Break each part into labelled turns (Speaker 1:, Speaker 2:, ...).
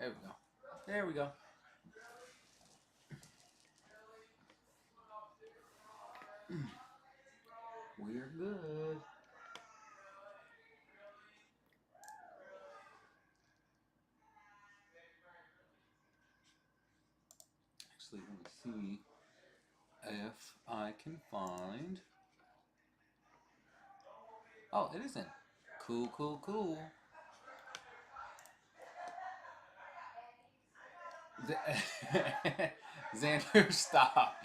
Speaker 1: There we go. There we go. We're good. Actually, let me see if I can find. Oh, it isn't. Cool, cool, cool. Xander, stop.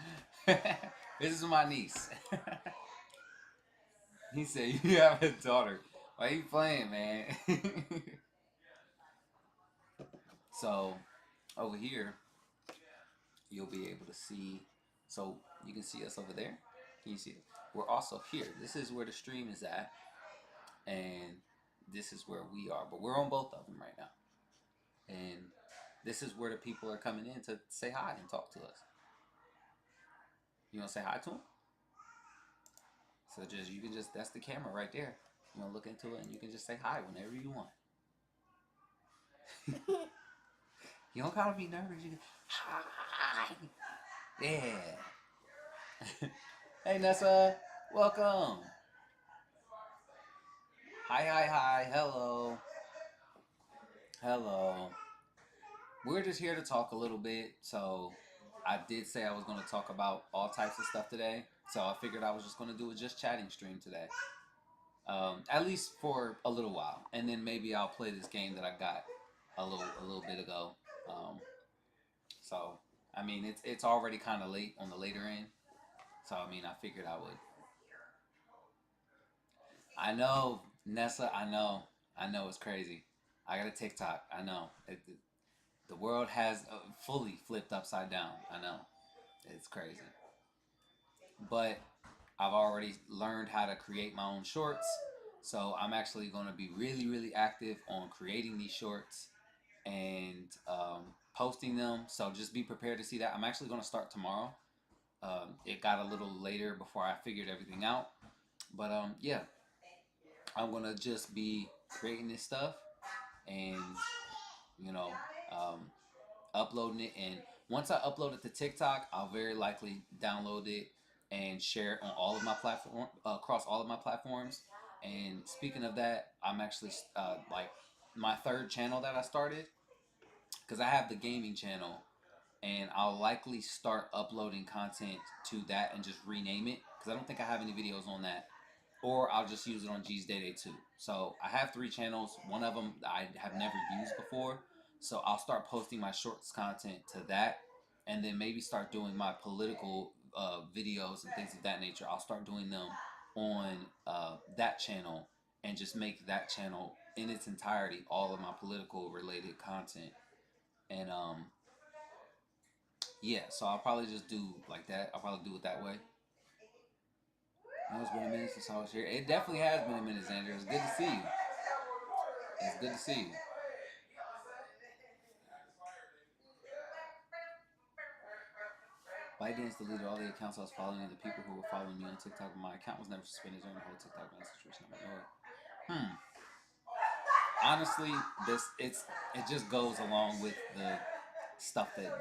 Speaker 1: This is my niece. He said, "You have a daughter. Why are you playing, man?" So, over here, you'll be able to see. So, you can see us over there. Can you see it? We're also here. This is where the stream is at. And this is where we are. But we're on both of them right now. And this is where the people are coming in to say hi and talk to us. You want to say hi to them? So just you can just that's the camera right there. You know, look into it and you can just say hi whenever you want. You don't gotta be nervous. You can hi. Yeah. Hey Nessa, welcome. Hi, hi, hi. Hello, hello. We're just here to talk a little bit. So I did say I was going to talk about all types of stuff today. So I figured I was just going to do a just chatting stream today, at least for a little while, and then maybe I'll play this game that I got a little bit ago. Um, so I mean, it's already kind of late on the later end. So I mean, I figured I would. I know Nessa. I know it's crazy. I got a TikTok. I know the world has fully flipped upside down. I know it's crazy, but I've already learned how to create my own shorts. So I'm actually going to be really, really active on creating these shorts and posting them. So just be prepared to see that. I'm actually going to start tomorrow. It got a little later before I figured everything out. But yeah, I'm going to just be creating this stuff and, you know, um, uploading it. And once I upload it to TikTok, I'll very likely download it and share it on all of my platform across all of my platforms. And speaking of that, I'm actually like my third channel that I started because I have the gaming channel, and I'll likely start uploading content to that and just rename it because I don't think I have any videos on that. Or I'll just use it on G's Day Day too. So I have three channels. One of them I have never used before. So I'll start posting my shorts content to that, and then maybe start doing my political videos and things of that nature. I'll start doing them on that channel and just make that channel in its entirety all of my political related content. And yeah, so I'll probably just do like that. I'll probably do it that way. It's been a minute since I was here. It definitely has been a minute, Xander. It's good to see you. It's good to see you. ByteDance deleted all the accounts I was following and the people who were following me on TikTok. My account was never suspended during the whole TikTok ban situation. I'm like, hmm. Honestly, it just goes along with the stuff that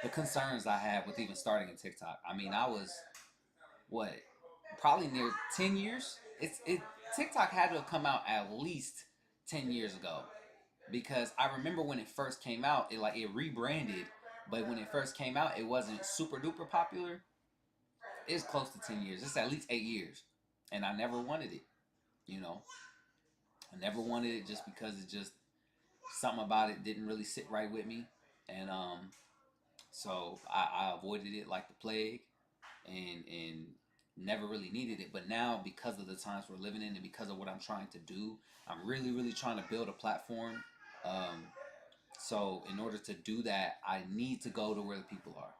Speaker 1: the concerns I have with even starting a TikTok. I mean, I was what probably near 10 years. It TikTok had to have come out at least 10 years ago because I remember when it first came out, it rebranded, but when it first came out, it wasn't super duper popular. It's close to 10 years. It's at least 8 years, and I never wanted it. You know, I never wanted it just because it just something about it didn't really sit right with me, and so I avoided it like the plague, and never really needed it. But now, because of the times we're living in, and because of what I'm trying to do, I'm really, really trying to build a platform. Um, So in order to do that, I need to go to where the people are.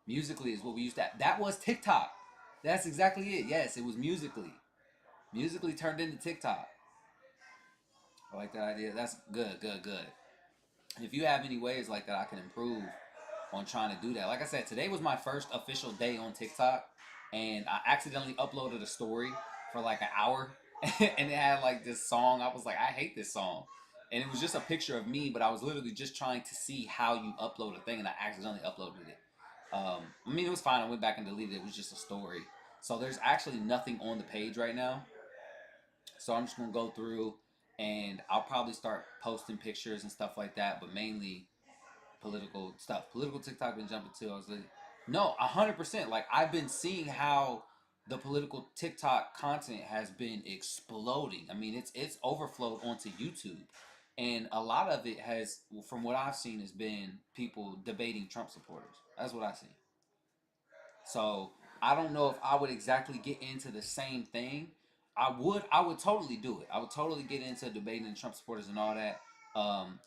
Speaker 1: Musically is what we used to. That was TikTok. That's exactly it. Yes, it was Musically. Musically turned into TikTok. I like that idea. That's good, good, good. If you have any ways like that I can improve on trying to do that. Like I said, today was my first official day on TikTok, and I accidentally uploaded a story for like an hour, and it had like this song. I was like, I hate this song, and it was just a picture of me, but I was literally just trying to see how you upload a thing, and I accidentally uploaded it. I mean, it was fine. I went back and deleted it. It was just a story. So there's actually nothing on the page right now. So I'm just gonna go through, and I'll probably start posting pictures and stuff like that, but mainly political stuff. Political TikTok been jumping to. I was like, no, 100%. Like I've been seeing how the political TikTok content has been exploding. I mean, it's overflowed onto YouTube, and a lot of it has, from what I've seen, has been people debating Trump supporters. That's what I've seen. So I don't know if I would exactly get into the same thing. I would totally do it. I would totally get into debating the Trump supporters and all that. Um,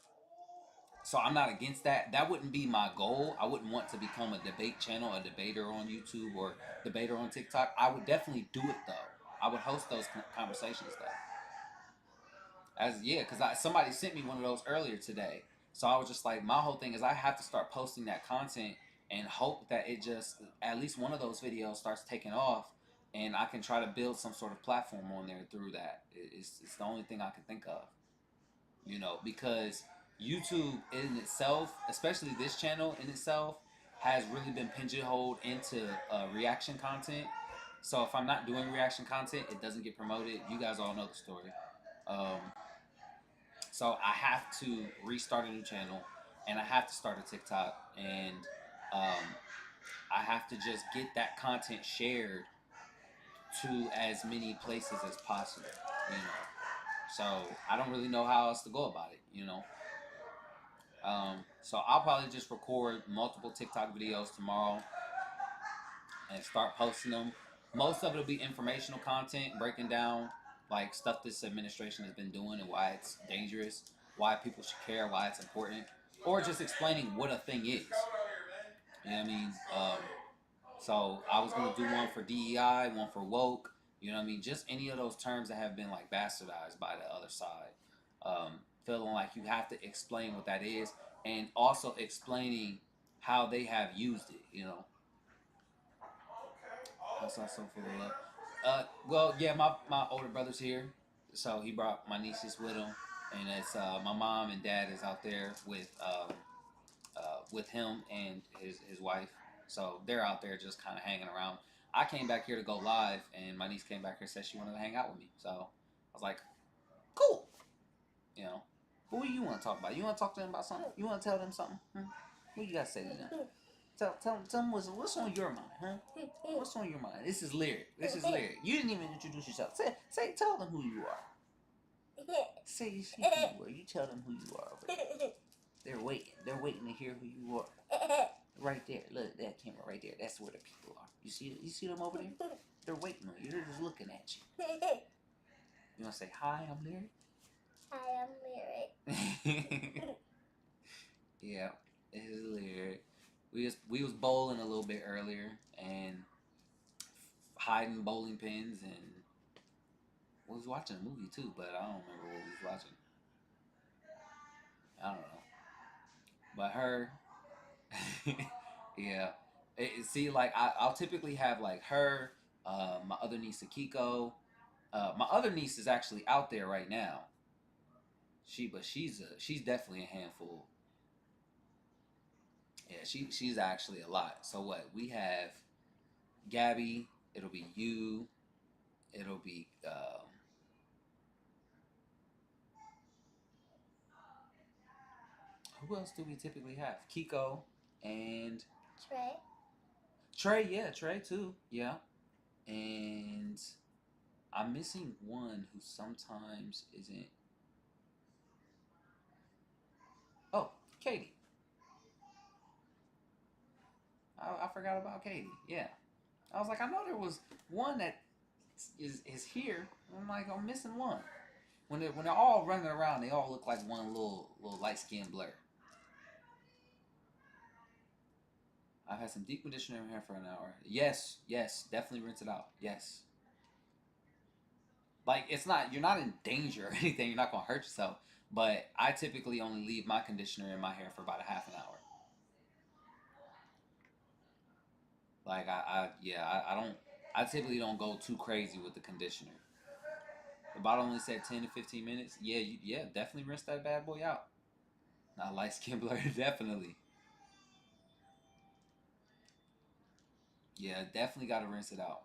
Speaker 1: so I'm not against that. That wouldn't be my goal. I wouldn't want to become a debate channel, a debater on YouTube or debater on TikTok. I would definitely do it though. I would host those conversations though. As yeah, because somebody sent me one of those earlier today. So I was just like, my whole thing is I have to start posting that content and hope that it just at least one of those videos starts taking off, and I can try to build some sort of platform on there through that. It's the only thing I can think of, because YouTube in itself, especially this channel in itself, has really been pigeonholed into reaction content. So if I'm not doing reaction content, it doesn't get promoted. You guys all know the story. Um, so I have to restart a new channel, and I have to start a TikTok, and um, I have to just get that content shared to as many places as possible. You know, so I don't really know how else to go about it. So I'll probably just record multiple TikTok videos tomorrow and start posting them. Most of it will be informational content, breaking down like stuff this administration has been doing and why it's dangerous, why people should care, why it's important, or just explaining what a thing is. You know what I mean? So I was gonna do one for DEI, one for woke. You know what I mean? Just any of those terms that have been like bastardized by the other side. Feeling like you have to explain what that is, and also explaining how they have used it. I saw so full of love. Well, yeah, my older brother's here, so he brought my nieces with him, and it's my mom and dad is out there with him and his wife, so they're out there just kind of hanging around. I came back here to go live, and my niece came back here and said she wanted to hang out with me, so I was like, cool, you know. Who do you want to talk about? You want to talk to them about something? You want to tell them something? What you got to say to them? Tell them what's on your mind, huh? What's on your mind? This is Lyric. This is Lyric. You didn't even introduce yourself. Tell them who you are. Say who you are. You tell them who you are. They're waiting. They're waiting to hear who you are. Right there. Look, that camera right there. That's where the people are. You see them over there? They're waiting on you. They're just looking at you. You want to say, hi, I'm Lyric? Hi, I'm Lyric. Yeah, it is Lyric. We was bowling a little bit earlier and hiding bowling pins, and we was watching a movie too, but I don't remember what we was watching. I don't know. But her, yeah. See, like I'll typically have like her, my other niece Akiko. My other niece is actually out there right now. She's definitely a handful. Yeah, she's actually a lot. So what we have, Gabby. It'll be you. It'll be who else do we typically have? Kiko and Trey. Trey, yeah, Trey too. Yeah. And I'm missing one who sometimes isn't. Oh, Katie. I forgot about Katie. Yeah. I was like, I know there was one that is here. I'm like, I'm missing one. When they're all running around, they all look like one little light skinned blur. I've had some deep conditioner in here for an hour. Yes, definitely rinse it out. Yes. Like you're not in danger or anything. You're not gonna hurt yourself. But I typically only leave my conditioner in my hair for about a half an hour. Like I don't. I typically don't go too crazy with the conditioner. The bottle only said 10 to 15 minutes. Yeah, yeah, definitely rinse that bad boy out. Not light skin blur, definitely. Yeah, definitely got to rinse it out.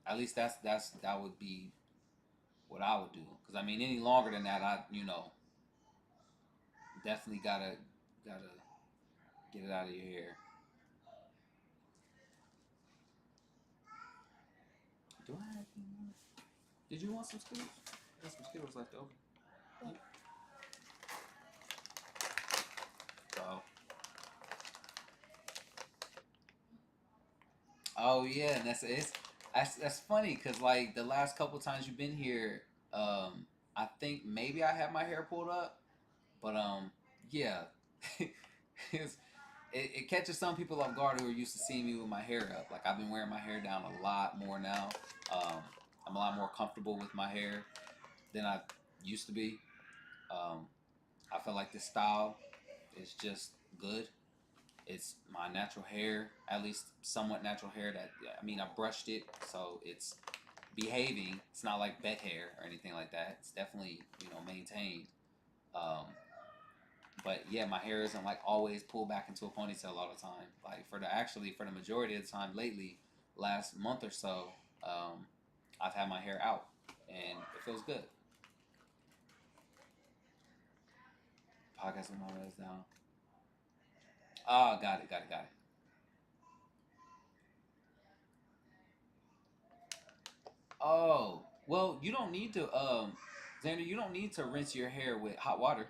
Speaker 1: At least that would be what I would do. Cause I mean, any longer than that, I definitely gotta get it out of your hair. Do I have any more? Did you want some Skittles? I got some Skittles left over. So, oh yeah, and that's funny because like the last couple times you've been here, I think maybe I have my hair pulled up, but yeah, it's, it catches some people off guard who are used to seeing me with my hair up. Like I've been wearing my hair down a lot more now. Um, I'm a lot more comfortable with my hair than I used to be. Um, I feel like this style is just good. It's my natural hair, at least somewhat natural hair. That I mean, I brushed it, so it's behaving. It's not like bed hair or anything like that. It's definitely maintained. Um, but yeah, my hair isn't like always pulled back into a ponytail all the time. Like for the majority of the time lately, last month or so, I've had my hair out, and it feels good. Podcast with my legs down. Oh, got it. Oh, well, you don't need to, Xander. You don't need to rinse your hair with hot water.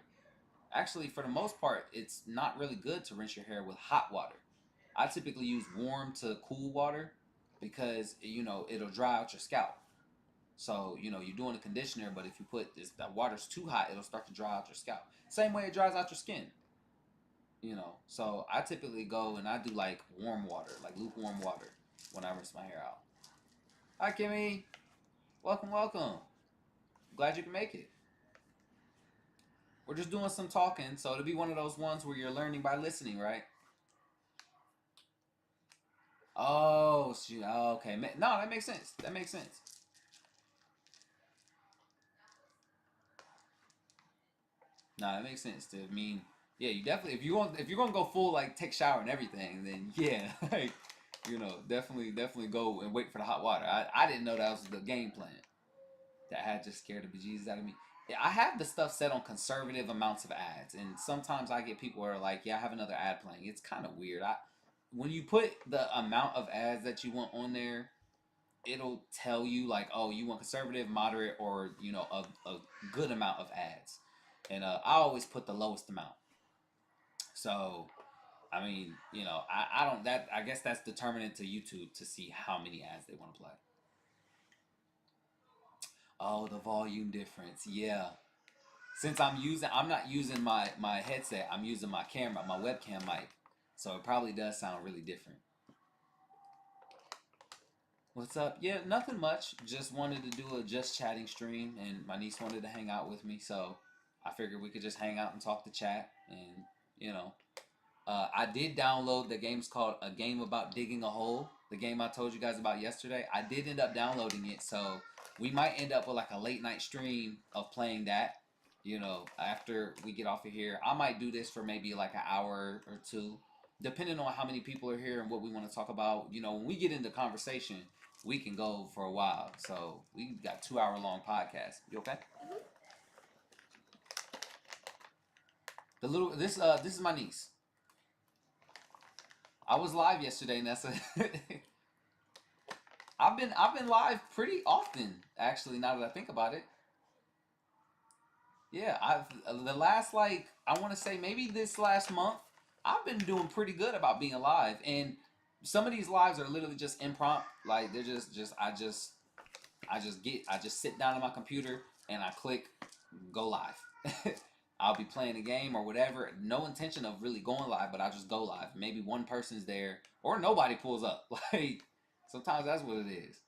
Speaker 1: Actually, for the most part, it's not really good to rinse your hair with hot water. I typically use warm to cool water because it'll dry out your scalp. So you're doing a conditioner, but if you put this that water's too hot, it'll start to dry out your scalp. Same way it dries out your skin. So I typically go and I do like warm water, like lukewarm water, when I rinse my hair out. Hi, Kimmy. Welcome, welcome. Glad you can make it. We're just doing some talking, so it'll be one of those ones where you're learning by listening, right? Oh, shoot. Oh, okay. No, that makes sense. That makes sense. No, that makes sense. I mean, yeah, you definitely if you're gonna go full like take shower and everything, then yeah, like definitely go and wait for the hot water. I didn't know that was the game plan. That had just scared the bejesus out of me. Yeah, I have the stuff set on conservative amounts of ads, and sometimes I get people who are like, "Yeah, I have another ad playing." It's kind of weird. When you put the amount of ads that you want on there, it'll tell you like, "Oh, you want conservative, moderate, or a good amount of ads." And I always put the lowest amount. So I mean, I don't that I guess that's determinant to YouTube to see how many ads they want to play. Oh, the volume difference. Yeah. Since I'm not using my headset. I'm using my camera, my webcam mic. So it probably does sound really different. What's up? Yeah, nothing much. Just wanted to do a just chatting stream, and my niece wanted to hang out with me, so I figured we could just hang out and talk to chat. And you know, I did download the game's called A Game About Digging a Hole. The game I told you guys about yesterday. I did end up downloading it, so we might end up with like a late night stream of playing that. After we get off of here, I might do this for maybe like an hour or two, depending on how many people are here and what we want to talk about. When we get into conversation, we can go for a while. So we got 2 hour long podcast. You okay? The little this is my niece. I was live yesterday, Nessa. I've been live pretty often, actually. Now that I think about it, yeah. The last like I want to say maybe this last month, I've been doing pretty good about being live, and some of these lives are literally just impromptu. Like they're just I just sit down on my computer and I click go live. I'll be playing a game or whatever. No intention of really going live, but I just go live. Maybe one person's there or nobody pulls up. Like sometimes that's what it is.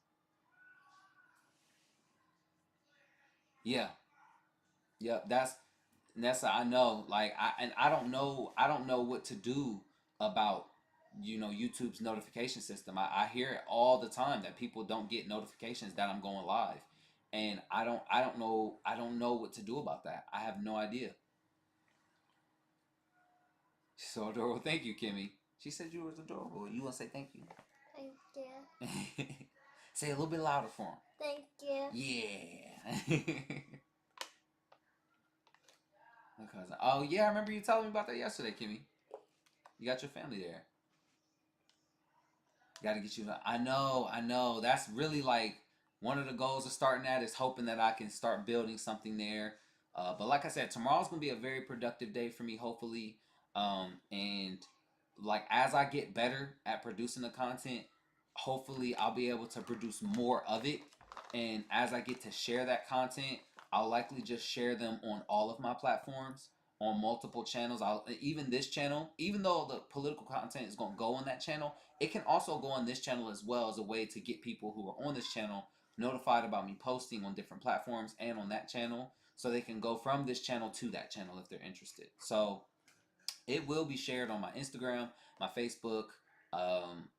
Speaker 1: Yeah. Yep. That's Nessa. I know. Like I don't know what to do about YouTube's notification system. I hear it all the time that people don't get notifications that I'm going live, and I don't know what to do about that. I have no idea. So adorable. Thank you, Kimmy. She said you was adorable. You want to say thank you?
Speaker 2: Thank you.
Speaker 1: Say a little bit louder for him.
Speaker 2: Thank you.
Speaker 1: Yeah. My cousin. Oh yeah, I remember you telling me about that yesterday, Kimmy. You got your family there. Got to get you. I know. That's really like one of the goals of starting that is hoping that I can start building something there. But like I said, tomorrow's gonna be a very productive day for me, hopefully. And like as I get better at producing the content, hopefully I'll be able to produce more of it. And as I get to share that content, I'll likely just share them on all of my platforms on multiple channels. I'll even this channel, even though the political content is gonna go on that channel, it can also go on this channel as well as a way to get people who are on this channel notified about me posting on different platforms and on that channel so they can go from this channel to that channel if they're interested. So it will be shared on my Instagram, my Facebook, um,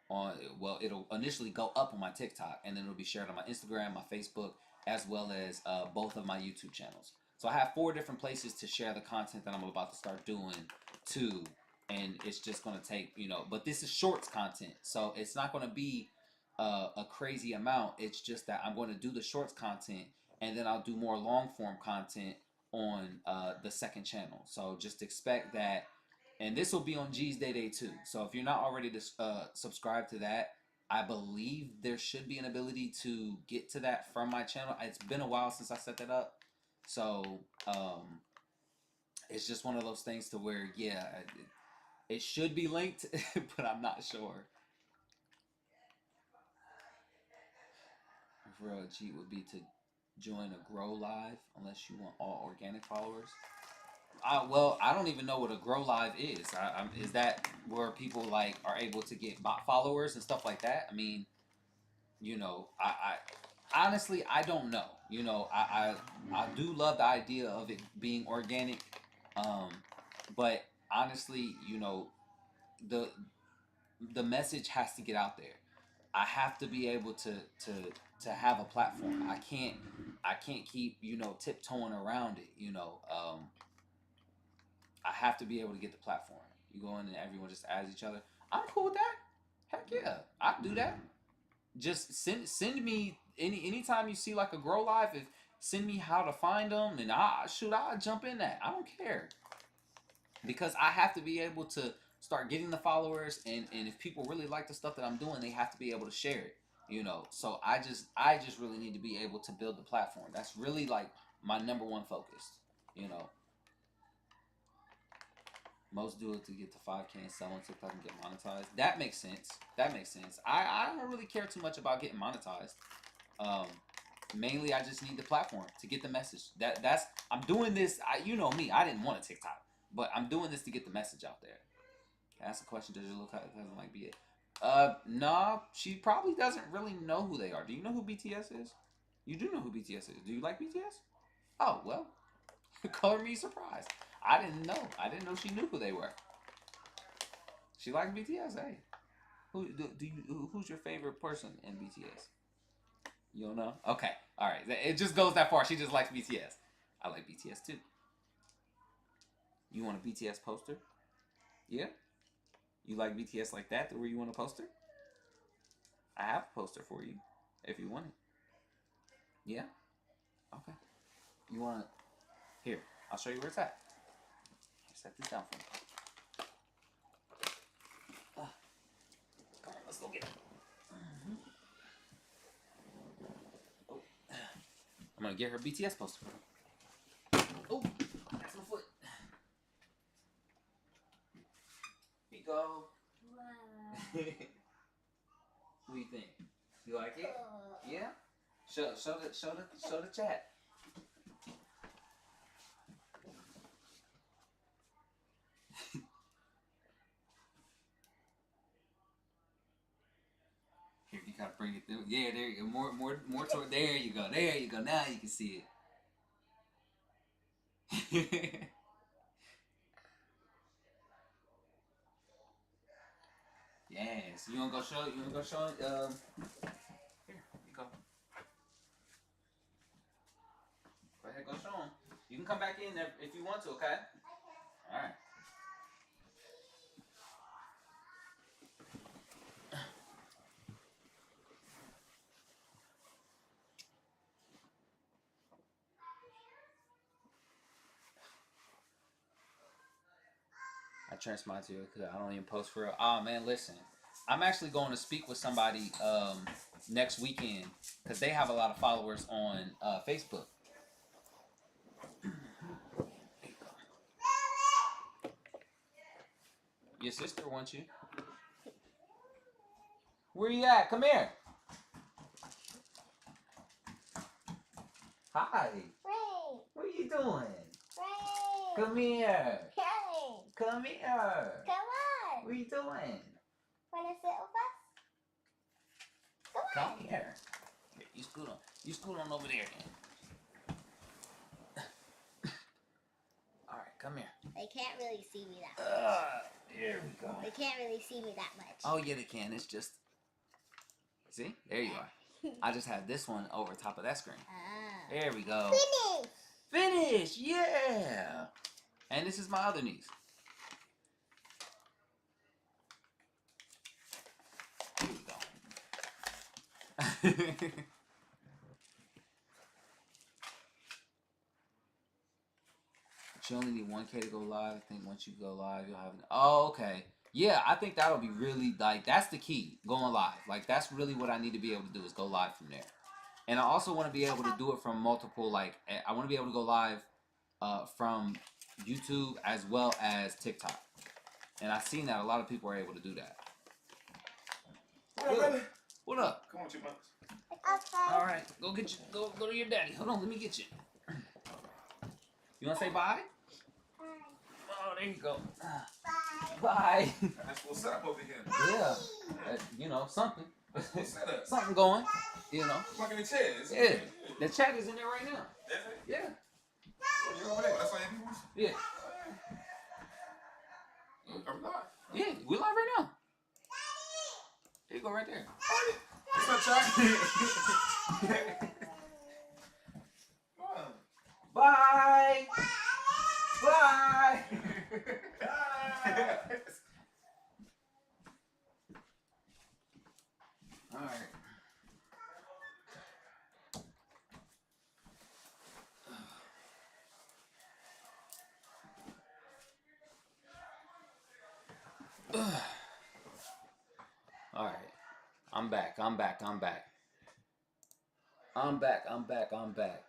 Speaker 1: on well, it'll initially go up on my TikTok and then it'll be shared on my Instagram, my Facebook, as well as both of my YouTube channels. So I have 4 different places to share the content that I'm about to start doing too, and it's just gonna take but this is shorts content, so it's not gonna be a crazy amount. It's just that I'm going to do the shorts content and then I'll do more long form content on the second channel. So just expect that, and this will be on G's Day too. So if you're not already subscribed to that, I believe there should be an ability to get to that from my channel. It's been a while since I set that up, so it's just one of those things to where it should be linked, but I'm not sure. Real cheat would be to join a grow live unless you want all organic followers. Well, I don't even know what a grow live is. Is that where people like are able to get bot followers and stuff like that? I mean, I honestly I don't know. I do love the idea of it being organic, um, but honestly, the the message has to get out there. I have to be able to have a platform. I can't keep tiptoeing around it. I have to be able to get the platform. You go in and everyone just adds each other. I'm cool with that. Heck yeah, I can do that. Just send me anytime you see like a grow live. If send me how to find them, and I'll jump in that. I don't care because I have to be able to start getting the followers, and if people really like the stuff that I'm doing, they have to be able to share it. So I just really need to be able to build the platform. That's really like my number one focus. You know, Most do it to get to 5K and sell on TikTok and get monetized. That makes sense. That makes sense. I don't really care too much about getting monetized. Um, Mainly, I just need the platform to get the message. That's I'm doing this. You know me. I didn't want a TikTok, but I'm doing this to get the message out there. Ask the question. Does your little cousin like BA? No, she probably doesn't really know who they are. Do you know who BTS is? You do know who BTS is. Do you like BTS? Oh well, color me surprised. I didn't know. I didn't know she knew who they were. She likes BTS. Hey, who's your favorite person in BTS? You don't know? Okay, all right. It just goes that far. She just likes BTS. I like BTS too. You want a BTS poster? Yeah. You like BTS like that? Where you want a poster? I have a poster for you if you want it. Yeah. Okay. You want it? Here, I'll show you where it's at. Set this down for me. Come on, let's go get it. Oh. I'm gonna get her BTS poster. Oh, that's my foot. Here you go.
Speaker 2: Wow.
Speaker 1: What do you think? You like it? Yeah. Show the chat. Here, you gotta bring it through. Yeah, there you go. More toward. There you go. There you go. Now you can see it. Yes. You wanna go show? You wanna go show? Here you go. You can come back in there if you want to, okay? All right. I transfer mine to you because I don't even post for real. Oh man, listen. I'm actually going to speak with somebody next weekend because they have a lot of followers on Facebook. Your sister wants you. Where you at? Come here. Hi.
Speaker 2: Ray.
Speaker 1: What are you doing?
Speaker 2: Ray.
Speaker 1: Come here.
Speaker 2: Ray.
Speaker 1: Come here.
Speaker 2: Come on.
Speaker 1: What are you doing?
Speaker 2: Wanna sit with us? Come on.
Speaker 1: Come here. Here, you scoot on. You scoot on over there. All right, come here.
Speaker 2: They can't really see me that much.
Speaker 1: Here we go.
Speaker 2: They can't really see me that much.
Speaker 1: Oh yeah, they can. It's just see. There you are. I just have this one over top of that screen.
Speaker 2: Ah.
Speaker 1: There we go.
Speaker 2: Finish.
Speaker 1: Finish. Yeah. And this is my other niece. Here we go. You only need 1K to go live. I think once you go live, you'll have. Oh, okay. Yeah, I think that'll be really like that's the key. Going live, like that's really what I need to be able to do is go live from there. And I also want to be able to do it from multiple. Like I want to be able to go live from YouTube as well as TikTok. And I've seen that a lot of people are able to do that.
Speaker 3: What up, baby?
Speaker 1: What up?
Speaker 3: Come on, Chipmunks.
Speaker 2: Okay.
Speaker 1: All right, go get you. Go to your daddy. Hold on, let me get you. You want to say bye? Oh, there you go.
Speaker 2: Bye.
Speaker 1: Bye.
Speaker 3: That's full setup over here.
Speaker 1: Yeah, you know something.
Speaker 3: That's full setup.
Speaker 1: Something going. You know.
Speaker 3: Look in the chairs.
Speaker 1: Yeah. The chat is in there right now.
Speaker 3: Is it?
Speaker 1: Yeah.
Speaker 3: Oh, you're over there. That's all your people?
Speaker 1: Yeah.
Speaker 3: I'm live.
Speaker 1: Yeah. We live right now. There you go, right there.
Speaker 3: What's up, Chuck?
Speaker 1: Bye. Bye. All right. All right. I'm back. I'm back. I'm back. I'm back. I'm back. I'm back.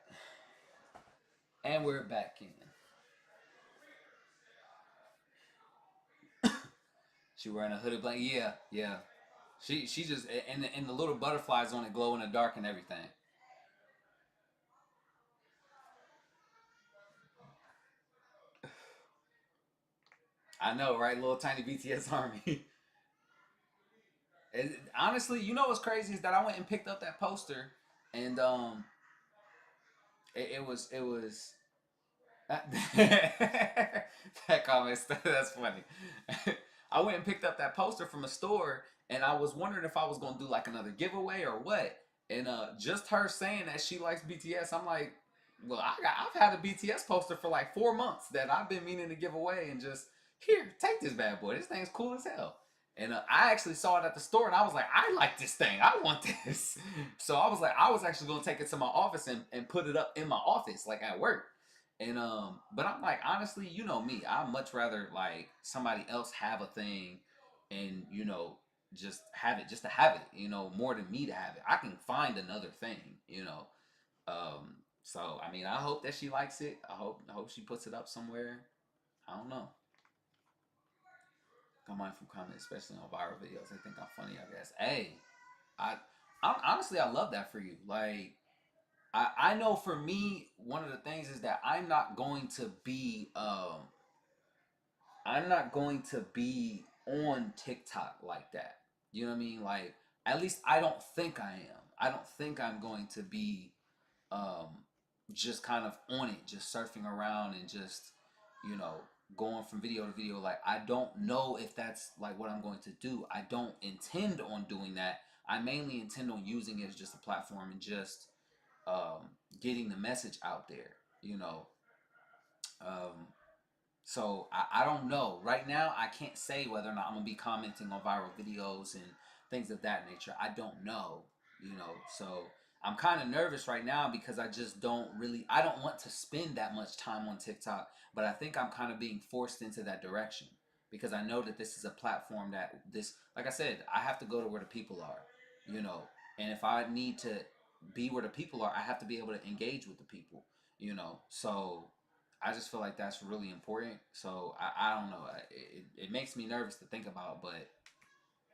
Speaker 1: And we're back in. She wearing a hooded blanket. Yeah, yeah. She just and the little butterflies on it glow in the dark and everything. I know, right? Little tiny BTS army. And honestly, you know what's crazy is that I went and picked up that poster, and it was that comment. That's funny. I went and picked up that poster from a store, and I was wondering if I was gonna do like another giveaway or what. And just her saying that she likes BTS, I'm like, well, I've had a BTS poster for like 4 months that I've been meaning to give away, and just here, take this bad boy. This thing's cool as hell. And I actually saw it at the store, and I was like, I like this thing. I want this. So I was like, I was actually gonna take it to my office and put it up in my office, like at work. And but I'm like, honestly, you know me, I'd much rather like somebody else have a thing and you know just have it just to have it, you know, more than me to have it. I can find another thing, you know. So I mean, I hope that she likes it. I hope she puts it up somewhere. I don't know. Come on from comments, especially on viral videos. They think I'm funny, I guess. Hey, I honestly I love that for you. Like I know for me, one of the things is that I'm not going to be on TikTok like that. You know what I mean? Like at least I don't think I am. I don't think I'm going to be just kind of on it, just surfing around and just, you know, going from video to video. Like I don't know if that's like what I'm going to do. I don't intend on doing that. I mainly intend on using it as just a platform and just getting the message out there, you know. So I don't know. Right now, I can't say whether or not I'm gonna be commenting on viral videos and things of that nature. I don't know, you know. So I'm kind of nervous right now because I just don't really. I don't want to spend that much time on TikTok, but I think I'm kind of being forced into that direction because I know that this is a platform that this, like I said, I have to go to where the people are, you know. And if I need to be where the people are, I have to be able to engage with the people, you know. So I just feel like that's really important. So I don't know. It makes me nervous to think about, but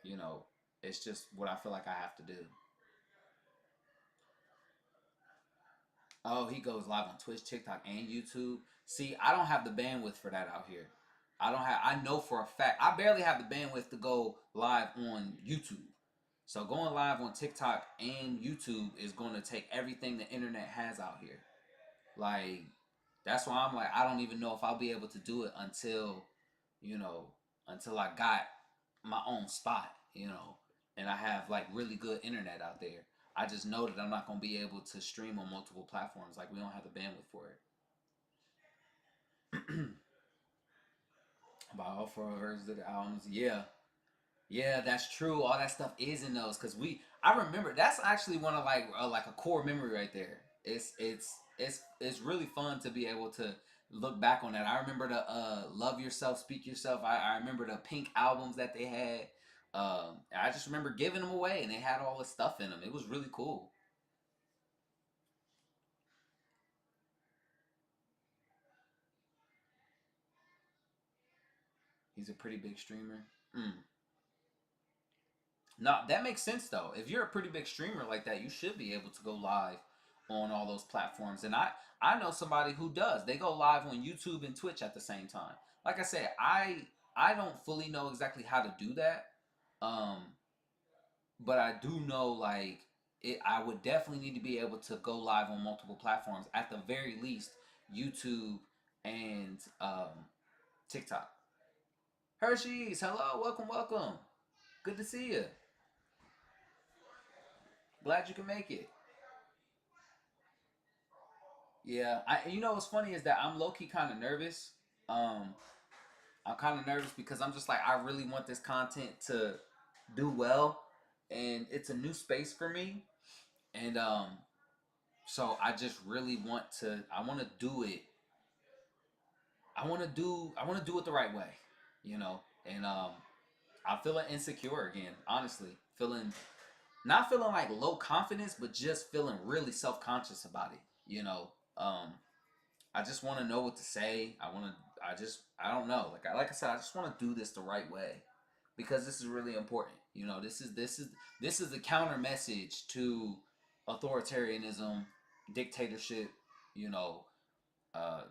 Speaker 1: you know, it's just what I feel like I have to do. Oh, he goes live on Twitch, TikTok, and YouTube. See, I don't have the bandwidth for that out here. I don't have. I know for a fact I barely have the bandwidth to go live on YouTube. So going live on TikTok and YouTube is going to take everything the internet has out here. Like that's why I'm like I don't even know if I'll be able to do it until you know, until I got my own spot, you know, and I have like really good internet out there. I just know that I'm not gonna be able to stream on multiple platforms. Like we don't have the bandwidth for it. About all four versions of the albums, yeah, yeah, that's true. All that stuff is in those because I remember that's actually one of like a core memory right there. It's really fun to be able to look back on that. I remember the Love Yourself, Speak Yourself. I remember the Pink albums that they had. I just remember giving them away and they had all the stuff in them. It was really cool. He's a pretty big streamer. Mm. No, that makes sense though. If you're a pretty big streamer like that, you should be able to go live on all those platforms. And I know somebody who does. They go live on YouTube and Twitch at the same time. Like I said, I don't fully know exactly how to do that. Um, but I do know like I would definitely need to be able to go live on multiple platforms at the very least YouTube and TikTok. Hershey's, hello, welcome, welcome. Good to see you. Glad you can make it. Yeah, you know what's funny is that I'm low key kind of nervous. Um, I'm kind of nervous because I'm just like I really want this content to do well, and it's a new space for me, and so I just really want to. I want to do it. I want to do it the right way, you know, and I'm feeling insecure again. Honestly, feeling not feeling like low confidence, but just feeling really self conscious about it. You know, I just want to know what to say. I want to. I just. I don't know. Like I said, I just want to do this the right way because this is really important. You know, this is the counter message to authoritarianism, dictatorship. You know,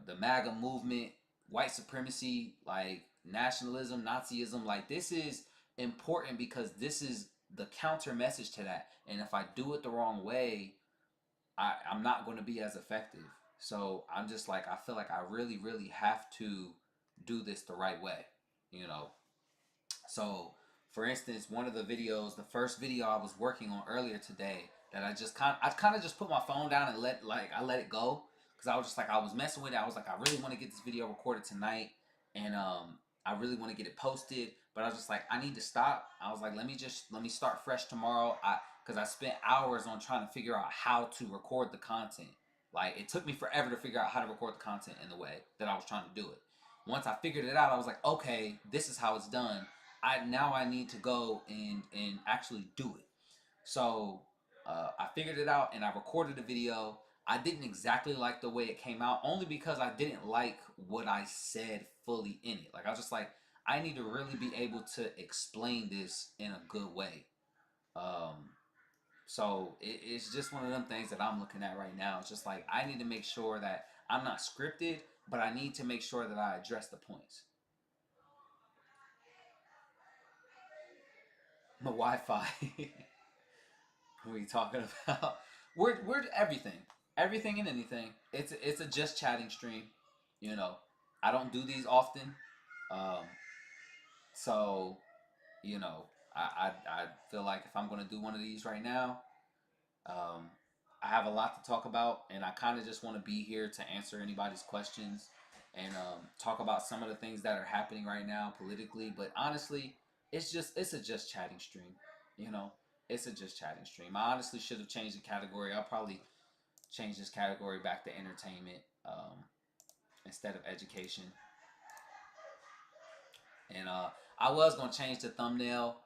Speaker 1: the MAGA movement, white supremacy, like nationalism, Nazism. Like this is important because this is the counter message to that. And if I do it the wrong way, I'm not going to be as effective. So I'm just like, I feel like I really, really have to do this the right way, you know? So, for instance, one of the videos, the first video I was working on earlier today, that I kind of just put my phone down and I let it go because I was just like, I was messing with it. I was like, I really want to get this video recorded tonight, and I really want to get it posted, but I was just like, I need to stop. I was like, let me start fresh tomorrow. Because I spent hours on trying to figure out how to record the content. Like it took me forever to figure out how to record the content in the way that I was trying to do it. Once I figured it out, I was like, okay, this is how it's done. I need to go and actually do it. So I figured it out and I recorded the video. I didn't exactly like the way it came out, only because I didn't like what I said fully in it. Like I was just like, I need to really be able to explain this in a good way. Um, so it's just one of them things that I'm looking at right now. It's just like I need to make sure that I'm not scripted, but I need to make sure that I address the points. My Wi-Fi. What are you talking about? We're everything, everything and anything. It's a just chatting stream. You know, I don't do these often, um, so you know, I feel like if I'm gonna do one of these right now, um, I have a lot to talk about, and I kind of just want to be here to answer anybody's questions. and talk about some of the things that are happening right now politically. But honestly, it's a just chatting stream. You know, it's a just chatting stream. I honestly should have changed the category. I'll probably change this category back to entertainment instead of education. And I was gonna change the thumbnail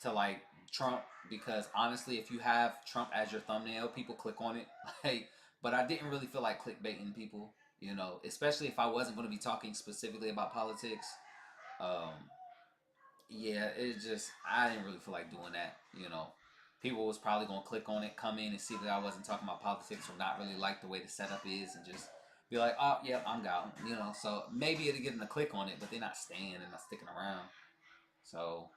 Speaker 1: to like Trump because honestly, if you have Trump as your thumbnail, people click on it. Like, but I didn't really feel like clickbaiting people, you know, especially if I wasn't going to be talking specifically about politics. Um, yeah, it just I didn't really feel like doing that, you know. People was probably gonna click on it, come in and see that I wasn't talking about politics or not really like the way the setup is, and just be like, oh, yeah, I'm gone, you know. So maybe it'll get them to click on it, but they're not staying and not sticking around. So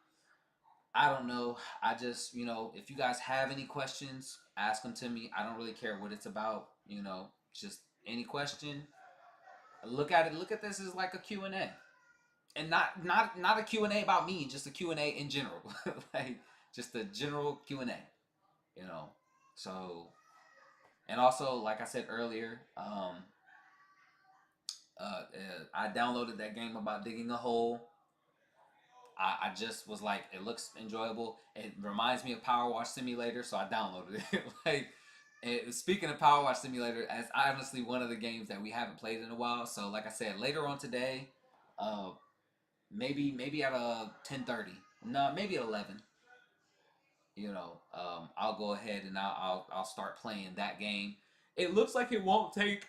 Speaker 1: I don't know. I just, you know, if you guys have any questions, ask them to me. I don't really care what it's about, you know, just any question. Look at it. Look at this as like a Q&A. And not a Q&A about me, just a Q&A in general. Like just a general Q&A, you know. So, and also like I said earlier, I downloaded that game about digging a hole. I just was like, it looks enjoyable. It reminds me of Power Wash Simulator, so I downloaded it. Like, speaking of Power Wash Simulator, as honestly one of the games that we haven't played in a while. So, like I said, later on today, uh, maybe at 10:30, no, maybe at 11. You know, I'll go ahead and I'll start playing that game. It looks like it won't take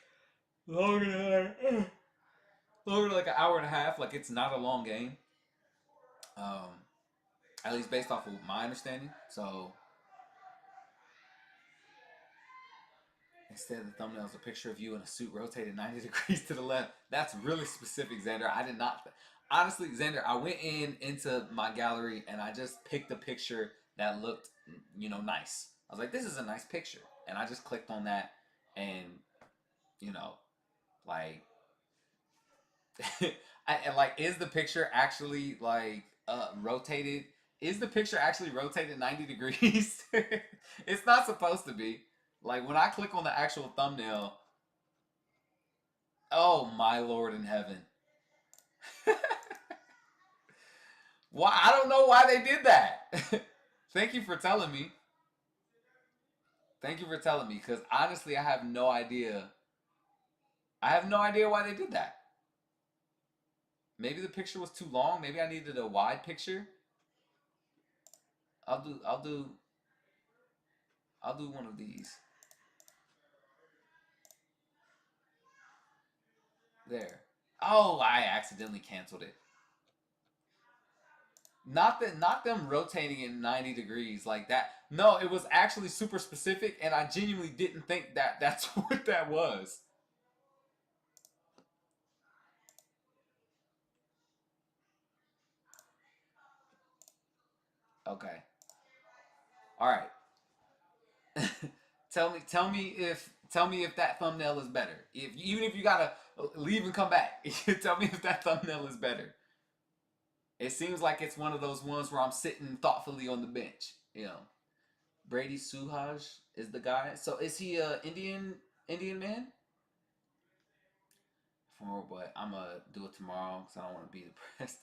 Speaker 1: longer than longer than like an hour and a half. Like it's not a long game. Um, at least based off of my understanding. So instead, the thumbnail is a picture of you in a suit rotated 90 degrees to the left. That's really specific, Xander. I did not. Honestly, Xander, I went into my gallery and I just picked a picture that looked, you know, nice. I was like, this is a nice picture. And I just clicked on that and, you know, like, and like, is the picture actually like rotated? Is the picture actually rotated 90 degrees? It's not supposed to be. Like when I click on the actual thumbnail, oh my Lord in heaven. Why? I don't know why they did that. Thank you for telling me. Thank you for telling me because honestly, I have no idea. I have no idea why they did that. Maybe the picture was too long. Maybe I needed a wide picture. I'll do I'll do I'll do one of these. There. Oh, I accidentally canceled it. Not them rotating it 90 degrees like that. No, it was actually super specific and I genuinely didn't think that that's what that was. Okay. All right. Tell me if that thumbnail is better. If even if you gotta leave and come back, tell me if that thumbnail is better. It seems like it's one of those ones where I'm sitting thoughtfully on the bench. You know, Brady Suhaj is the guy. So is he a Indian man? But I'm gonna do it tomorrow because I don't want to be depressed.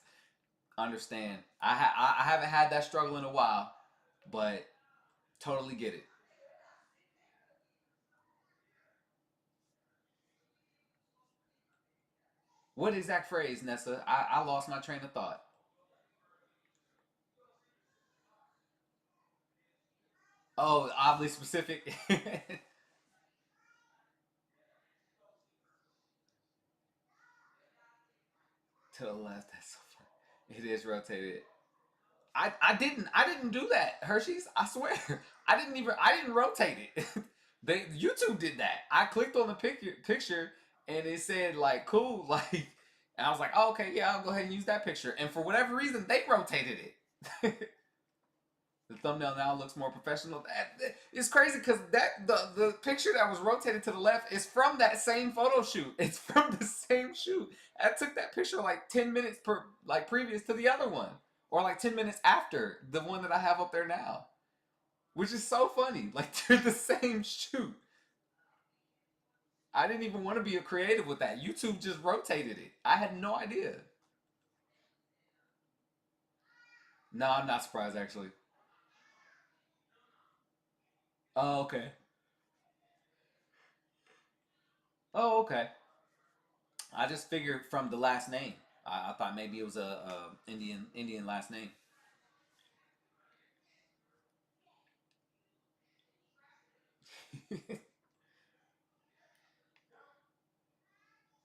Speaker 1: Understand? I haven't had that struggle in a while, but totally get it. What exact phrase, Nessa? I lost my train of thought. Oh, oddly specific. To the left. That's so funny. It is rotated. I didn't do that, Hershey's. I swear. I didn't rotate it. They YouTube did that. I clicked on the picture and it said like cool like and I was like, oh, okay, yeah, I'll go ahead and use that picture. And for whatever reason, they rotated it. The thumbnail now looks more professional. It's crazy because the picture that was rotated to the left is from that same photo shoot. It's from the same shoot. I took that picture like 10 minutes previous to the other one, or like 10 minutes after the one that I have up there now, which is so funny. Like they're the same shoot. I didn't even want to be a creative with that. YouTube just rotated it. I had no idea. No, I'm not surprised actually. Oh, okay. Oh, okay. I just figured from the last name. I thought maybe it was a Indian last name.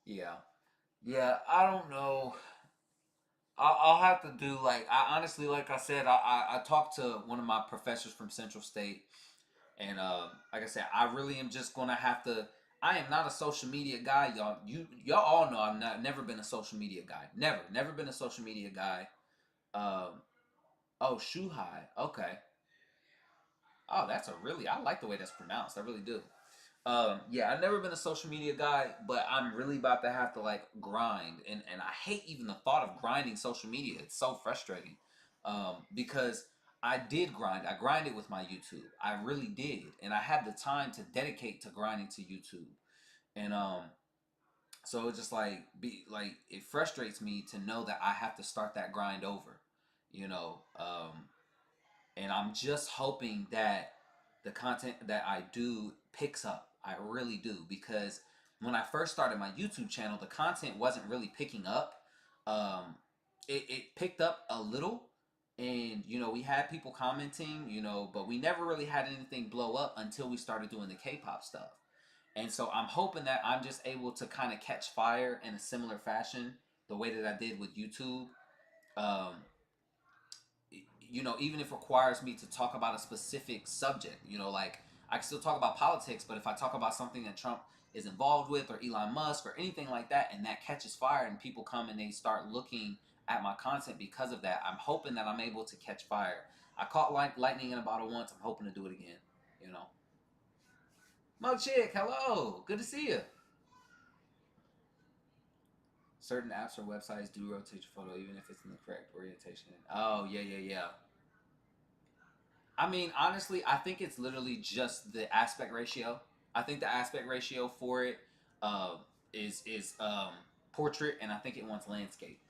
Speaker 1: Yeah, yeah. I don't know. I'll have to do like I honestly, like I said, I talked to one of my professors from Central State, and like I said, I really am just gonna have to. I am not a social media guy, y'all. Y'all all know I'm not. Never been a social media guy. Never been a social media guy. Um, oh, Shuhai. Okay. Oh, that's a really. I like the way that's pronounced. I really do. Yeah, I've never been a social media guy, but I'm really about to have to like grind, and I hate even the thought of grinding social media. It's so frustrating, because I did grind. I grinded with my YouTube. I really did, and I had the time to dedicate to grinding to YouTube, and so it's just like be like it frustrates me to know that I have to start that grind over, you know. And I'm just hoping that the content that I do picks up. I really do, because when I first started my YouTube channel, the content wasn't really picking up. Um, it picked up a little, and we had people commenting, but we never really had anything blow up until we started doing the K-pop stuff. And so I'm hoping that I'm just able to kind of catch fire in a similar fashion, the way that I did with YouTube. Um, even if it requires me to talk about a specific subject, like I can still talk about politics, but if I talk about something that Trump is involved with, or Elon Musk, or anything like that, and that catches fire and people come and they start looking at my content because of that, I'm hoping that I'm able to catch fire. I caught lightning in a bottle once. I'm hoping to do it again. You know, Mo Chick, hello, good to see you. Certain apps or websites do rotate your photo even if it's in the correct orientation. Oh yeah, yeah, yeah. I mean, honestly, I think it's literally just the aspect ratio. I think the aspect ratio for it uh, is portrait, and I think it wants landscape.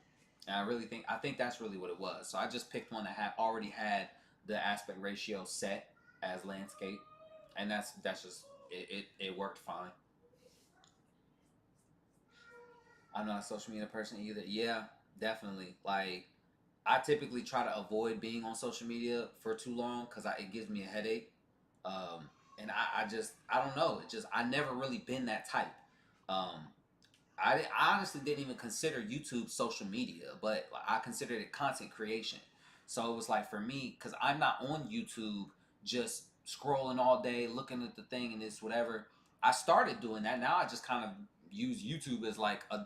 Speaker 1: And I think that's really what it was. So I just picked one that had already had the aspect ratio set as landscape, and that's just it worked fine. I'm not a social media person either. Yeah, definitely. Like I typically try to avoid being on social media for too long because it gives me a headache. And I don't know. It just I never really been that type. Um, I honestly didn't even consider YouTube social media, but I considered it content creation. So it was like for me, because I'm not on YouTube just scrolling all day, looking at the thing and this whatever. I started doing that. Now I just kind of use YouTube as like a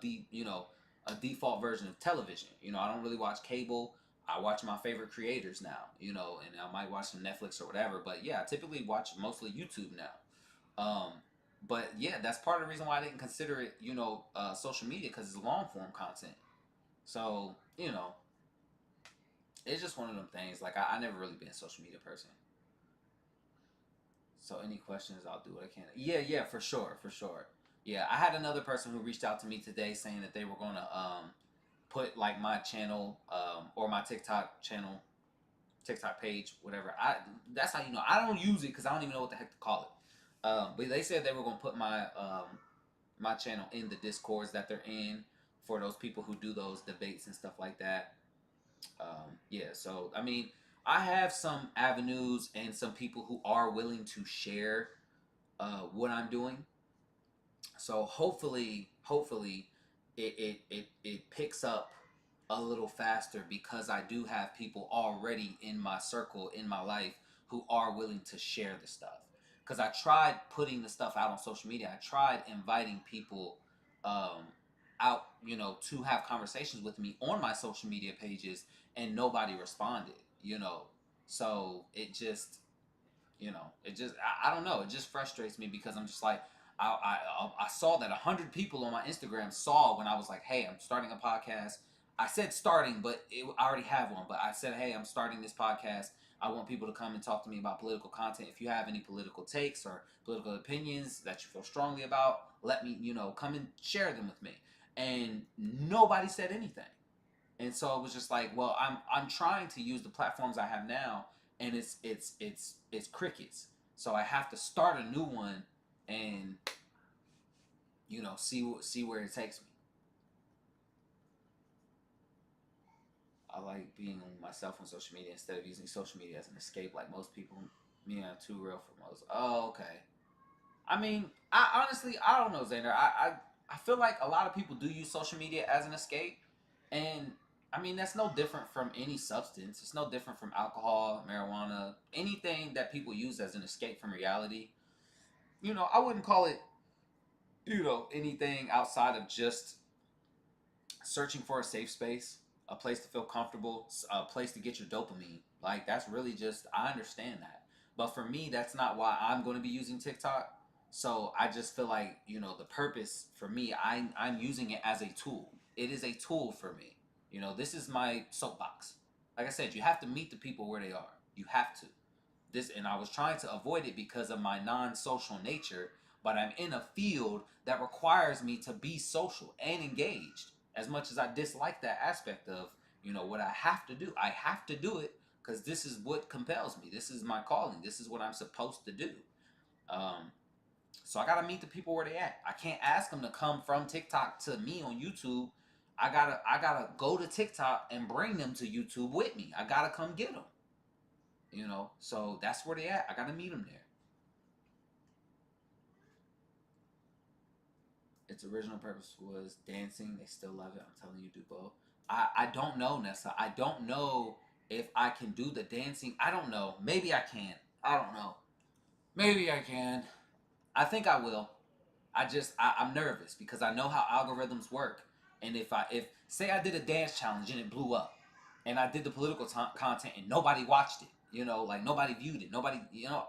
Speaker 1: default version of television. I don't really watch cable. I watch my favorite creators now, and I might watch some Netflix or whatever. But yeah, I typically watch mostly YouTube now. But yeah, that's part of the reason why I didn't consider it, social media, because it's long form content. So it's just one of them things. Like I never really been a social media person. So any questions, I'll do what I can. Yeah, yeah, for sure, for sure. Yeah, I had another person who reached out to me today saying that they were gonna put like my channel or my TikTok channel, TikTok page, whatever. That's how I don't use it because I don't even know what the heck to call it. But they said they were gonna put my channel in the discords that they're in for those people who do those debates and stuff like that. Yeah, so I mean, I have some avenues and some people who are willing to share what I'm doing. So hopefully, it picks up a little faster because I do have people already in my circle in my life who are willing to share the stuff. Because I tried putting the stuff out on social media. I tried inviting people um, out, to have conversations with me on my social media pages, and nobody responded. So I don't know. It just frustrates me because I'm just like I saw that 100 people on my Instagram saw when I was like, hey, I'm starting a podcast. I said starting, but I already have one. But I said, hey, I'm starting this podcast. I want people to come and talk to me about political content. If you have any political takes or political opinions that you feel strongly about, let me, come and share them with me. And nobody said anything. And so it was just like, well, I'm trying to use the platforms I have now, and it's crickets. So I have to start a new one, and see where it takes me. I like being myself on social media instead of using social media as an escape like most people. Me, I'm too real for most. Oh, okay. I mean, I honestly, I don't know, Xander. I feel like a lot of people do use social media as an escape, and I mean that's no different from any substance. It's no different from alcohol, marijuana, anything that people use as an escape from reality. I wouldn't call it, anything outside of just searching for a safe space, a place to feel comfortable, a place to get your dopamine. Like that's really just I understand that. But for me, that's not why I'm going to be using TikTok. So I just feel like, the purpose for me, I'm using it as a tool. It is a tool for me. This is my soapbox. Like I said, you have to meet the people where they are. You have to. And I was trying to avoid it because of my non-social nature, but I'm in a field that requires me to be social and engaged. As much as I dislike that aspect of, what I have to do, I have to do it because this is what compels me. This is my calling. This is what I'm supposed to do. Um, so I gotta meet the people where they at. I can't ask them to come from TikTok to me on YouTube. I gotta go to TikTok and bring them to YouTube with me. I gotta come get them. So that's where they at. I gotta meet them there. Its original purpose was dancing. They still love it. I'm telling you, do both. I don't know, Nessa. I don't know if I can do the dancing. I don't know. Maybe I can. I don't know. Maybe I can. I think I will. I'm nervous because I know how algorithms work. And if say I did a dance challenge and it blew up, and I did the political content and nobody watched it, like nobody viewed it, nobody,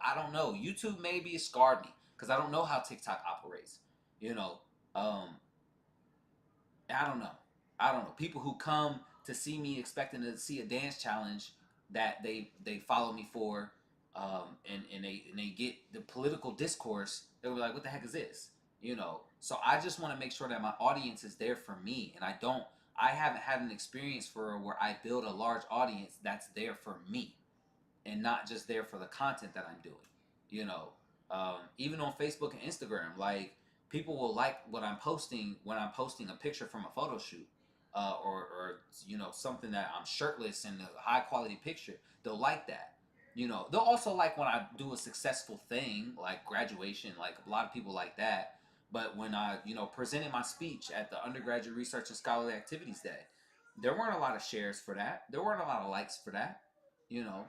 Speaker 1: I don't know. YouTube maybe scarred me because I don't know how TikTok operates. You know, um, I don't know. I don't know. People who come to see me expecting to see a dance challenge that they follow me for, and they get the political discourse, they'll be like, "What the heck is this?" So I just want to make sure that my audience is there for me, and I haven't had an experience for where I build a large audience that's there for me, and not just there for the content that I'm doing. Even on Facebook and Instagram, like people will like what I'm posting when I'm posting a picture from a photo shoot, or something that I'm shirtless and a high quality picture. They'll like that. They'll also like when I do a successful thing like graduation. Like a lot of people like that. But when I presented my speech at the Undergraduate Research and Scholarly Activities Day, there weren't a lot of shares for that. There weren't a lot of likes for that. You know,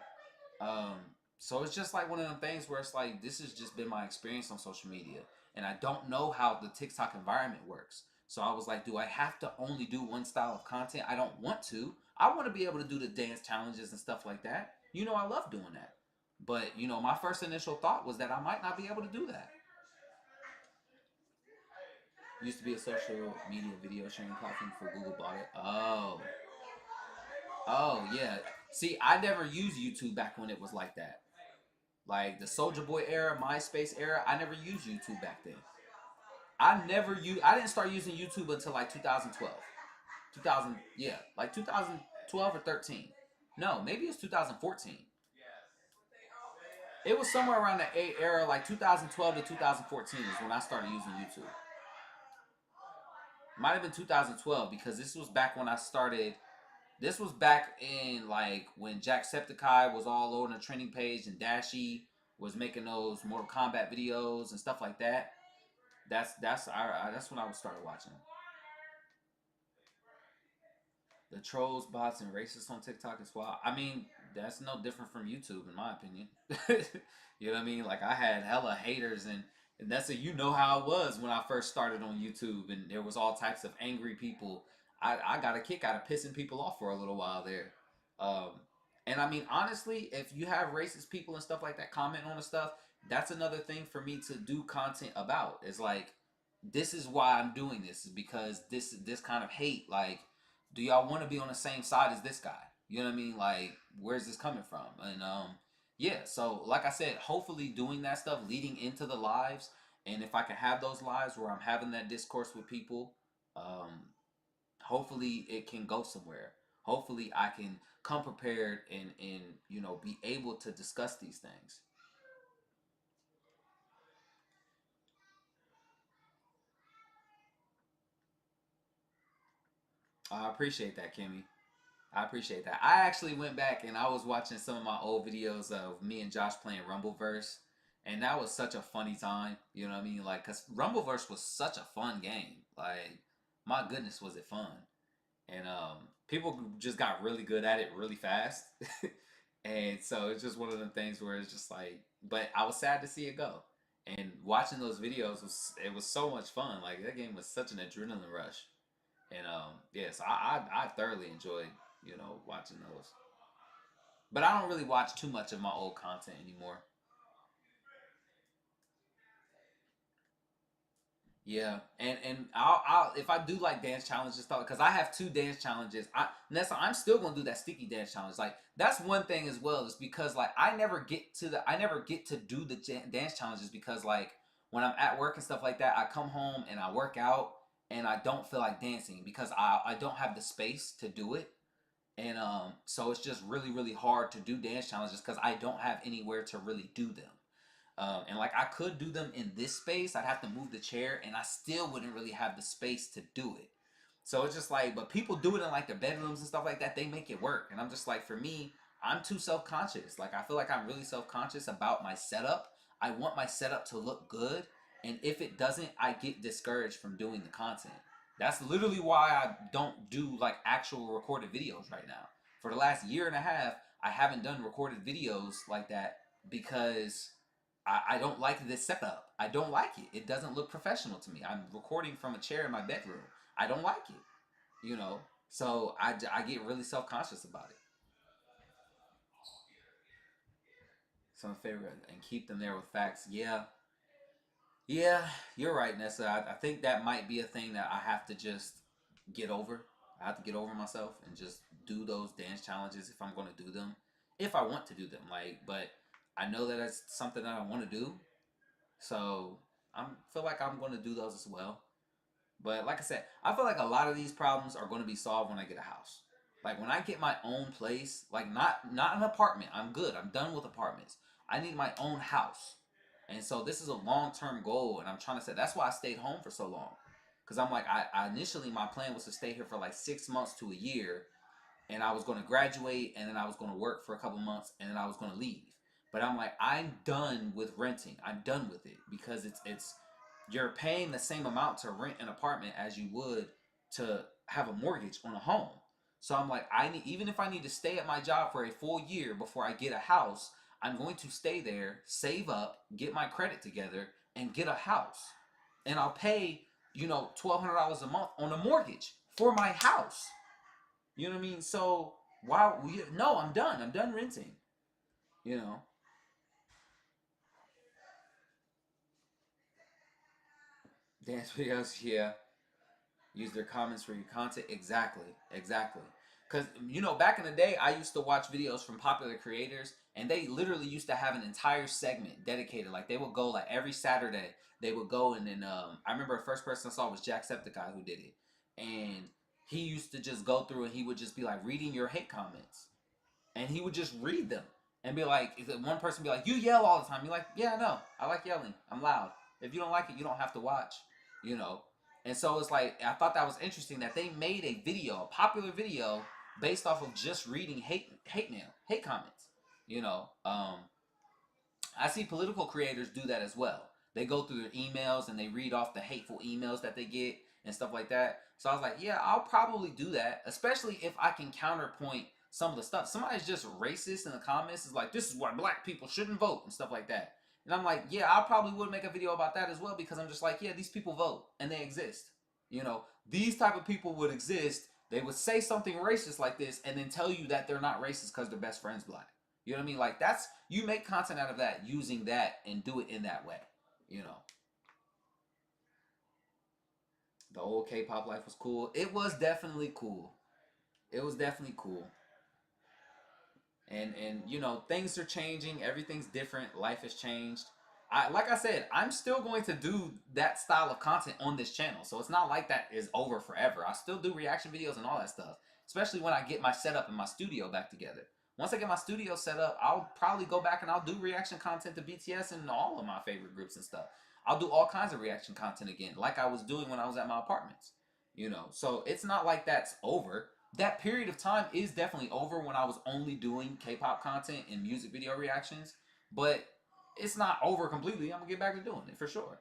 Speaker 1: um, so it's just like one of them things where it's like this has just been my experience on social media, and I don't know how the TikTok environment works. So I was like, do I have to only do one style of content? I don't want to. I want to be able to do the dance challenges and stuff like that. I love doing that. But my first initial thought was that I might not be able to do that. Used to be a social media video sharing platform before Google bought it. Oh yeah. See, I never used YouTube back when it was like that. Like the Soldier Boy era, MySpace era, I never used YouTube back then. I didn't start using YouTube until like 2012. 2000, yeah, like 2012 or 13. No, maybe it's 2014. It was somewhere around the era, like 2012 to 2014 is when I started using YouTube. Might have been 2012 because this was back when I started. This was back in like when Jacksepticeye was all over the trending page and Dashie was making those Mortal Kombat videos and stuff like that. That's when I started watching. The trolls, bots, and racists on TikTok as well. I mean, that's no different from YouTube in my opinion. You know what I mean? Like I had hella haters, and that's how it was when I first started on YouTube, and there was all types of angry people. I got a kick out of pissing people off for a little while there. Um, and I mean, honestly, if you have racist people and stuff like that comment on the stuff, that's another thing for me to do content about. It's like this is why I'm doing this is because this kind of hate. Like, do y'all want to be on the same side as this guy? You know what I mean? Like, where's this coming from? And yeah. So like I said, hopefully doing that stuff leading into the lives, and if I can have those lives where I'm having that discourse with people, hopefully it can go somewhere. Hopefully I can come prepared and be able to discuss these things. I appreciate that, Kimmy. I appreciate that. I actually went back and I was watching some of my old videos of me and Josh playing Rumbleverse, and that was such a funny time. You know what I mean? Like, cause Rumbleverse was such a fun game. Like, my goodness, was it fun? And people just got really good at it really fast. And so it's just one of them things where it's just like, but I was sad to see it go. And watching those videos was so much fun. Like, that game was such an adrenaline rush. And yes, I thoroughly enjoyed watching those. But I don't really watch too much of my old content anymore. Yeah, and I'll if I do like dance challenges stuff because I have two dance challenges. Nessa, I'm still gonna do that sticky dance challenge. Like, that's one thing as well, is because like I never get to do the dance challenges because like when I'm at work and stuff like that, I come home and I work out and I don't feel like dancing because I don't have the space to do it. And so it's just really hard to do dance challenges because I don't have anywhere to really do them. And like I could do them in this space, I'd have to move the chair, and I still wouldn't really have the space to do it. So it's just like, but people do it in like their bedrooms and stuff like that. They make it work, and I'm just like, for me, I'm too self conscious. Like, I feel like I'm really self conscious about my setup. I want my setup to look good, and if it doesn't, I get discouraged from doing the content. That's literally why I don't do like actual recorded videos right now. For the last year and a half, I haven't done recorded videos like that because I don't like this setup. I don't like it. It doesn't look professional to me. I'm recording from a chair in my bedroom. I don't like it, you know? So I get really self conscious about it. Some favorite and keep them there with facts. Yeah. Yeah, you're right, Nessa. I think that might be a thing that I have to just get over. I have to get over myself and just do those dance challenges if I'm going to do them. If I want to do them. Like, but I know that it's something that I want to do. So I feel like I'm going to do those as well. But like I said, I feel like a lot of these problems are going to be solved when I get a house. Like when I get my own place, like not an apartment. I'm good. I'm done with apartments. I need my own house. And so this is a long-term goal, and I'm trying to say that's why I stayed home for so long. Cuz I'm like I initially my plan was to stay here for like 6 months to a year, and I was going to graduate, and then I was going to work for a couple months, and then I was going to leave. But I'm like, I'm done with renting. I'm done with it because it's you're paying the same amount to rent an apartment as you would to have a mortgage on a home. So I'm like, I need, even if I need to stay at my job for a full year before I get a house, I'm going to stay there, save up, get my credit together, and get a house. And I'll pay, $1,200 a month on a mortgage for my house. You know what I mean? So why? No, I'm done. I'm done renting. You know, dance videos. Yeah, use their comments for your content. Exactly. Exactly. Because back in the day, I used to watch videos from popular creators, and they literally used to have an entire segment dedicated. Like they would go like every Saturday. They would go and then I remember the first person I saw was Jacksepticeye who did it, and he used to just go through and he would just be like reading your hate comments, and he would just read them and be like, if one person be like, "You yell all the time," you're like, "Yeah, I know. I like yelling. I'm loud. If you don't like it, you don't have to watch." You know. And so it's like I thought that was interesting that they made a video, a popular video, based off of just reading hate comments. I see political creators do that as well. They go through their emails and they read off the hateful emails that they get and stuff like that. So I was like, yeah, I'll probably do that, especially if I can counterpoint some of the stuff. Somebody's just racist in the comments is like, this is why black people shouldn't vote and stuff like that. And I'm like, yeah, I probably would make a video about that as well because I'm just like, yeah, these people vote and they exist. These type of people would exist. They would say something racist like this and then tell you that they're not racist because their best friend's black. You know what I mean? Like that's you make content out of that using that and do it in that way. You know, the old K-pop life was cool. It was definitely cool. It was definitely cool. And you know, things are changing, everything's different, life has changed. Like I said, I'm still going to do that style of content on this channel, so it's not like that is over forever. I still do reaction videos and all that stuff, especially when I get my setup in my studio back together. Once I get my studio set up, I'll probably go back and I'll do reaction content to BTS and all of my favorite groups and stuff. I'll do all kinds of reaction content again, like I was doing when I was at my apartments. You know, so it's not like that's over. That period of time is definitely over when I was only doing K-pop content and music video reactions, but it's not over completely. I'm gonna get back to doing it for sure.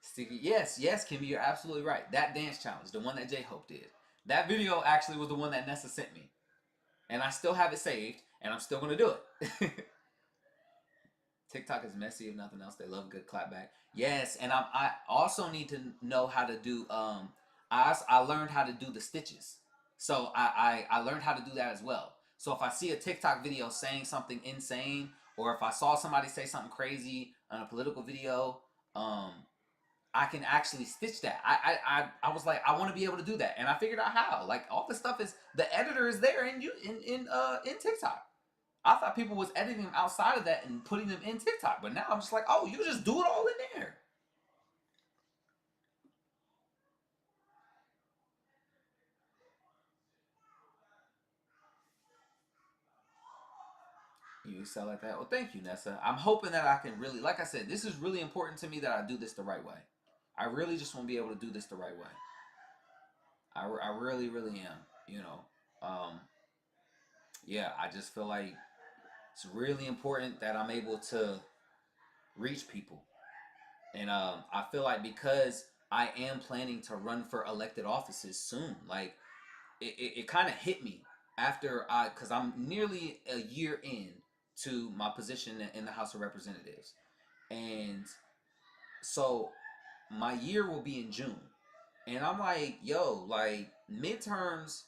Speaker 1: Sticky, yes, Kimmy, you're absolutely right. That dance challenge, the one that J Hope did, that video actually was the one that Nessa sent me, and I still have it saved, and I'm still gonna do it. TikTok is messy if nothing else. They love a good clapback. Yes, and I also need to know how to do I learned how to do the stitches. So I learned how to do that as well. So if I see a TikTok video saying something insane, or if I saw somebody say something crazy on a political video, I can actually stitch that. I was like, I want to be able to do that, and I figured out how. Like all the stuff is, the editor is there in TikTok. I thought people was editing them outside of that and putting them in TikTok, but now I'm just like, oh, you just do it all in there. You sell like that? Well, thank you, Nessa. I'm hoping that I can really, like I said, this is really important to me that I do this the right way. I really just want to be able to do this the right way. I really, really am. You know, yeah, I just feel like it's really important that I'm able to reach people. And I feel like because I am planning to run for elected offices soon, like it kind of hit me after because I'm nearly a year in to my position in the House of Representatives. And so my year will be in June. And I'm like, yo, like midterms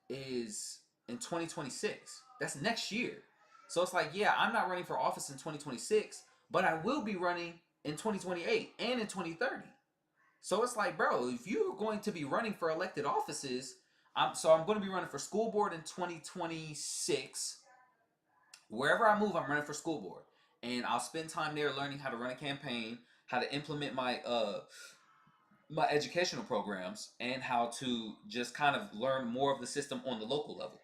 Speaker 1: is in 2026. That's next year. So it's like, yeah, I'm not running for office in 2026, but I will be running in 2028 and in 2030. So it's like, bro, if you're going to be running for elected offices, I'm going to be running for school board in 2026. Wherever I move, I'm running for school board, and I'll spend time there learning how to run a campaign, how to implement my educational programs, and how to just kind of learn more of the system on the local level.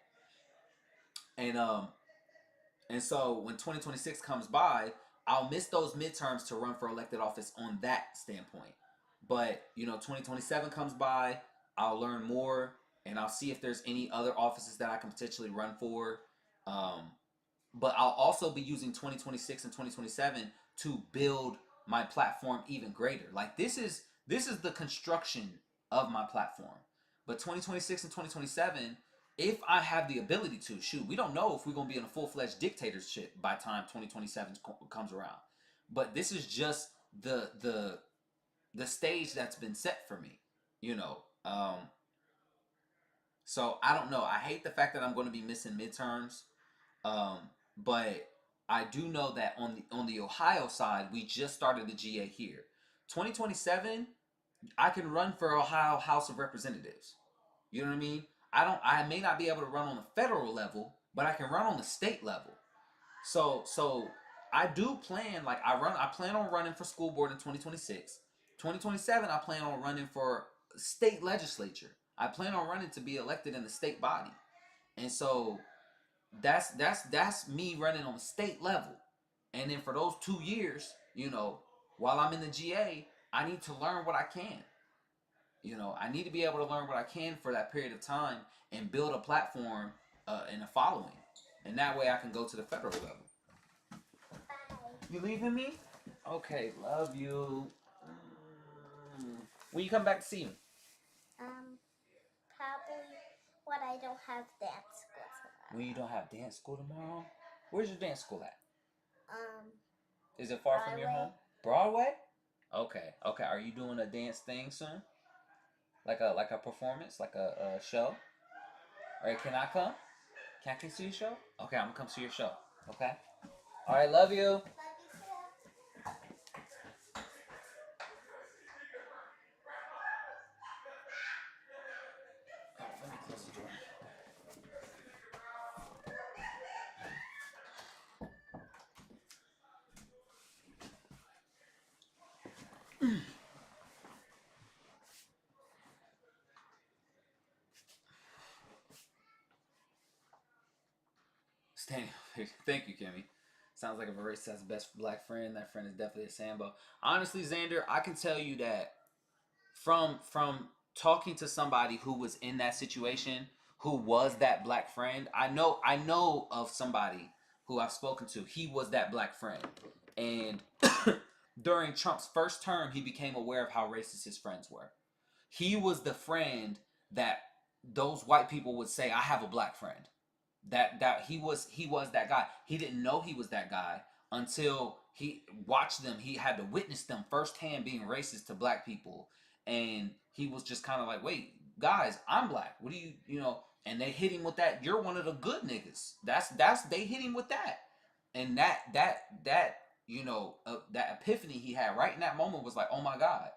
Speaker 1: And so when 2026 comes by, I'll miss those midterms to run for elected office on that standpoint. But, you know, 2027 comes by, I'll learn more, and I'll see if there's any other offices that I can potentially run for. But I'll also be using 2026 and 2027 to build my platform even greater. Like this is the construction of my platform. But 2026 and 2027, if I have the ability to, shoot, we don't know if we're going to be in a full-fledged dictatorship by time 2027 comes around. But this is just the stage that's been set for me, you know. So I don't know. I hate the fact that I'm going to be missing midterms. But I do know that on the Ohio side, we just started the GA here. 2027, I can run for Ohio House of Representatives. You know what I mean? I may not be able to run on the federal level, but I can run on the state level. So I do plan, like I plan on running for school board in 2026. 2027, I plan on running for state legislature. I plan on running to be elected in the state body. And so that's me running on the state level. And then for those 2 years, you know, while I'm in the GA, I need to learn what I can. You know, I need to be able to learn what I can for that period of time and build a platform and a following. And that way I can go to the federal level. You leaving me? Okay, love you. When you come back to see me?
Speaker 2: Probably when I don't have dance school tomorrow.
Speaker 1: When you don't have dance school tomorrow? Where's your dance school at? Is it far from your
Speaker 2: Broadway.
Speaker 1: home? Broadway? Okay. Are you doing a dance thing soon? Like a performance, like a show? Alright, can I come? Can I see your show? Okay, I'm gonna come see your show. Okay? Alright, love you.
Speaker 2: Love you too.
Speaker 1: Oh, let me close the door. Standing ovation. Thank you, Kimmy. Sounds like if a race has the best black friend, that friend is definitely a Sambo. Honestly, Xander, I can tell you that from talking to somebody who was in that situation, who was that black friend. I know of somebody who I've spoken to. He was that black friend, and during Trump's first term, he became aware of how racist his friends were. He was the friend that those white people would say, "I have a black friend." That he was that guy. He didn't know he was that guy until he watched them. He had to witness them firsthand being racist to black people, and he was just kind of like, "Wait, guys, I'm black. What do you?" And they hit him with that. You're one of the good niggas. That's they hit him with that, and that epiphany he had right in that moment was like, "Oh my God,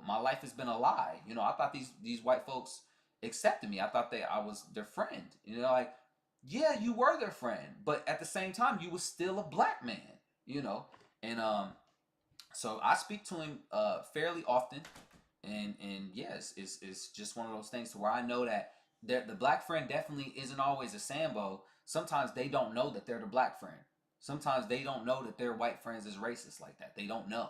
Speaker 1: my life has been a lie. I thought these white folks accepted me. I thought I was their friend. Like, yeah, you were their friend, but at the same time, you was still a black man. You know, and so I speak to him fairly often, and yes, it's just one of those things to where I know that the black friend definitely isn't always a Sambo. Sometimes they don't know that they're the black friend. Sometimes they don't know that their white friends is racist like that. They don't know.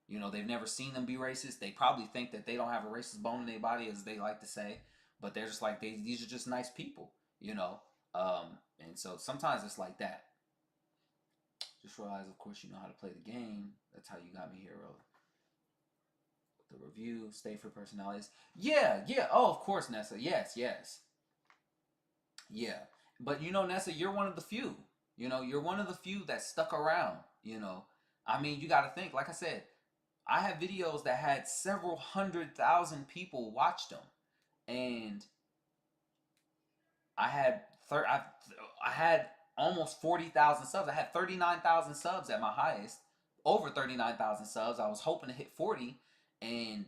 Speaker 1: They've never seen them be racist. They probably think that they don't have a racist bone in their body, as they like to say, but they're just like these are just nice people. You know, and so sometimes it's like that. Just realize, of course, you know how to play the game. That's how you got me here, Ro. The review, stay for personalities. Yeah, yeah. Oh, of course, Nessa. Yes, yes. Yeah. But Nessa, you're one of the few. You're one of the few that stuck around. I mean, you got to think, like I said, I have videos that had several 100,000 people watch them. And I had I had almost 40,000 subs. I had 39,000 subs at my highest. Over 39,000 subs. I was hoping to hit 40, and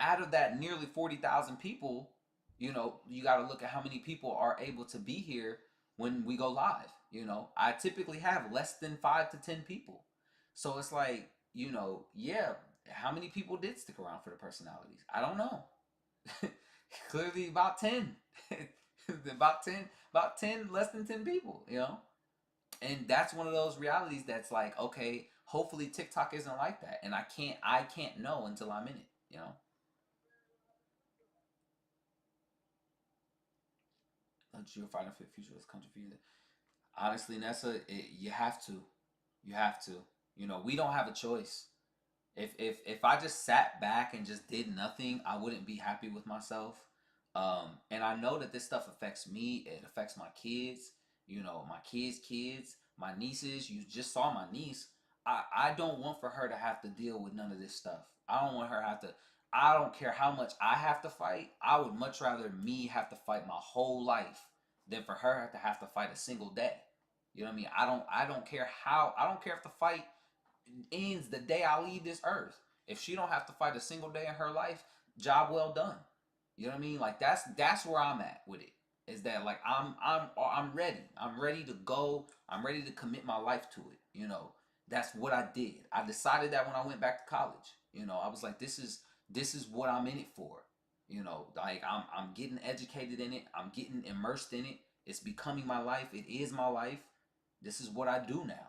Speaker 1: out of that nearly 40,000 people, you got to look at how many people are able to be here when we go live. I typically have less than 5 to 10 people. So it's like, yeah, how many people did stick around for the personalities? I don't know. Clearly about 10. About 10, less than 10 people. And that's one of those realities that's like, okay, hopefully TikTok isn't like that. And I can't know until I'm in it. You're fighting for the future of this country for you. Honestly, Nessa, you have to. You have to. We don't have a choice. If I just sat back and just did nothing, I wouldn't be happy with myself. And I know that this stuff affects me. It affects my kids. My kids, my nieces. You just saw my niece. I don't want for her to have to deal with none of this stuff. I don't want her to have to. I don't care how much I have to fight. I would much rather me have to fight my whole life than for her to have to fight a single day. You know what I mean? I don't care how. I don't care if the fight ends the day I leave this earth. If she don't have to fight a single day in her life, job well done. You know what I mean? Like that's where I'm at with it. Is that like I'm ready. I'm ready to go. I'm ready to commit my life to it. That's what I did. I decided that when I went back to college. I was like, this is what I'm in it for. Like I'm getting educated in it. I'm getting immersed in it. It's becoming my life. It is my life. This is what I do now.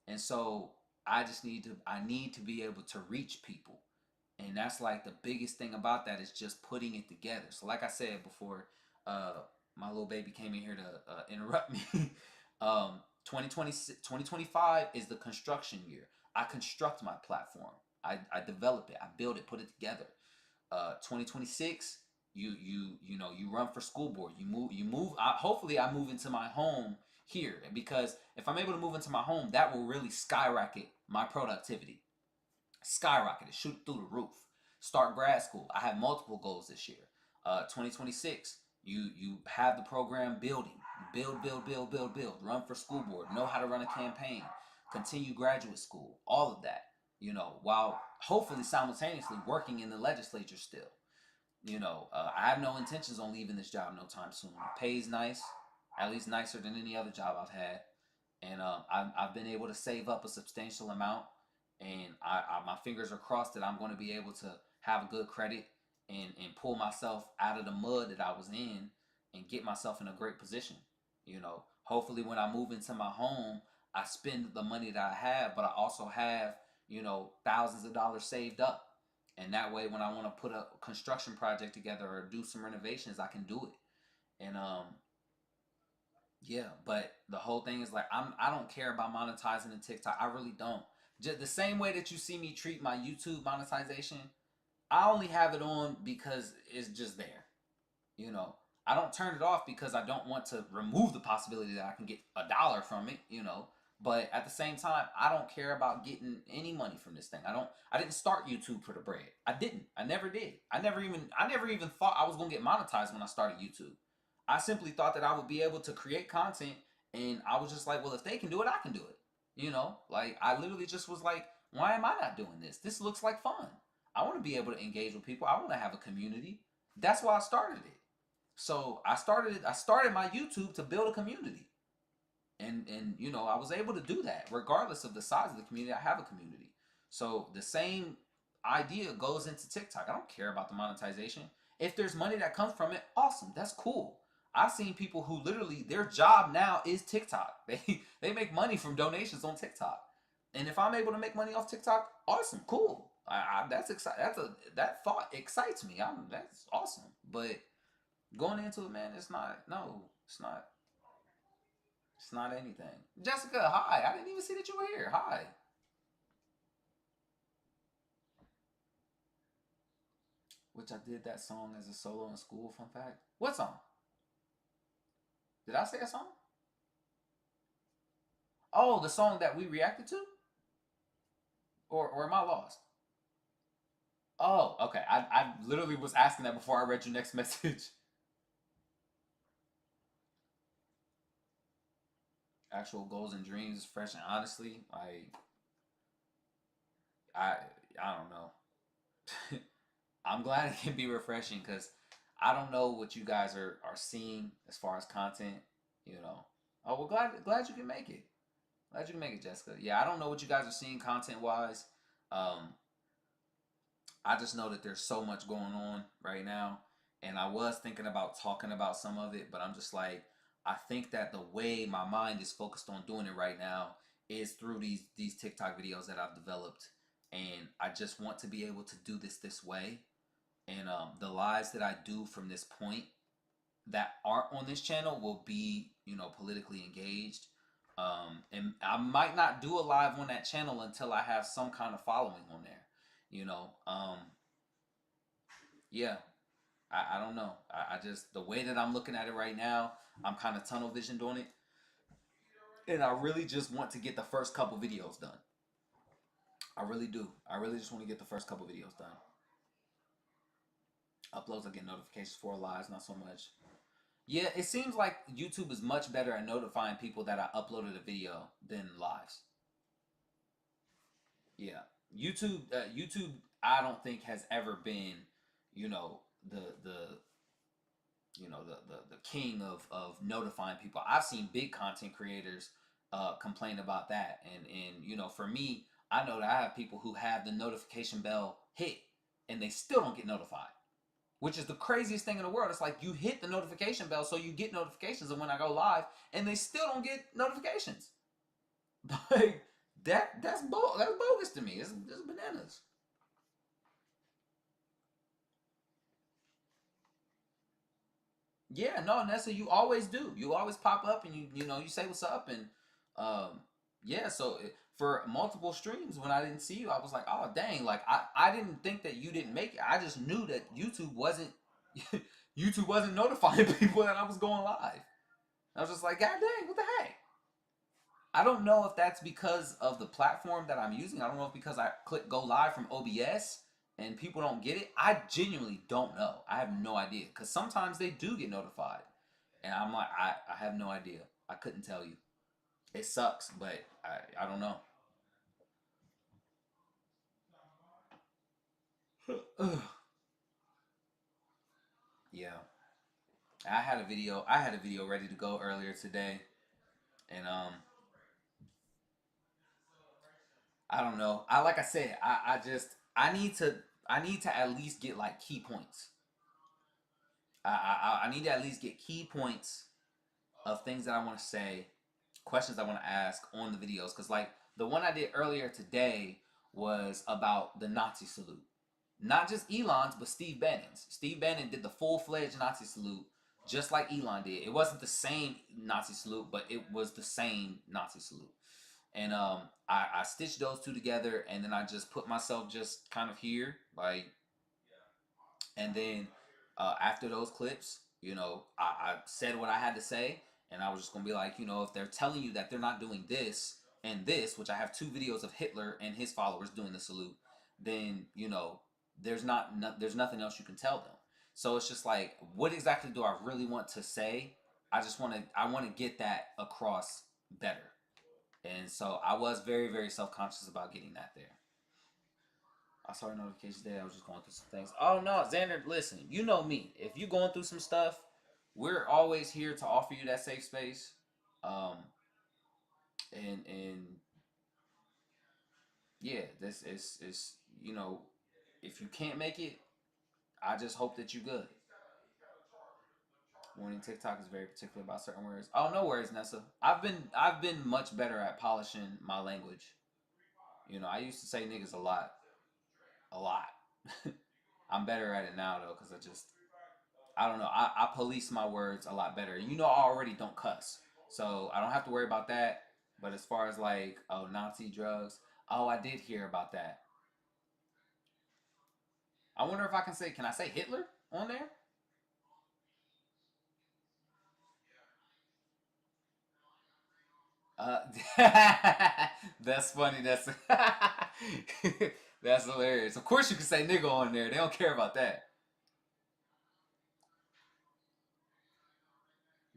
Speaker 1: And so I need to be able to reach people. And that's like the biggest thing about that is just putting it together. So like I said before, uh, my little baby came in here to interrupt me. 2025 is the construction year. I construct my platform. I develop it. I build it, put it together. 2026, you run for school board. You move. Hopefully, I move into my home here, because if I'm able to move into my home, that will really skyrocket my productivity. Skyrocket it, shoot through the roof. Start grad school. I have multiple goals this year. 2026, you have the program building. Build, build, build, build, build. Run for school board. Know how to run a campaign. Continue graduate school. All of that. While hopefully simultaneously working in the legislature still. I have no intentions on leaving this job no time soon. It pays nice, at least nicer than any other job I've had, and I've been able to save up a substantial amount, and my fingers are crossed that I'm going to be able to have a good credit and pull myself out of the mud that I was in and get myself in a great position. You know, hopefully when I move into my home, I spend the money that I have, but I also have, you know, thousands of dollars saved up. And that way, when I want to put a construction project together or do some renovations, I can do it. And yeah, but the whole thing is like I don't care about monetizing in TikTok. I really don't. Just the same way that you see me treat my YouTube monetization, I only have it on because it's just there. You know, I don't turn it off because I don't want to remove the possibility that I can get $1 from it, you know. But at the same time, I don't care about getting any money from this thing. I didn't start YouTube for the bread. I didn't. I never did. I never even thought I was going to get monetized when I started YouTube. I simply thought that I would be able to create content, and I was just like, well, if they can do it, I can do it. You know, like I literally just was like, why am I not doing this? This looks like fun. I want to be able to engage with people. I want to have a community. That's why I started it. So I started my YouTube to build a community. And you know, I was able to do that regardless of the size of the community. I have a community. So the same idea goes into TikTok. I don't care about the monetization. If there's money that comes from it, awesome. That's cool. I've seen people who literally their job now is TikTok. They make money from donations on TikTok. And if I'm able to make money off TikTok, awesome, cool. That's exciting. That thought excites me. That's awesome. But going into it, man, it's not. No, it's not. It's not anything. Jessica, hi. I didn't even see that you were here. Hi. Which I did that song as a solo in school. Fun fact. What song? Did I say a song? Oh, the song that we reacted to, or am I lost? Oh, okay. I literally was asking that before I read your next message. Actual goals and dreams, fresh and honestly, I I don't know. I'm glad it can be refreshing because I don't know what you guys are seeing as far as content. You know. Oh well, glad you can make it. Glad you can make it, Jessica. Yeah, I don't know what you guys are seeing content wise. Um, I just know that there's so much going on right now, and I was thinking about talking about some of it, but I'm just like, I think that the way my mind is focused on doing it right now is through these TikTok videos that I've developed, and I just want to be able to do this way, and the lives that I do from this point that aren't on this channel will be, you know, politically engaged. And I might not do a live on that channel until I have some kind of following on there. You know, yeah, I don't know. I just, the way that I'm looking at it right now, I'm kind of tunnel visioned on it. And I really just want to get the first couple videos done. I really do. I really just want to get the first couple videos done. Uploads, I get notifications for lives, not so much. Yeah, it seems like YouTube is much better at notifying people that I uploaded a video than lives. Yeah, YouTube, I don't think has ever been, you know, the you know the king of notifying people. I've seen big content creators complain about that, and you know, for me, I know that I have people who have the notification bell hit and they still don't get notified, which is the craziest thing in the world. It's like you hit the notification bell so you get notifications of when I go live, and they still don't get notifications. Like that's bogus to me. It's bananas. Yeah, no, Nessa, you always do. You always pop up and you know you say what's up and um yeah. So for multiple streams when I didn't see you, I was like, oh dang, like I didn't think that you didn't make it. I just knew that YouTube wasn't YouTube wasn't notifying people that I was going live. I was just like, God dang, what the heck? I don't know if that's because of the platform that I'm using. I don't know if because I click go live from OBS and people don't get it. I genuinely don't know. I have no idea. Because sometimes they do get notified. And I'm like, I have no idea. I couldn't tell you. It sucks, but I don't know. Yeah. I had a video ready to go earlier today. And I don't know. Like I said, I need to at least get like key points. I need to at least get key points of things that I want to say, questions I want to ask on the videos. Because, like, the one I did earlier today was about the Nazi salute. Not just Elon's, but Steve Bannon's. Steve Bannon did the full-fledged Nazi salute just like Elon did. It wasn't the same Nazi salute, but it was the same Nazi salute. And I stitched those two together, and then I just put myself just kind of here, like, and then after those clips, you know, I said what I had to say, and I was just gonna be like, you know, if they're telling you that they're not doing this and this, which I have two videos of Hitler and his followers doing the salute, then you know, there's nothing else you can tell them. So it's just like, what exactly do I really want to say? I want to get that across better. And so I was very, very self-conscious about getting that there. I saw a notification today. I was just going through some things. Oh no, Xander, listen, you know me. If you're going through some stuff, we're always here to offer you that safe space. Um, and yeah, this is you know, if you can't make it, I just hope that you're good. Warning, TikTok is very particular about certain words. Oh, no worries, Nessa. I've been much better at polishing my language. You know, I used to say niggas a lot. I'm better at it now though, because I don't know. I police my words a lot better. You know, I already don't cuss, so I don't have to worry about that. But as far as like, oh, Nazi drugs, oh, I did hear about that. I wonder if I can say, can I say Hitler on there? Uh, that's funny. That's that's hilarious. Of course, you can say nigga on there. They don't care about that.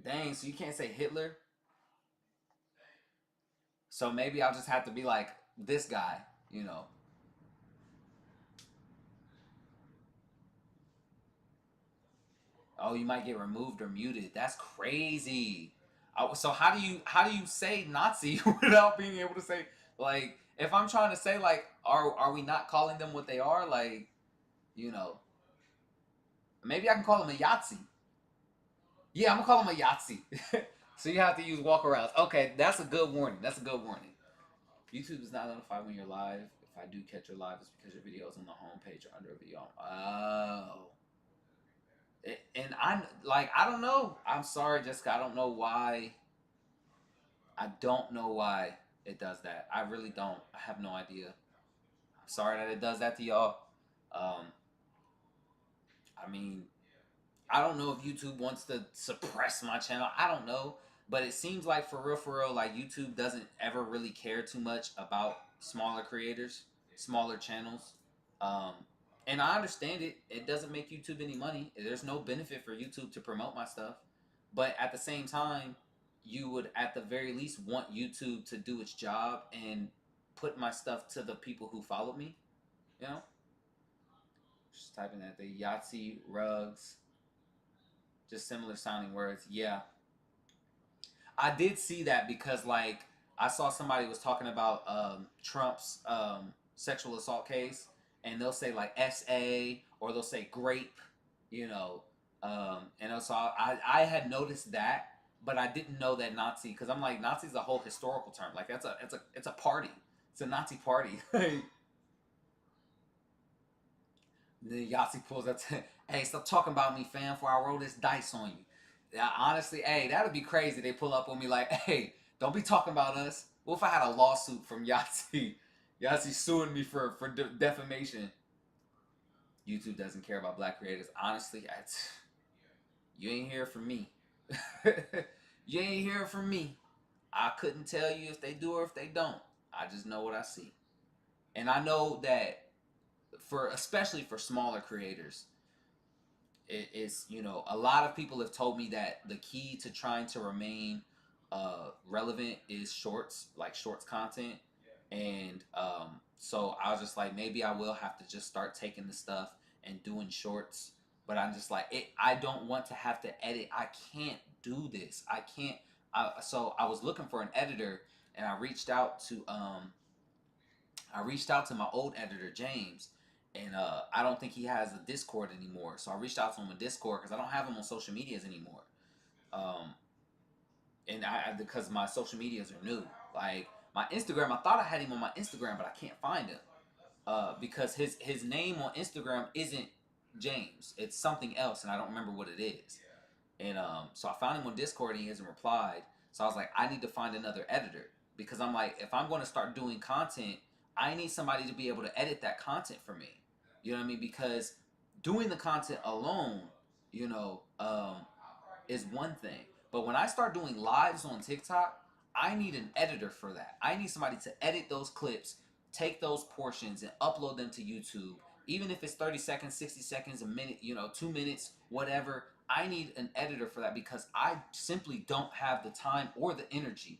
Speaker 1: Dang, so you can't say Hitler? So maybe I'll just have to be like this guy, you know. Oh, you might get removed or muted. That's crazy. So how do you say Nazi without being able to say, like, if I'm trying to say, like, are we not calling them what they are, like, you know, maybe I can call them a Yahtzee. Yeah, I'm gonna call them a Yahtzee. So you have to use walkarounds. Okay, that's a good warning. That's a good warning. YouTube does not notify when you're live. If I do catch your live, it's because your video is on the homepage or under a video. Oh. And I like, I don't know. I'm sorry, Jessica. I don't know why. I don't know why it does that. I really don't. I have no idea. I'm sorry that it does that to y'all. Um, I mean, I don't know if YouTube wants to suppress my channel. I don't know, but it seems like for real, like YouTube doesn't ever really care too much about smaller creators, smaller channels. Um, and I understand it. It doesn't make YouTube any money. There's no benefit for YouTube to promote my stuff. But at the same time, you would at the very least want YouTube to do its job and put my stuff to the people who follow me. You know? Just typing that the Yahtzee rugs. Just similar sounding words. Yeah. I did see that because like I saw somebody was talking about Trump's sexual assault case, and they'll say like SA or they'll say grape, you know, and so I had noticed that, but I didn't know that Nazi because I'm like Nazi's a whole historical term. Like it's a party. It's a Nazi party. The Yahtzee pulls up. Hey, stop talking about me, fam. Before I roll this dice on you. Yeah, honestly, hey, that'd be crazy. They pull up on me like, hey, don't be talking about us. What if I had a lawsuit from Yahtzee? Yahtzee suing me for defamation. YouTube doesn't care about black creators. Honestly, you ain't here for me. You ain't here for me. I couldn't tell you if they do or if they don't. I just know what I see. And I know that especially for smaller creators, it's, you know, a lot of people have told me that the key to trying to remain relevant is shorts, like shorts content. And so I was just like, maybe I will have to just start taking the stuff and doing shorts. But I'm just like, I don't want to have to edit. I can't do this. I can't. So I was looking for an editor, and I reached out to I reached out to my old editor, James, and I don't think he has a Discord anymore. So I reached out to him on Discord because I don't have him on social medias anymore. Um, and because my social medias are new. Like my Instagram, I thought I had him on my Instagram, but I can't find him because his name on Instagram isn't James. It's something else, and I don't remember what it is. And so I found him on Discord, and he hasn't replied. So I was like, I need to find another editor because I'm like, if I'm going to start doing content, I need somebody to be able to edit that content for me. You know what I mean? Because doing the content alone, you know, is one thing. But when I start doing lives on TikTok, I need an editor for that. I need somebody to edit those clips, take those portions, and upload them to YouTube. Even if it's 30 seconds, 60 seconds, a minute, 2 minutes, whatever. I need an editor for that because I simply don't have the time or the energy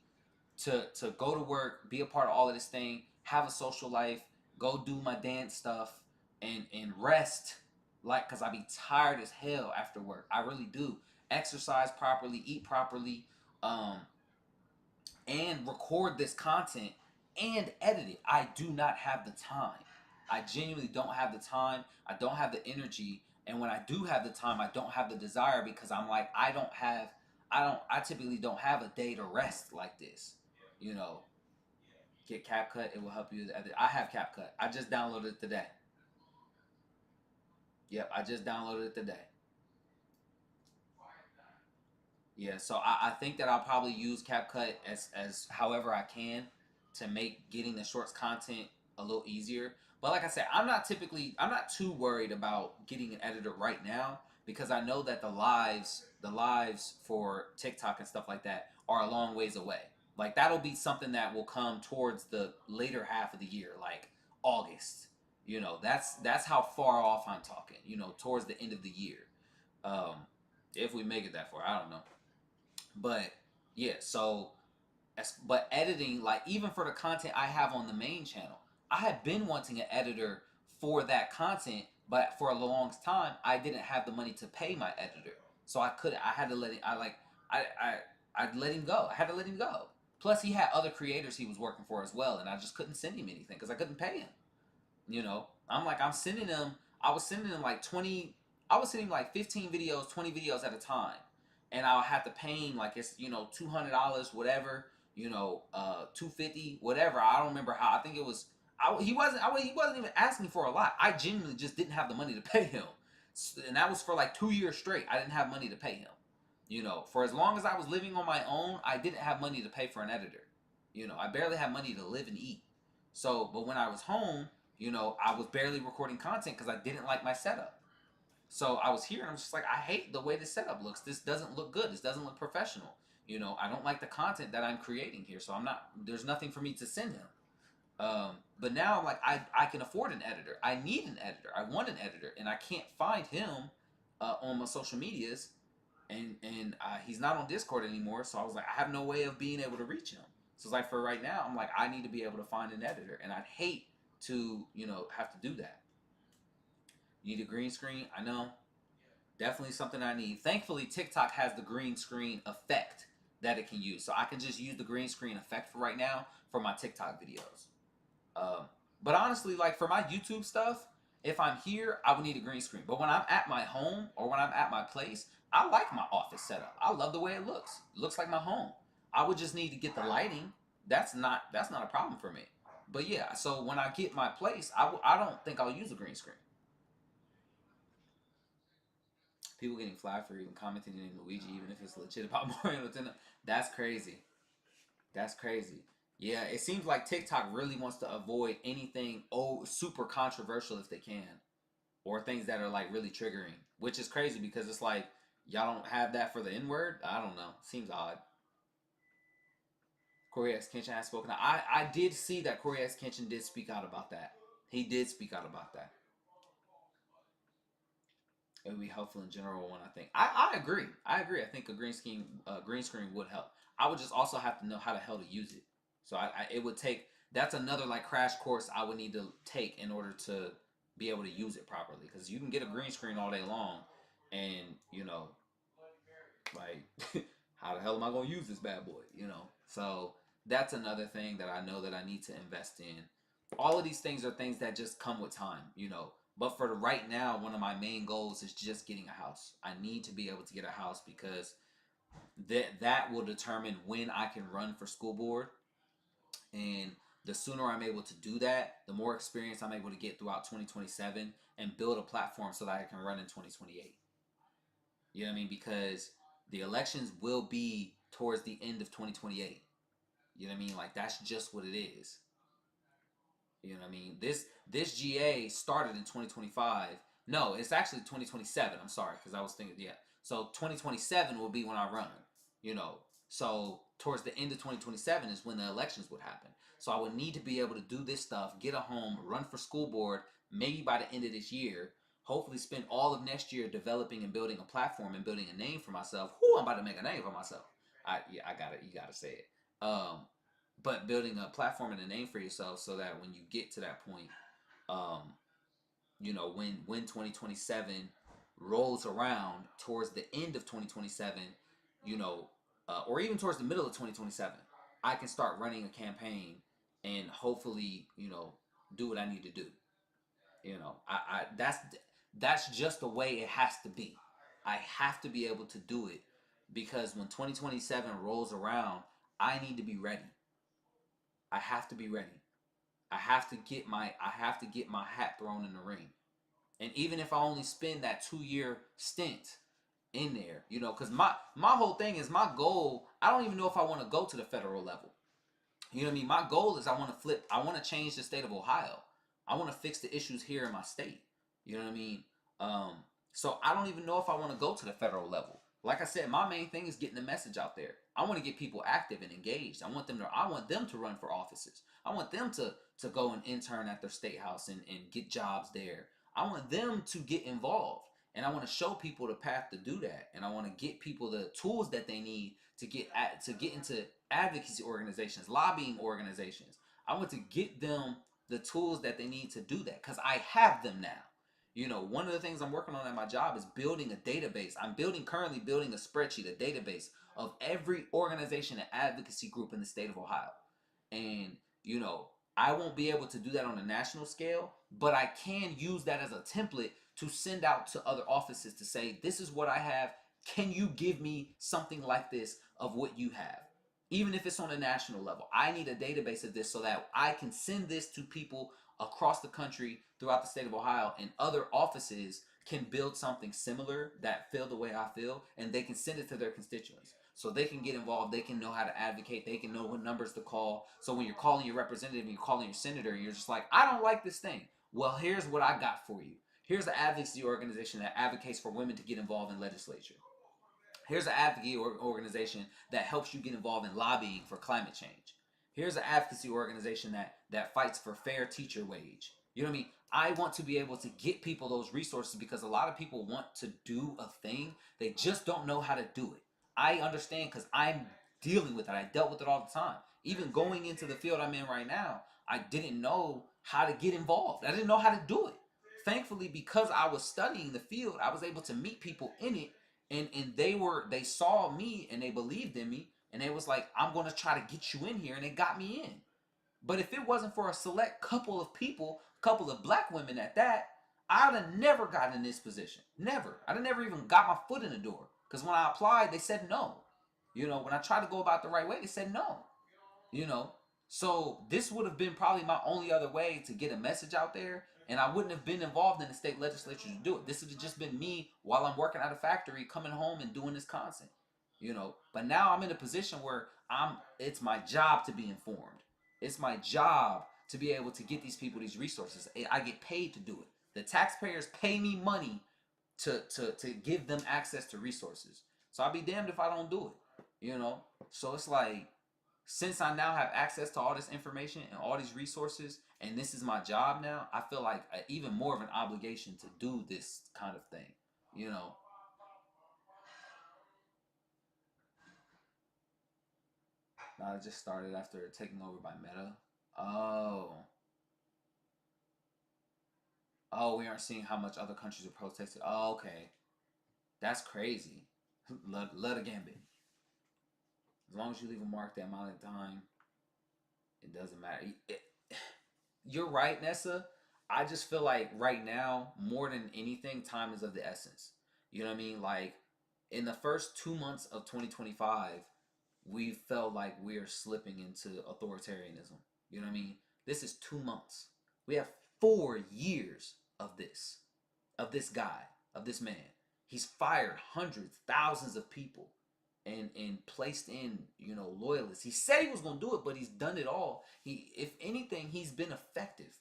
Speaker 1: to go to work, be a part of all of this thing, have a social life, go do my dance stuff, and rest. Like, cause I be tired as hell after work. I really do. Exercise properly, eat properly, um, and record this content and edit it. I do not have the time. I genuinely don't have the time. I don't have the energy. And when I do have the time, I don't have the desire because I'm like, I typically don't have a day to rest like this. You know, get CapCut. It will help you edit. I have CapCut. I just downloaded it today. Yep, I just downloaded it today. Yeah, so I think that I'll probably use CapCut as however I can to make getting the shorts content a little easier. But like I said, I'm not too worried about getting an editor right now because I know that the lives for TikTok and stuff like that are a long ways away. Like that'll be something that will come towards the later half of the year, like August. That's how far off I'm talking. Towards the end of the year, um, if we make it that far, I don't know. But yeah, so but editing, like even for the content I have on the main channel, I had been wanting an editor for that content, but for a long time I didn't have the money to pay my editor. So I had to let it I'd let him go. I had to let him go. Plus he had other creators he was working for as well, and I just couldn't send him anything because I couldn't pay him. I'm sending him I was sending him like 20 I was sending him like 15 videos, 20 videos at a time. And I'll have to pay him like it's $200, whatever, 250, whatever. I don't remember how. I think it was he wasn't even asking for a lot. I genuinely just didn't have the money to pay him. And that was for like 2 years straight. I didn't have money to pay him. For as long as I was living on my own, I didn't have money to pay for an editor. I barely had money to live and eat. So, but when I was home, I was barely recording content because I didn't like my setup. So I was here and I'm just like, I hate the way this setup looks. This doesn't look good. This doesn't look professional. I don't like the content that I'm creating here. So there's nothing for me to send him. But now I'm like, I can afford an editor. I need an editor. I want an editor. And I can't find him on my social medias. And he's not on Discord anymore. So I was like, I have no way of being able to reach him. So it's like for right now, I'm like, I need to be able to find an editor. And I'd hate to, have to do that. You need a green screen? I know. Definitely something I need. Thankfully, TikTok has the green screen effect that it can use. So I can just use the green screen effect for right now for my TikTok videos. But honestly, like for my YouTube stuff, if I'm here, I would need a green screen. But when I'm at my home or when I'm at my place, I like my office setup. I love the way it looks. It looks like my home. I would just need to get the lighting. That's not a problem for me. But yeah, so when I get my place, I don't think I'll use a green screen. People getting flagged for even commenting in Luigi, even if it's legit about Mario Nintendo. That's crazy. That's crazy. Yeah, it seems like TikTok really wants to avoid anything super controversial if they can, or things that are like really triggering, which is crazy because it's like y'all don't have that for the N word. I don't know. Seems odd. Corey X Kenshin has spoken. I did see that Corey X Kenshin did speak out about that. He did speak out about that. It would be helpful in general one, I think. I agree. I agree. I think a green screen would help. I would just also have to know how the hell to use it. So it would take that's another like crash course I would need to take in order to be able to use it properly. Because you can get a green screen all day long, and like how the hell am I gonna use this bad boy? So that's another thing that I know that I need to invest in. all of these things are things that just come with time, you know. But for the right now, one of my main goals is just getting a house. I need to be able to get a house because that will determine when I can run for school board. And the sooner I'm able to do that, the more experience I'm able to get throughout 2027 and build a platform so that I can run in 2028. You know what I mean? Because the elections will be towards the end of 2028. You know what I mean? Like that's just what it is. You know what I mean? This GA started in 2025. No, it's actually 2027. I'm sorry, because I was thinking, yeah. So 2027 will be when I run. You know, so towards the end of 2027 is when the elections would happen. So I would need to be able to do this stuff, get a home, run for school board, maybe by the end of this year. Hopefully, spend all of next year developing and building a platform and building a name for myself. Whoo, I'm about to make a name for myself. I got it. You got to say it. But building a platform and a name for yourself so that when you get to that point, um, you know, when 2027 rolls around towards the end of 2027, you know, or even towards the middle of 2027, I can start running a campaign and hopefully, you know, do what I need to do. You know, I that's just the way it has to be. I have to be able to do it because when 2027 rolls around, I need to be ready. I have to be ready. I have to get my hat thrown in the ring. And even if I only spend that 2 year stint in there, you know, because my whole thing is my goal. I don't even know if I want to go to the federal level. You know what I mean? My goal is I want to change the state of Ohio. I want to fix the issues here in my state. You know what I mean? Um, so I don't even know if I want to go to the federal level. Like I said, my main thing is getting the message out there. I want to get people active and engaged. I want them to run for offices. I want them to go and intern at their state house and get jobs there. I want them to get involved. And I want to show people the path to do that. And I want to get people the tools that they need to get into advocacy organizations, lobbying organizations. I want to get them the tools that they need to do that because I have them now. You know, one of the things I'm working on at my job is building a database. Currently building a spreadsheet, a database of every organization and advocacy group in the state of Ohio. And, you know, I won't be able to do that on a national scale, but I can use that as a template to send out to other offices to say, this is what I have. Can you give me something like this of what you have? Even if it's on a national level, I need a database of this so that I can send this to people across the country throughout the state of Ohio, and other offices can build something similar that feel the way I feel, and they can send it to their constituents so they can get involved. They can know how to advocate. They can know what numbers to call. So when you're calling your representative and you're calling your senator and you're just like, I don't like this thing, well, here's what I got for you. Here's an advocacy organization that advocates for women to get involved in legislature. Here's an advocacy organization that helps you get involved in lobbying for climate change. Here's an advocacy organization that fights for fair teacher wage. You know what I mean? I want to be able to get people those resources because a lot of people want to do a thing. They just don't know how to do it. I understand because I'm dealing with it. I dealt with it all the time. Even going into the field I'm in right now, I didn't know how to get involved. I didn't know how to do it. Thankfully, because I was studying the field, I was able to meet people in it, and they saw me and they believed in me, and they was like, I'm going to try to get you in here, and they got me in. But if it wasn't for a select couple of people, a couple of black women at that, I'd have never gotten in this position. Never. I'd have never even got my foot in the door. Because when I applied, they said no. You know, when I tried to go about the right way, they said no. You know, so this would have been probably my only other way to get a message out there, and I wouldn't have been involved in the state legislature to do it. This would have just been me while I'm working at a factory, coming home and doing this content. You know, but now I'm in a position where it's my job to be informed. It's my job to be able to get these people these resources. I get paid to do it. The taxpayers pay me money to give them access to resources. So I'll be damned if I don't do it. You know? So it's like, since I now have access to all this information and all these resources, and this is my job now, I feel like even more of an obligation to do this kind of thing. You know? Now it just started after taking over by Meta. Oh. Oh, we aren't seeing how much other countries are protesting. Oh, okay. That's crazy. Let a gambit. As long as you leave a mark that amount of time, it doesn't matter. you're right, Nessa. I just feel like right now, more than anything, time is of the essence. You know what I mean? Like in the first 2 months of 2025, we felt like we are slipping into authoritarianism. You know what I mean? This is 2 months. We have 4 years of this guy, of this man. He's fired hundreds, thousands of people and placed in, loyalists. He said he was gonna do it, but he's done it all. If anything, he's been effective.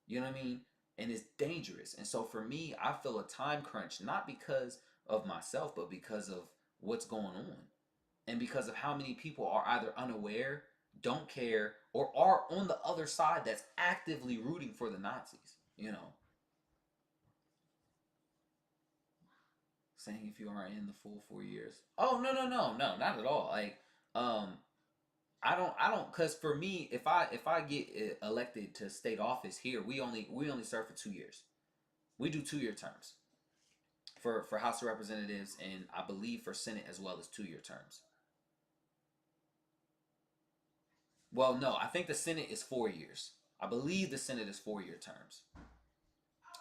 Speaker 1: You know what I mean? And it's dangerous. And so for me, I feel a time crunch, not because of myself, but because of what's going on. And because of how many people are either unaware, don't care, or are on the other side that's actively rooting for the Nazis. Saying if you are in the full 4 years. Oh, no, not at all. Like, um, I don't, cause for me, if I get elected to state office here, we only serve for 2 years. We do 2 year terms for House of Representatives, and I believe for Senate as well as 2 year terms. Well, no, I think the Senate is 4 years. I believe the Senate is 4 year terms.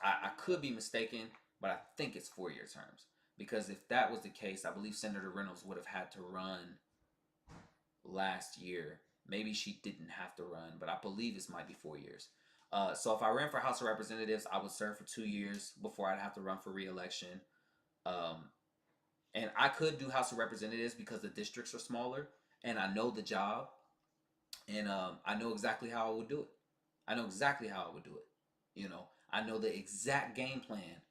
Speaker 1: I could be mistaken, but I think it's 4 year terms. Because if that was the case, I believe Senator Reynolds would have had to run last year. Maybe she didn't have to run, but I believe this might be 4 years. So if I ran for House of Representatives, I would serve for 2 years before I'd have to run for re-election. Um, and I could do House of Representatives because the districts are smaller, and I know the job, and I know exactly how I would do it. I know exactly how I would do it. I know the exact game plan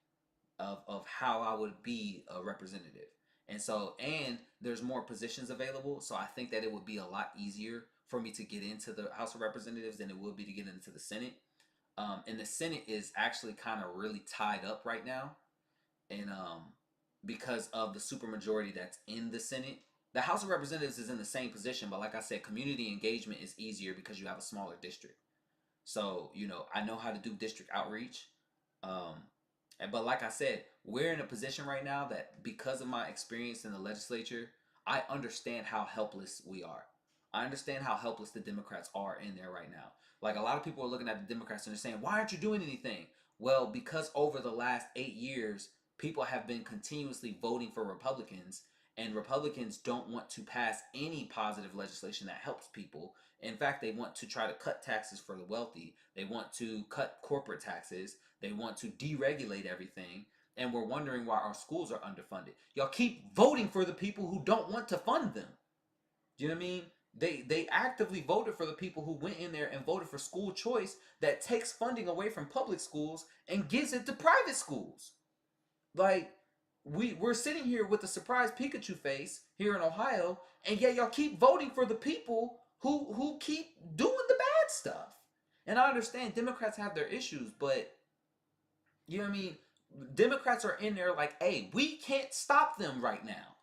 Speaker 1: of how I would be a representative. And there's more positions available, so I think that it would be a lot easier for me to get into the House of Representatives than it would be to get into the Senate. And the Senate is actually kind of really tied up right now, and because of the supermajority that's in the Senate. The House of Representatives is in the same position, but like I said, community engagement is easier because you have a smaller district. So, I know how to do district outreach. Um, but like I said, we're in a position right now that because of my experience in the legislature, I understand how helpless we are. I understand how helpless the Democrats are in there right now. Like a lot of people are looking at the Democrats and they're saying, why aren't you doing anything? Well, because over the last 8 years, people have been continuously voting for Republicans, and Republicans don't want to pass any positive legislation that helps people. In fact, they want to try to cut taxes for the wealthy. They want to cut corporate taxes. They want to deregulate everything. And we're wondering why our schools are underfunded. Y'all keep voting for the people who don't want to fund them. Do you know what I mean? They actively voted for the people who went in there and voted for school choice that takes funding away from public schools and gives it to private schools. Like, we're sitting here with a surprise Pikachu face here in Ohio, and yet y'all keep voting for the people who keep doing the bad stuff. And I understand Democrats have their issues, but you know what I mean? Democrats are in there like, hey, we can't stop them right now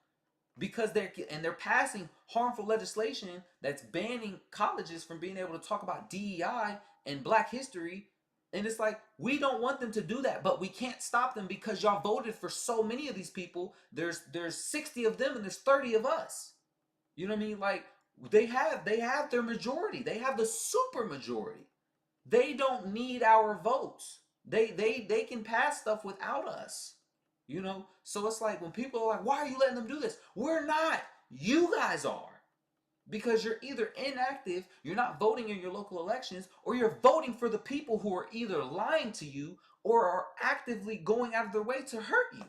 Speaker 1: because they're passing harmful legislation that's banning colleges from being able to talk about DEI and Black history. And it's like, we don't want them to do that, but we can't stop them because y'all voted for so many of these people. There's 60 of them and there's 30 of us. You know what I mean? Like, they have their majority. They have the super majority. They don't need our votes. They can pass stuff without us. So it's like when people are like, why are you letting them do this? We're not. You guys are. Because you're either inactive, you're not voting in your local elections, or you're voting for the people who are either lying to you or are actively going out of their way to hurt you.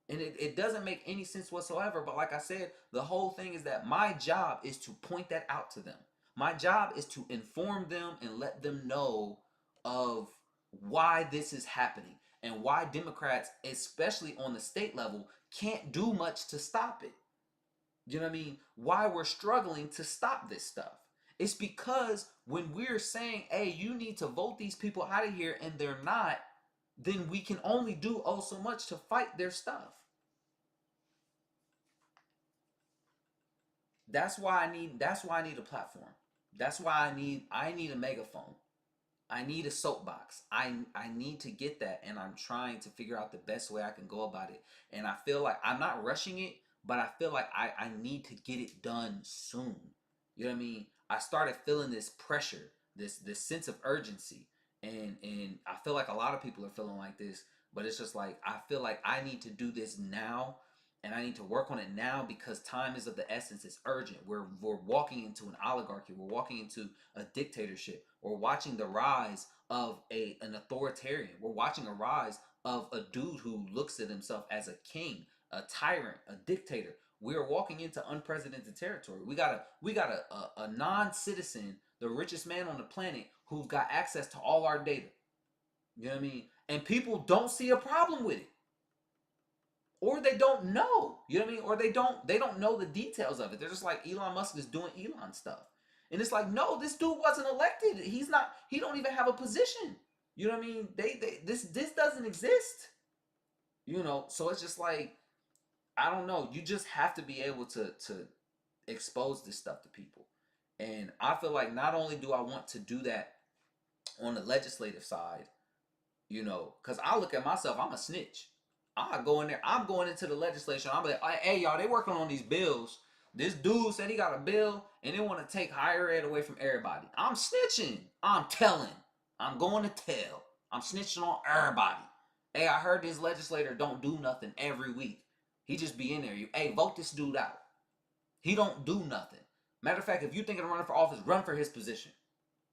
Speaker 1: And it doesn't make any sense whatsoever. But like I said, the whole thing is that my job is to point that out to them. My job is to inform them and let them know of why this is happening and why Democrats, especially on the state level, can't do much to stop it. You know what I mean? Why we're struggling to stop this stuff. It's because when we're saying, hey, you need to vote these people out of here, and they're not, then we can only do oh so much to fight their stuff. That's why I need a platform. That's why I need a megaphone. I need a soapbox. I need to get that, and I'm trying to figure out the best way I can go about it. And I feel like I'm not rushing it, but I feel like I need to get it done soon. You know what I mean? I started feeling this pressure this sense of urgency, and I feel like a lot of people are feeling like this, but it's just like I feel like I need to do this now, and I need to work on it now because time is of the essence. It's urgent. We're walking into an oligarchy. We're walking into a dictatorship. We're watching the rise of an authoritarian. We're watching a rise of a dude who looks at himself as a king, a tyrant, a dictator. We're walking into unprecedented territory. We got a non-citizen, the richest man on the planet, who's got access to all our data. You know what I mean? And people don't see a problem with it. Or they don't know. You know what I mean? Or they don't know the details of it. They're just like Elon Musk is doing Elon stuff. And it's like, no, this dude wasn't elected. He don't even have a position. You know what I mean? This doesn't exist. You know, so it's just like, I don't know. You just have to be able to expose this stuff to people. And I feel like not only do I want to do that on the legislative side, you know, because I look at myself, I'm a snitch. I go in there, I'm going into the legislation. I'm like, hey, y'all, they working on these bills. This dude said he got a bill and they want to take higher ed away from everybody. I'm snitching. I'm telling. I'm going to tell. I'm snitching on everybody. Hey, I heard this legislator don't do nothing every week. He just be in there. Hey, vote this dude out. He don't do nothing. Matter of fact, if you think of running for office, run for his position.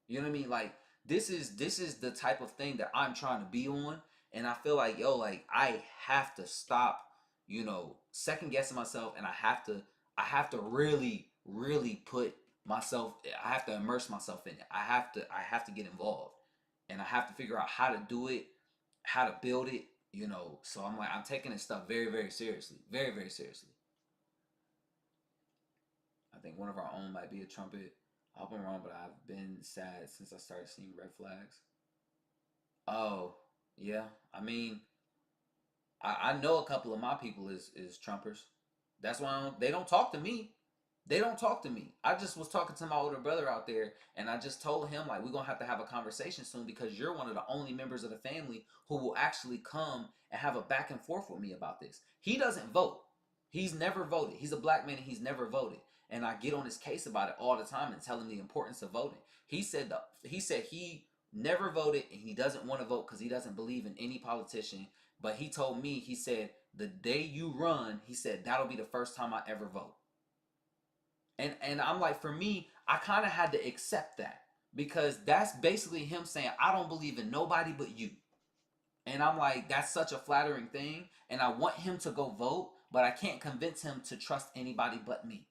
Speaker 1: You know what I mean? Like, this is the type of thing that I'm trying to be on. And I feel like, yo, like, I have to stop, you know, second guessing myself, and I have to really, really put myself, I have to immerse myself in it. I have to get involved. And I have to figure out how to do it, how to build it, you know. So I'm like, I'm taking this stuff very, very seriously. Very, very seriously. I think one of our own might be a trumpet. I hope I'm wrong, but I've been sad since I started seeing red flags. Oh, yeah. I mean, I know a couple of my people is Trumpers. That's why they don't talk to me. They don't talk to me. I just was talking to my older brother out there, and I just told him, like, we're going to have a conversation soon because you're one of the only members of the family who will actually come and have a back and forth with me about this. He doesn't vote. He's never voted. He's a black man and he's never voted. And I get on his case about it all the time and tell him the importance of voting. He said he never voted and he doesn't want to vote because he doesn't believe in any politician. But he told me, he said, the day you run, he said, that'll be the first time I ever vote. And I'm like, for me, I kind of had to accept that because that's basically him saying, I don't believe in nobody but you. And I'm like, that's such a flattering thing. And I want him to go vote, but I can't convince him to trust anybody but me.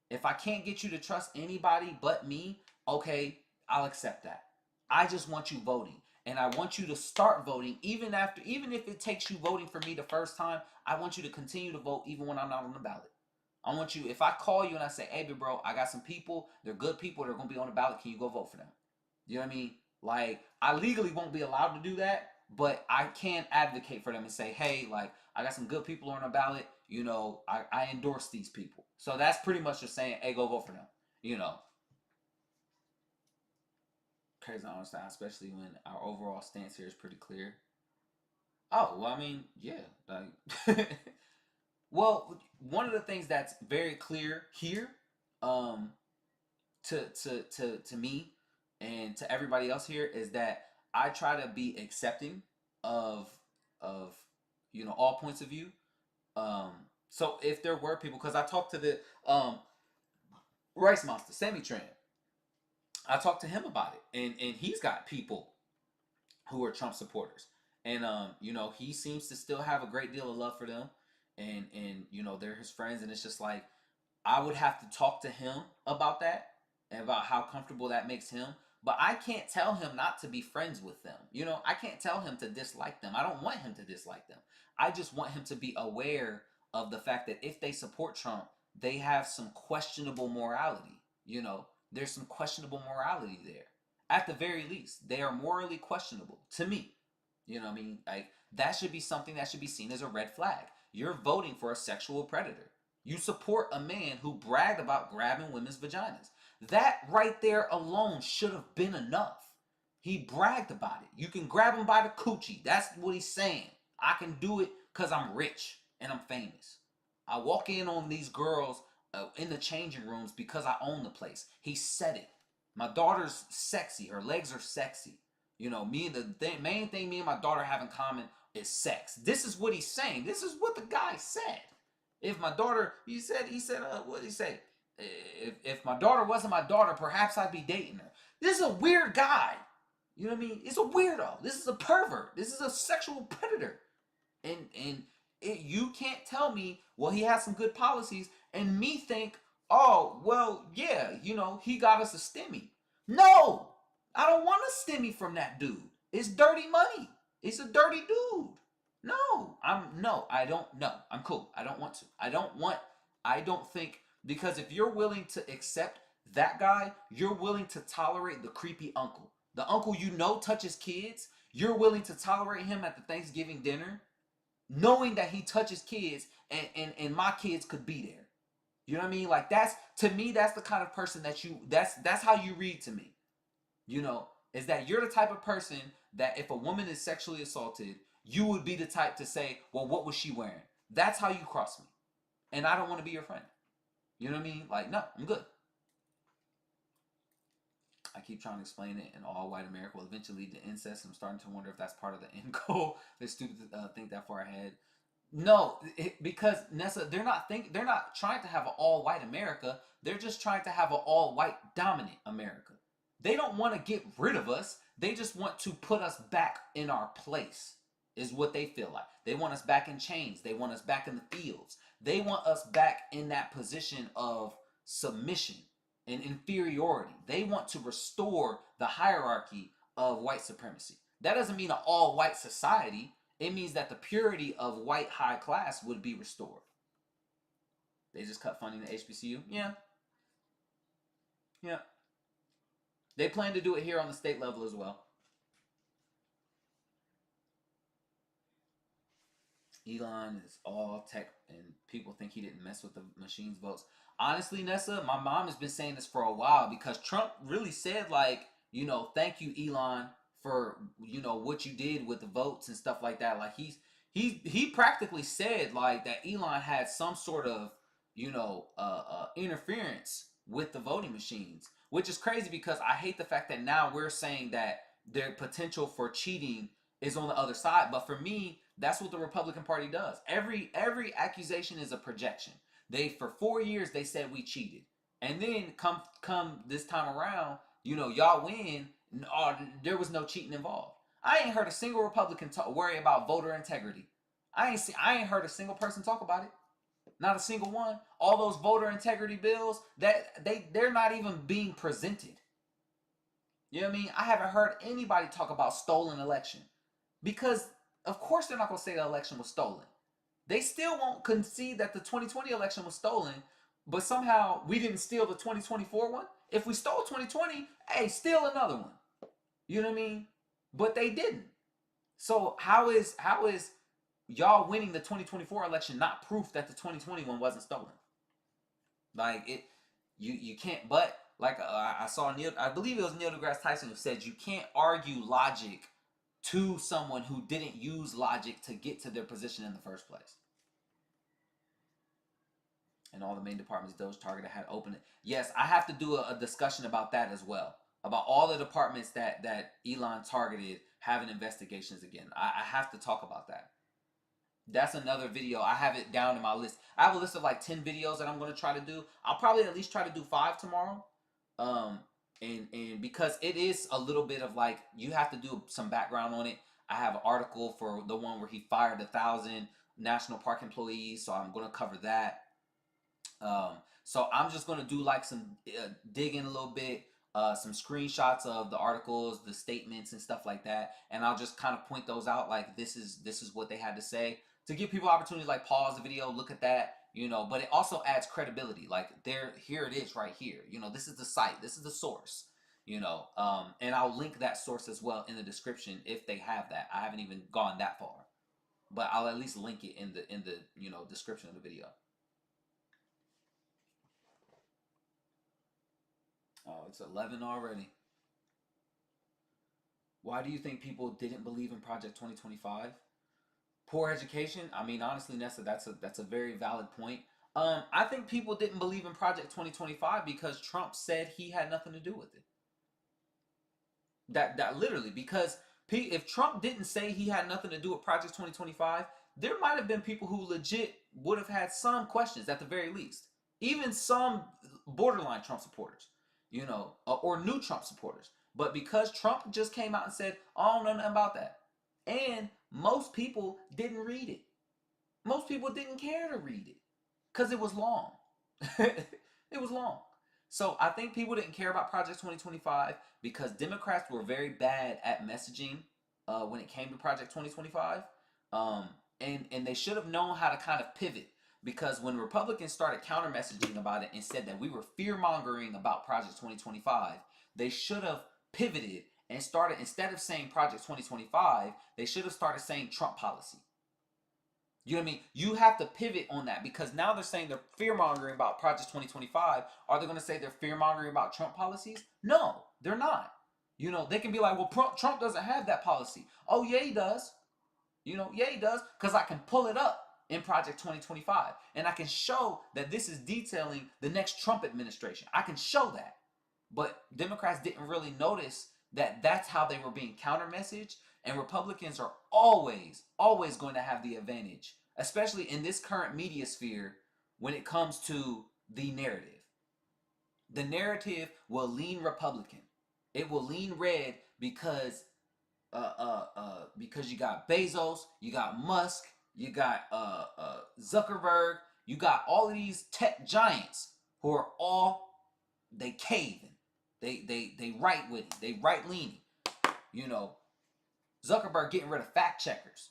Speaker 1: If I can't get you to trust anybody but me, okay, I'll accept that. I just want you voting. And I want you to start voting even if it takes you voting for me the first time, I want you to continue to vote even when I'm not on the ballot. I want you, if I call you and I say, hey, big bro, I got some people, they're good people, they're going to be on the ballot, can you go vote for them? You know what I mean? Like, I legally won't be allowed to do that, but I can advocate for them and say, hey, like, I got some good people on the ballot, you know, I endorse these people. So that's pretty much just saying, hey, go vote for them, you know. Crazy, I understand, especially when our overall stance here is pretty clear. Oh, well, I mean, yeah, like, well, one of the things that's very clear here, um, to me and to everybody else here is that I try to be accepting of of you know all points of view. Um, so if there were people, because I talked to the Rice Monster, Sammy Tran, I talked to him about it, and he's got people who are Trump supporters, and you know he seems to still have a great deal of love for them, and you know they're his friends, and it's just like I would have to talk to him about that and about how comfortable that makes him. But I can't tell him not to be friends with them. You know, I can't tell him to dislike them. I don't want him to dislike them. I just want him to be aware of the fact that if they support Trump, they have some questionable morality. You know, there's some questionable morality there. At the very least, they are morally questionable to me. You know what I mean? Like, that should be something that should be seen as a red flag. You're voting for a sexual predator. You support a man who bragged about grabbing women's vaginas. That right there alone should have been enough. He bragged about it. You can grab him by the coochie. That's what he's saying. I can do it because I'm rich and I'm famous. I walk in on these girls in the changing rooms because I own the place. He said it. My daughter's sexy. Her legs are sexy. You know, main thing me and my daughter have in common is sex. This is what he's saying. This is what the guy said. If my daughter, he said, what did he say? If my daughter wasn't my daughter, perhaps I'd be dating her. This is a weird guy. You know what I mean? It's a weirdo. This is a pervert. This is a sexual predator. You can't tell me, well, he has some good policies, and me think, oh, well, yeah, you know, he got us a stimmy. No, I don't want a stimmy from that dude. It's dirty money. It's a dirty dude. I don't know. I'm cool. I don't want to. I don't think, because if you're willing to accept that guy, you're willing to tolerate the creepy uncle. The uncle you know touches kids, you're willing to tolerate him at the Thanksgiving dinner, knowing that he touches kids and my kids could be there. You know what I mean? Like, that's, to me, that's the kind of person that's how you read to me. You know, is that you're the type of person that if a woman is sexually assaulted, you would be the type to say, well, what was she wearing? That's how you cross me. And I don't want to be your friend. You know what I mean? Like, no, I'm good. I keep trying to explain it, and all white America will eventually lead to incest. I'm starting to wonder if that's part of the end goal. They're stupid to think that far ahead. No, because Nessa, they're not trying to have an all white America. They're just trying to have an all white dominant America. They don't want to get rid of us. They just want to put us back in our place, is what they feel like. They want us back in chains. They want us back in the fields. They want us back in that position of submission and inferiority. They want to restore the hierarchy of white supremacy. That doesn't mean an all-white society. It means that the purity of white high class would be restored. They just cut funding to HBCU? Yeah. Yeah. They plan to do it here on the state level as well. Elon is all tech, and people think he didn't mess with the machine's votes. Honestly, Nessa, my mom has been saying this for a while, because Trump really said, like, you know, thank you, Elon, for, you know, what you did with the votes and stuff like that. Like, he practically said, like, that Elon had some sort of, you know, interference with the voting machines, which is crazy, because I hate the fact that now we're saying that their potential for cheating is on the other side. But for me, that's what the Republican Party does. Every accusation is a projection. For 4 years they said we cheated, and then come this time around, you know, y'all win. There was no cheating involved. I ain't heard a single Republican worry about voter integrity. I ain't heard a single person talk about it. Not a single one. All those voter integrity bills, that they're not even being presented. You know what I mean? I haven't heard anybody talk about stolen election, because of course they're not going to say the election was stolen. They still won't concede that the 2020 election was stolen, but somehow we didn't steal the 2024 one. If we stole 2020, hey, steal another one. You know what I mean? But they didn't. So how is y'all winning the 2024 election not proof that the 2020 one wasn't stolen? Like, you can't. But like, I saw I believe it was Neil deGrasse Tyson who said you can't argue logic to someone who didn't use logic to get to their position in the first place. And all the main departments Doge targeted had opened it. Yes, I have to do a discussion about that as well. About all the departments that Elon targeted having investigations again. I have to talk about that. That's another video. I have it down in my list. I have a list of like 10 videos that I'm going to try to do. I'll probably at least try to do 5 tomorrow. And because it is a little bit of like, you have to do some background on it. I have an article for the one where he fired 1,000 national park employees, so I'm going to cover that. So I'm just going to do like some digging a little bit, some screenshots of the articles, the statements and stuff like that, and I'll just kind of point those out, like this is what they had to say, to give people opportunities, like pause the video, look at that, you know. But it also adds credibility, like here it is right here, you know, this is the site, this is the source, you know. And I'll link that source as well in the description if they have that. I haven't even gone that far, but I'll at least link it in the you know, description of the video. Oh, it's 11 already. Why do you think people didn't believe in Project 2025? Poor education? I mean, honestly, Nessa, that's a very valid point. I think people didn't believe in Project 2025 because Trump said he had nothing to do with it.
Speaker 4: That literally, because if Trump didn't say he had nothing to do with Project 2025, there might have been people who legit would have had some questions at the very least. Even some borderline Trump supporters, or new Trump supporters. But because Trump just came out and said, "Oh, I don't know nothing about that," and most people didn't read it. Most people didn't care to read it because it was long. It was long. So I think people didn't care about Project 2025 because Democrats were very bad at messaging when it came to Project 2025. And they should have known how to kind of pivot, because when Republicans started counter messaging about it and said that we were fear mongering about Project 2025, they should have pivoted and started, instead of saying Project 2025, they should have started saying Trump policy. You know what I mean? You have to pivot on that, because now they're saying they're fear mongering about Project 2025. Are they going to say they're fear mongering about Trump policies? No, they're not. They can be like, well, Trump doesn't have that policy. Oh, yeah, he does. Yeah, he does, because I can pull it up in Project 2025, and I can show that this is detailing the next Trump administration. I can show that. But Democrats didn't really notice that that's how they were being counter-messaged, and Republicans are always going to have the advantage, especially in this current media sphere, when it comes to the narrative. The narrative will lean Republican. It will lean red because you got Bezos, you got Musk, you got Zuckerberg, you got all of these tech giants who are they caving, they right with it, they right leaning. Zuckerberg getting rid of fact checkers,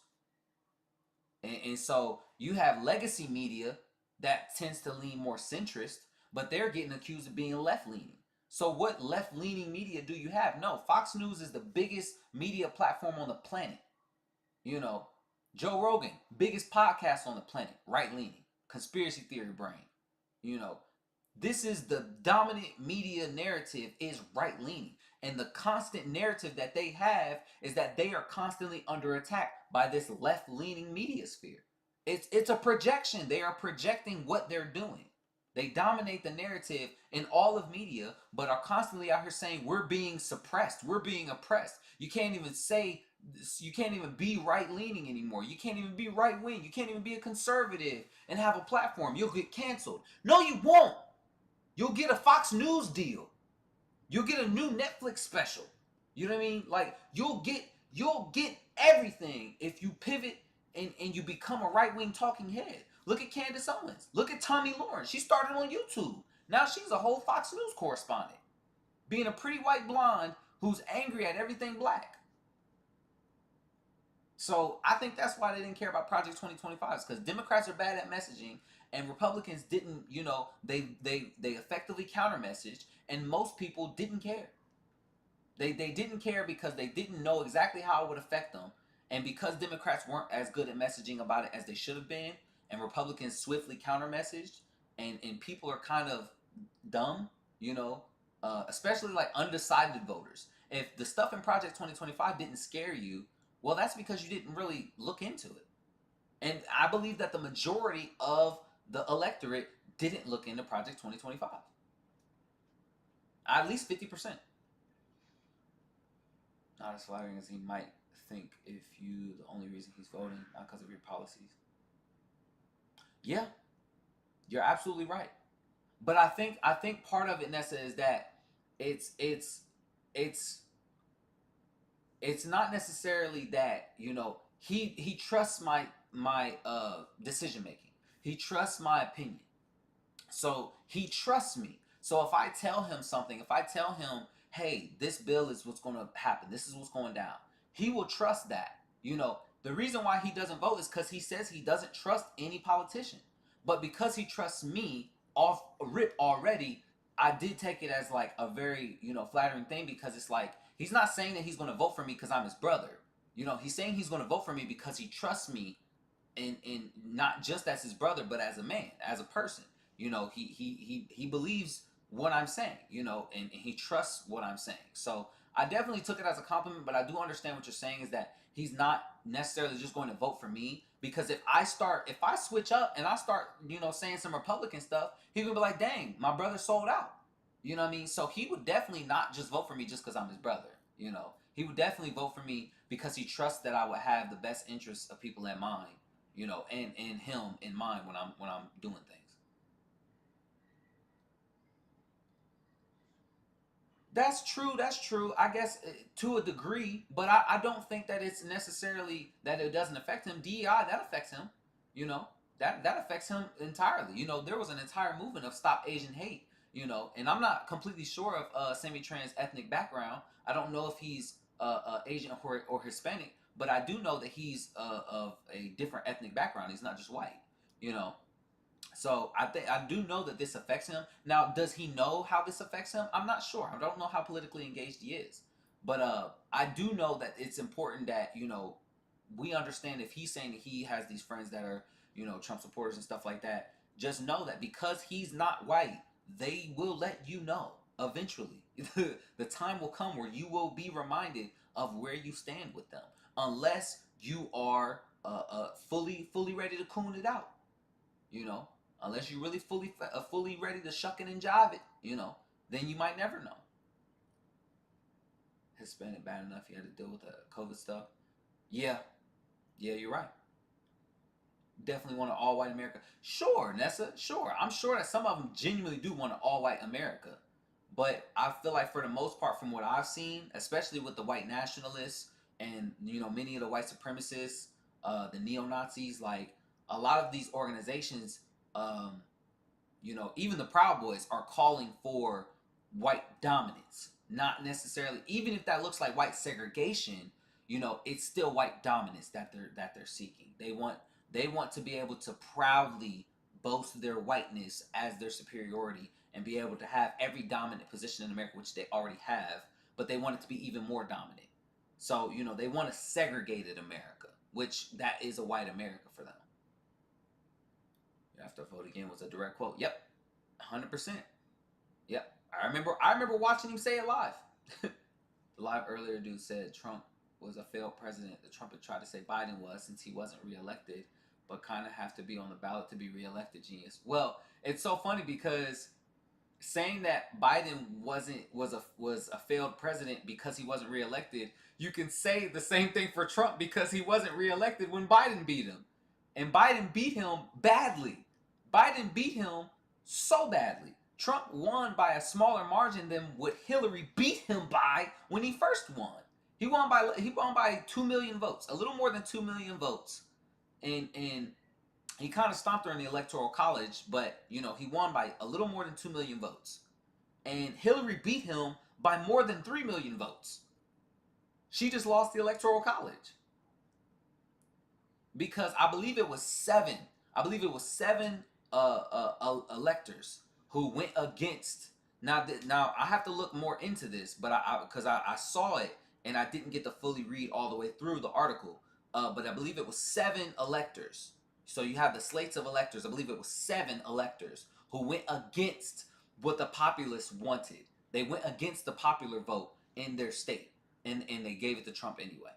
Speaker 4: and so you have legacy media that tends to lean more centrist, but they're getting accused of being left leaning. So what left-leaning media do you have? No, Fox News is the biggest media platform on the planet. Joe Rogan, biggest podcast on the planet, right-leaning, conspiracy theory brain. This is the dominant media narrative, is right-leaning. And the constant narrative that they have is that they are constantly under attack by this left-leaning media sphere. It's a projection. They are projecting what they're doing. They dominate the narrative in all of media, but are constantly out here saying we're being suppressed, we're being oppressed. You can't even be right-leaning anymore. You can't even be right-wing. You can't even be a conservative and have a platform. You'll get canceled. No, you won't. You'll get a Fox News deal. You'll get a new Netflix special. You know what I mean? Like, you'll get everything if you pivot and you become a right-wing talking head. Look at Candace Owens. Look at Tommy Lawrence. She started on YouTube. Now she's a whole Fox News correspondent, being a pretty white blonde who's angry at everything black. So I think that's why they didn't care about Project 2025, because Democrats are bad at messaging, and Republicans didn't, they effectively counter-messaged, and most people didn't care. They didn't care because they didn't know exactly how it would affect them, and because Democrats weren't as good at messaging about it as they should have been, and Republicans swiftly counter-messaged, and people are kind of dumb, especially like undecided voters. If the stuff in Project 2025 didn't scare you, well, that's because you didn't really look into it. And I believe that the majority of the electorate didn't look into Project 2025. At least 50%. Not as flattering as he might think if you the only reason he's voting, not because of your policies. Yeah, you're absolutely right. But I think part of it, Nessa, is that it's not necessarily that he trusts my decision making. He trusts my opinion. So he trusts me. So if I tell him something, if I tell him, hey, this bill is what's going to happen, this is what's going down, he will trust that. The reason why he doesn't vote is because he says he doesn't trust any politician. But because he trusts me off rip already, I did take it as like a very, flattering thing, because it's like, he's not saying that he's going to vote for me because I'm his brother. He's saying he's going to vote for me because he trusts me, and not just as his brother, but as a man, as a person. He believes what I'm saying, and he trusts what I'm saying. So I definitely took it as a compliment, but I do understand what you're saying, is that he's not necessarily just going to vote for me, because if I switch up and I start, saying some Republican stuff, he's going to be like, dang, my brother sold out. You know what I mean? So he would definitely not just vote for me just because I'm his brother.
Speaker 1: You know, he would definitely vote for me because he trusts that I would have the best interests of people in mind. You know, and him in mind when I'm doing things. That's true. That's true. I guess to a degree, but I don't think that it's necessarily that it doesn't affect him. DEI that affects him. You know that affects him entirely. You know there was an entire movement of Stop Asian Hate. You know, and I'm not completely sure of semi-trans ethnic background. I don't know if he's Asian or Hispanic, but I do know that he's of a different ethnic background. He's not just white. You know, so I think I do know that this affects him. Now, does he know how this affects him? I'm not sure. I don't know how politically engaged he is, but I do know that it's important that we understand if he's saying that he has these friends that are Trump supporters and stuff like that. Just know that because he's not white, they will let you know eventually. The time will come where you will be reminded of where you stand with them, unless you are fully ready to coon it out. You know, unless you're really fully ready to shuck it and jive it, then you might never know. Hispanic bad enough you had to deal with the COVID stuff. Yeah, you're right. Definitely want an all-white America. Sure, Nessa, sure. I'm sure that some of them genuinely do want an all-white America. But I feel like for the most part, from what I've seen, especially with the white nationalists and many of the white supremacists, the neo-Nazis, like a lot of these organizations, even the Proud Boys are calling for white dominance. Not necessarily, even if that looks like white segregation, it's still white dominance that they're seeking. They want to be able to proudly boast their whiteness as their superiority and be able to have every dominant position in America, which they already have, but they want it to be even more dominant. So, they want a segregated America, which that is a white America for them. You have to vote again was a direct quote. Yep. 100%. Yep. I remember watching him say it live. The live earlier dude said Trump was a failed president. The Trump had tried to say Biden was since he wasn't reelected, but kind of have to be on the ballot to be reelected. Genius. Well, it's so funny because saying that Biden was a failed president because he wasn't reelected, you can say the same thing for Trump because he wasn't reelected when Biden beat him. And Biden beat him badly. Biden beat him so badly. Trump won by a smaller margin than what Hillary beat him by when he first won. He won by 2 million votes, a little more than 2 million votes. And he kind of stomped her in the Electoral College, but he won by a little more than 2 million votes. And Hillary beat him by more than 3 million votes. She just lost the Electoral College. Because I believe it was seven electors who went against. Now I have to look more into this, but I saw it and I didn't get to fully read all the way through the article. But I believe it was 7 electors. So you have the slates of electors. I believe it was 7 electors who went against what the populace wanted. They went against the popular vote in their state, and they gave it to Trump anyway.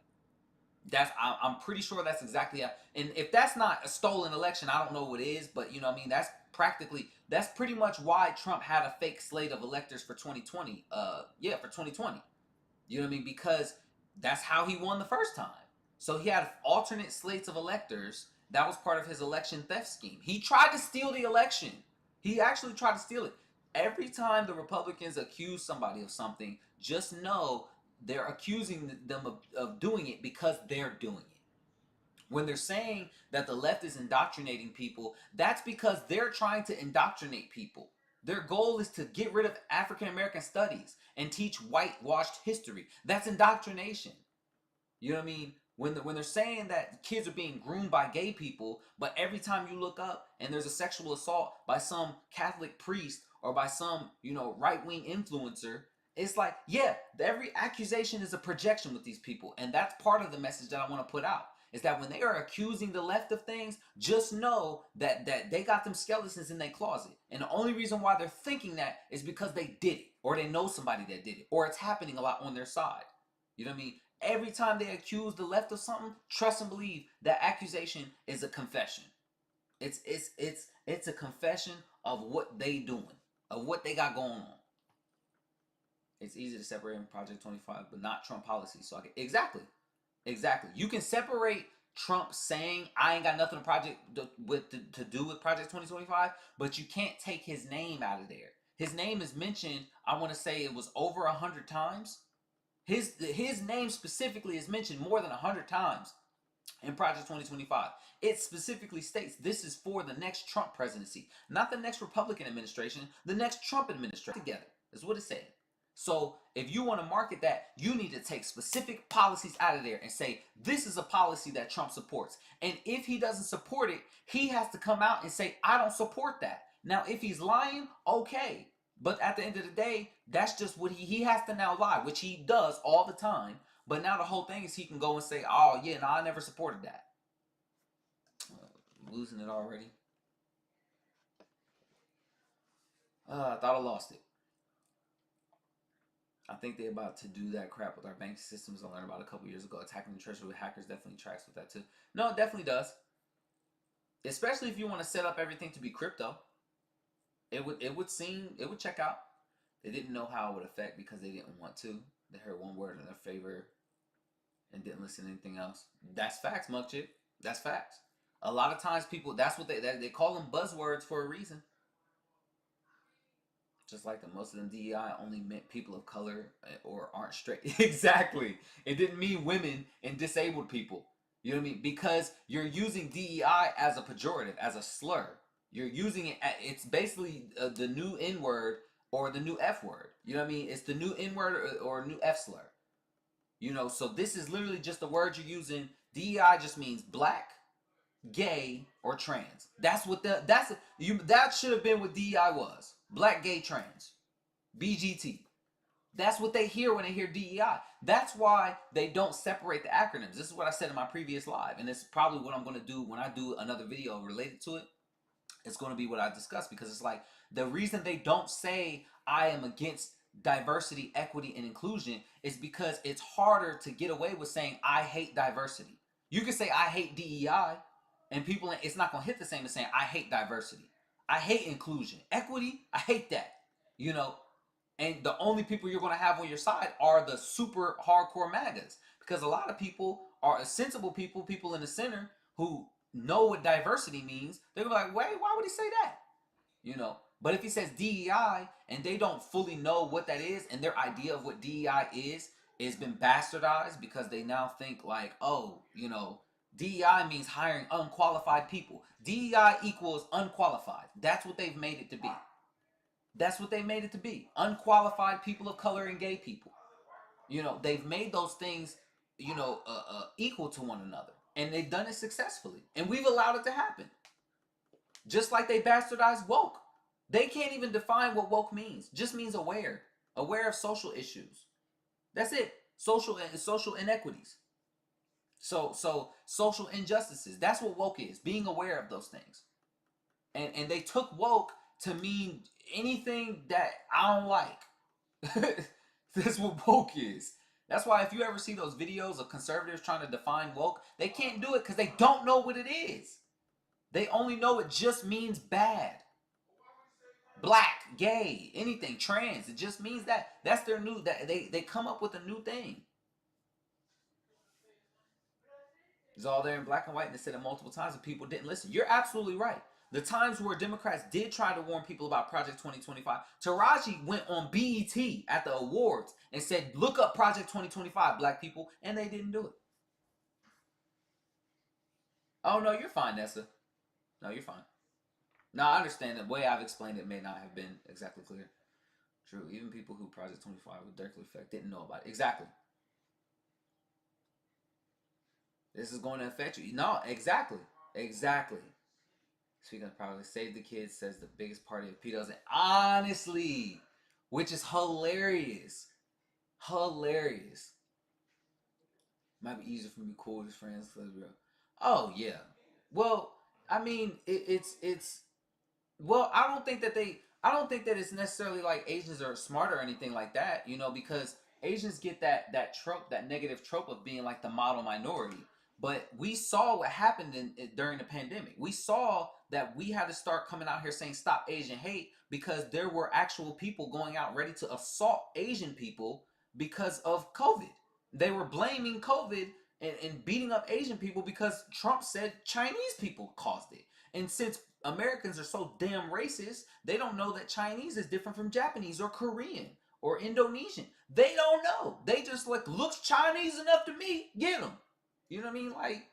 Speaker 1: I'm pretty sure that's exactly how, and if that's not a stolen election, I don't know what is, but that's pretty much why Trump had a fake slate of electors for 2020. For 2020. You know what I mean? Because that's how he won the first time. So he had alternate slates of electors. That was part of his election theft scheme. He tried to steal the election. He actually tried to steal it. Every time the Republicans accuse somebody of something, just know they're accusing them of doing it because they're doing it. When they're saying that the left is indoctrinating people, that's because they're trying to indoctrinate people. Their goal is to get rid of African American studies and teach whitewashed history. That's indoctrination. You know what I mean? When they're saying that kids are being groomed by gay people, but every time you look up and there's a sexual assault by some Catholic priest or by some, right-wing influencer, it's like, yeah, every accusation is a projection with these people. And that's part of the message that I want to put out. Is that when they are accusing the left of things, just know that they got them skeletons in their closet. And the only reason why they're thinking that is because they did it. Or they know somebody that did it. Or it's happening a lot on their side. You know what I mean? Every time they accuse the left of something, trust and believe that accusation is a confession. It's a confession of what they doing. Of what they got going on.
Speaker 4: It's easy to separate in Project 25, but not Trump policy. So exactly. You can separate Trump saying I ain't got nothing to do with Project 2025, but you can't take his name out of there. His name is mentioned. I want to say it was over 100 times. His name specifically is mentioned more than 100 times in Project 2025. It specifically states this is for the next Trump presidency, not the next Republican administration, the next Trump administration. Together is what it said. So if you want to market that, you need to take specific policies out of there and say, this is a policy that Trump supports. And if he doesn't support it, he has to come out and say, I don't support that. Now, if he's lying, okay. But at the end of the day, that's just what he has to now lie, which he does all the time. But now the whole thing is he can go and say, oh, yeah, no, I never supported that. Losing it already. I thought I lost it. I think they're about to do that crap with our banking systems I learned about a couple years ago. Attacking the treasury with hackers definitely tracks with that too. No, it definitely does. Especially if you want to set up everything to be crypto. It would check out. They didn't know how it would affect because they didn't want to. They heard one word in their favor and didn't listen to anything else. That's facts, Mugchip. That's facts. A lot of times people, that's what they call them buzzwords for a reason. Just like most of them DEI only meant people of color or aren't straight. Exactly. It didn't mean women and disabled people. You know what I mean? Because you're using DEI as a pejorative, as a slur. You're using it, it's basically the new N word or the new F word. You know what I mean? It's the new N word or new F slur. You know, so this is literally just the word you're using. DEI just means black, gay, or trans. That's what that should have been what DEI was. Black, gay, trans. BGT. That's what they hear when they hear DEI. That's why they don't separate the acronyms. This is what I said in my previous live, and it's probably what I'm going to do when I do another video related to it. It's going to be what I discuss, because it's like the reason they don't say I am against diversity, equity, and inclusion is because it's harder to get away with saying I hate diversity. You can say I hate DEI, and people, it's not going to hit the same as saying I hate diversity. I hate inclusion. Equity, I hate that. You know, and the only people you're going to have on your side are the super hardcore MAGAs, because a lot of people are sensible people in the center who know what diversity means. They're gonna be like, wait, why would he say that? You know, but if he says DEI and they don't fully know what that is, and their idea of what DEI is been bastardized because they now think like, oh, you know, DEI means hiring unqualified people. DEI equals unqualified. That's what they've made it to be. That's what they made it to be. Unqualified people of color and gay people. You know, they've made those things, you know, equal to one another. And they've done it successfully. And we've allowed it to happen. Just like they bastardized woke. They can't even define what woke means. Just means aware. Aware of social issues. That's it. Social inequities. So social injustices. That's what woke is. Being aware of those things. And they took woke to mean anything that I don't like. That's what woke is. That's why if you ever see those videos of conservatives trying to define woke, they can't do it because they don't know what it is. They only know it just means bad. Black, gay, anything, trans. It just means that. That's their new, that they come up with a new thing. It's all there in black and white, and they said it multiple times and people didn't listen. You're absolutely right. The times where Democrats did try to warn people about Project 2025, Taraji went on BET at the awards and said, look up Project 2025, black people, and they didn't do it. Oh, no, you're fine, Nessa. No, you're fine. No, I understand the way I've explained it may not have been exactly clear. True, even people who Project 25 would directly affect didn't know about it. Exactly. This is going to affect you. No, exactly. Exactly. Speaking of probably Save the Kids says the biggest party of pedos. And honestly, which is hilarious. Hilarious. Might be easier for me to be cool with his friends. Oh, yeah. Well, I mean, it's well, I don't think that it's necessarily like Asians are smart or anything like that, you know, because Asians get that trope, that negative trope of being like the model minority. But we saw what happened during the pandemic. We saw that we had to start coming out here saying stop Asian hate because there were actual people going out ready to assault Asian people because of COVID. They were blaming COVID and beating up Asian people because Trump said Chinese people caused it. And since Americans are so damn racist, they don't know that Chinese is different from Japanese or Korean or Indonesian. They don't know. They just like, looks Chinese enough to me, get them. You know what I mean? Like,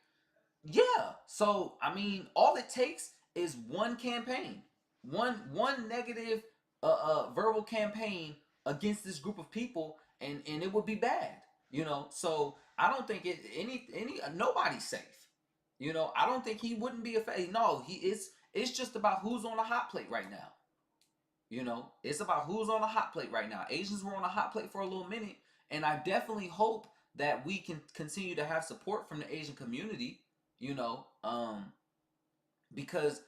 Speaker 4: yeah. So, I mean, all it takes is one campaign, one negative verbal campaign against this group of people, and it would be bad. You know, so I don't think nobody's safe. You know, I don't think he wouldn't be a face. No, it's just about who's on the hot plate right now. You know, it's about who's on the hot plate right now. Asians were on the hot plate for a little minute, and I definitely hope that we can continue to have support from the Asian community. You know, because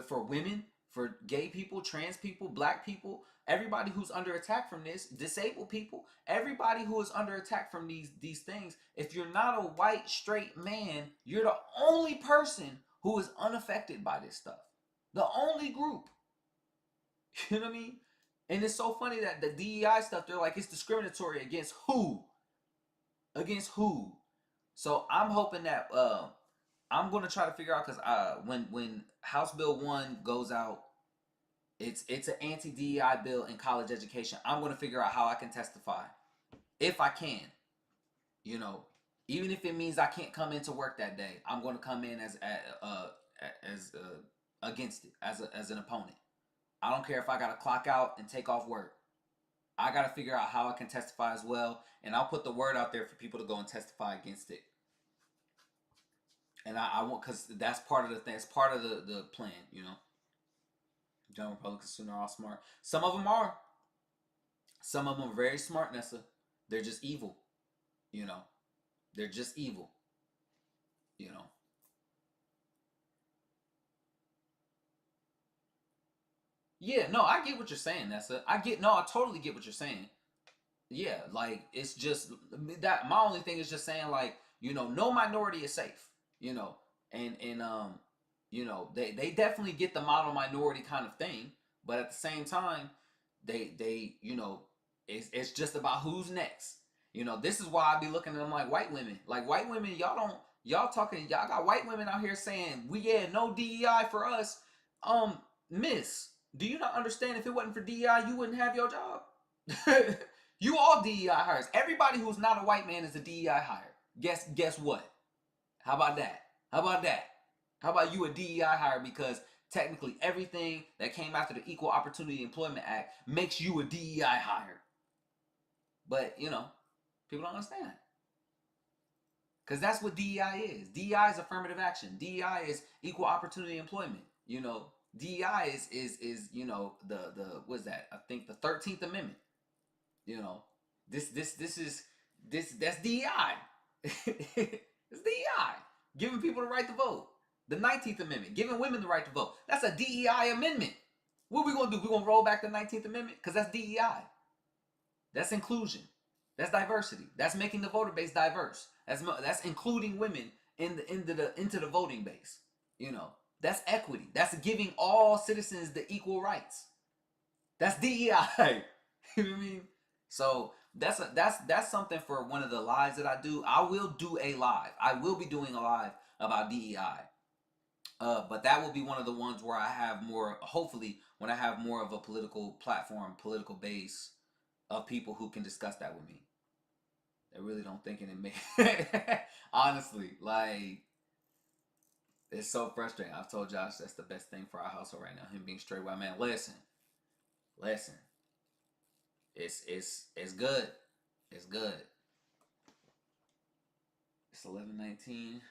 Speaker 4: for women, for gay people, trans people, black people, everybody who's under attack from this, disabled people, everybody who is under attack from these things, if you're not a white straight man, you're the only person who is unaffected by this stuff. The only group. You know what I mean? And it's so funny that the DEI stuff, they're like, it's discriminatory against who? Against who? So I'm hoping that I'm going to try to figure out, because when House Bill 1 goes out, it's an anti-DEI bill in college education. I'm going to figure out how I can testify, if I can. You know, even if it means I can't come into work that day, I'm going to come in as against it, as an opponent. I don't care if I got to clock out and take off work. I got to figure out how I can testify as well, and I'll put the word out there for people to go and testify against it. And I want, because that's part of the thing. It's part of the plan, you know. Young Republicans soon are all smart. Some of them are. Some of them are very smart, Nessa. They're just evil, you know. They're just evil, you know. Yeah, no, I get what you're saying, Nessa. I totally get what you're saying. Yeah, like, it's just that my only thing is just saying, like, you know, no minority is safe, you know. And you know, they definitely get the model minority kind of thing, but at the same time, they you know, it's just about who's next. You know, this is why I be looking at them like white women. Like, white women, y'all got white women out here saying, no DEI for us. Miss, do you not understand, if it wasn't for DEI, you wouldn't have your job? You all DEI hires. Everybody who's not a white man is a DEI hire. Guess what? How about that? How about you a DEI hire, because technically everything that came after the Equal Opportunity Employment Act makes you a DEI hire. But, you know, people don't understand. Because that's what DEI is. DEI is affirmative action. DEI is equal opportunity employment. You know, DEI is you know, the what's that? I think the 13th Amendment. You know, that's DEI. It's DEI. Giving people the right to vote. The 19th Amendment, giving women the right to vote. That's a DEI amendment. What are we going to do? We're going to roll back the 19th Amendment? Because that's DEI. That's inclusion. That's diversity. That's making the voter base diverse. That's including women into the voting base. You know, that's equity. That's giving all citizens the equal rights. That's DEI. You know what I mean? So that's something for one of the lives that I do. I will do a live. I will be doing a live about DEI. But that will be one of the ones where I have more, hopefully, when I have more of a political platform, political base of people who can discuss that with me. I really don't think it may. Honestly, like, it's so frustrating. I've told Josh that's the best thing for our household right now. Him being straight white man. Listen. It's good. It's good. It's 11:19.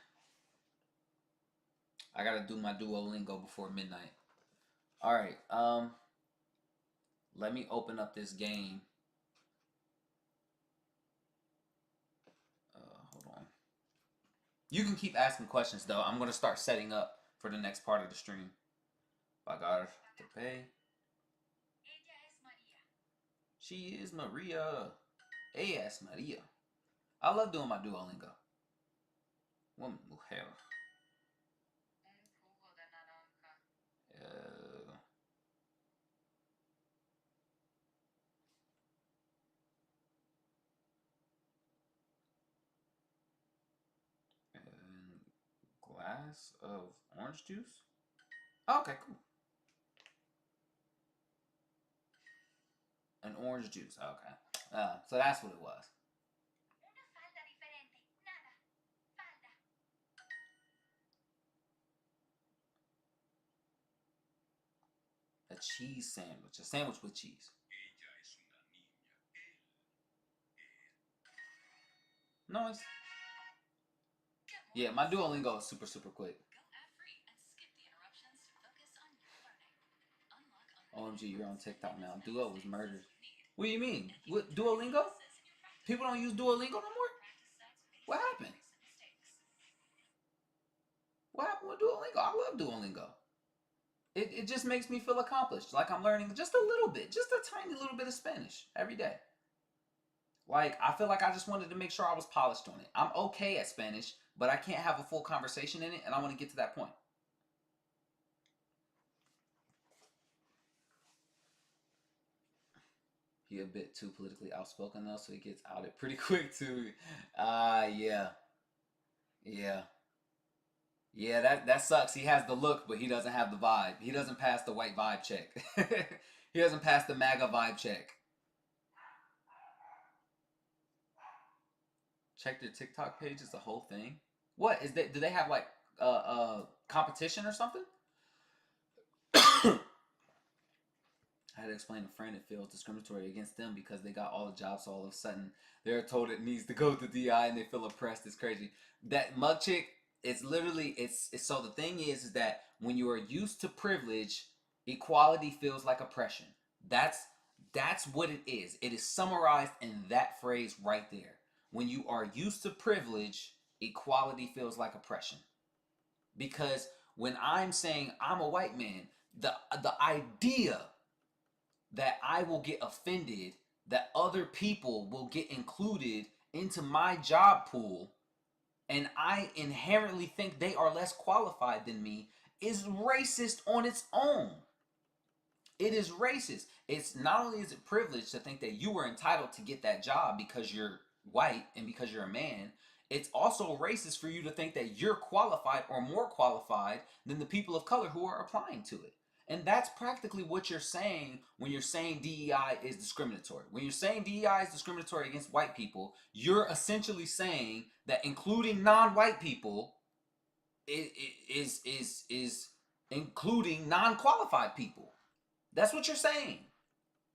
Speaker 4: I gotta do my Duolingo before midnight. All right. Let me open up this game. Hold on. You can keep asking questions though. I'm gonna start setting up for the next part of the stream. Pagar to pay. She is Maria. Ella es Maria. I love doing my Duolingo. Woman, mujer. Uh, and glass of orange juice. Oh, okay, cool. An orange juice. Okay. So that's what it was. A cheese sandwich. A sandwich with cheese. No, it's... Yeah, my Duolingo is super, super quick. OMG, you're on TikTok now. Duo was murdered. What do you mean? What, Duolingo? People don't use Duolingo no more? What happened? What happened with Duolingo? I love Duolingo. It just makes me feel accomplished. Like I'm learning just a little bit, just a tiny little bit of Spanish every day. Like, I feel like I just wanted to make sure I was polished on it. I'm okay at Spanish, but I can't have a full conversation in it, and I want to get to that point. He a bit too politically outspoken, though, so he gets outed pretty quick, too. Yeah. Yeah. Yeah, that sucks. He has the look, but he doesn't have the vibe. He doesn't pass the white vibe check. He doesn't pass the MAGA vibe check. Check their TikTok page. It's the whole thing. What is that? Do they have like competition or something? I had to explain to a friend it feels discriminatory against them because they got all the jobs, so all of a sudden they're told it needs to go to DI and they feel oppressed. It's crazy. That mug chick, it's literally it's so the thing is that when you are used to privilege, equality feels like oppression. That's what it is. It is summarized in that phrase right there. When you are used to privilege, equality feels like oppression. Because when I'm saying I'm a white man, the idea that I will get offended, that other people will get included into my job pool, and I inherently think they are less qualified than me, is racist on its own. It is racist. It's not only is it privilege to think that you were entitled to get that job because you're white and because you're a man, it's also racist for you to think that you're qualified or more qualified than the people of color who are applying to it. And that's practically what you're saying when you're saying DEI is discriminatory. When you're saying DEI is discriminatory against white people, you're essentially saying that including non-white people is including non-qualified people. That's what you're saying.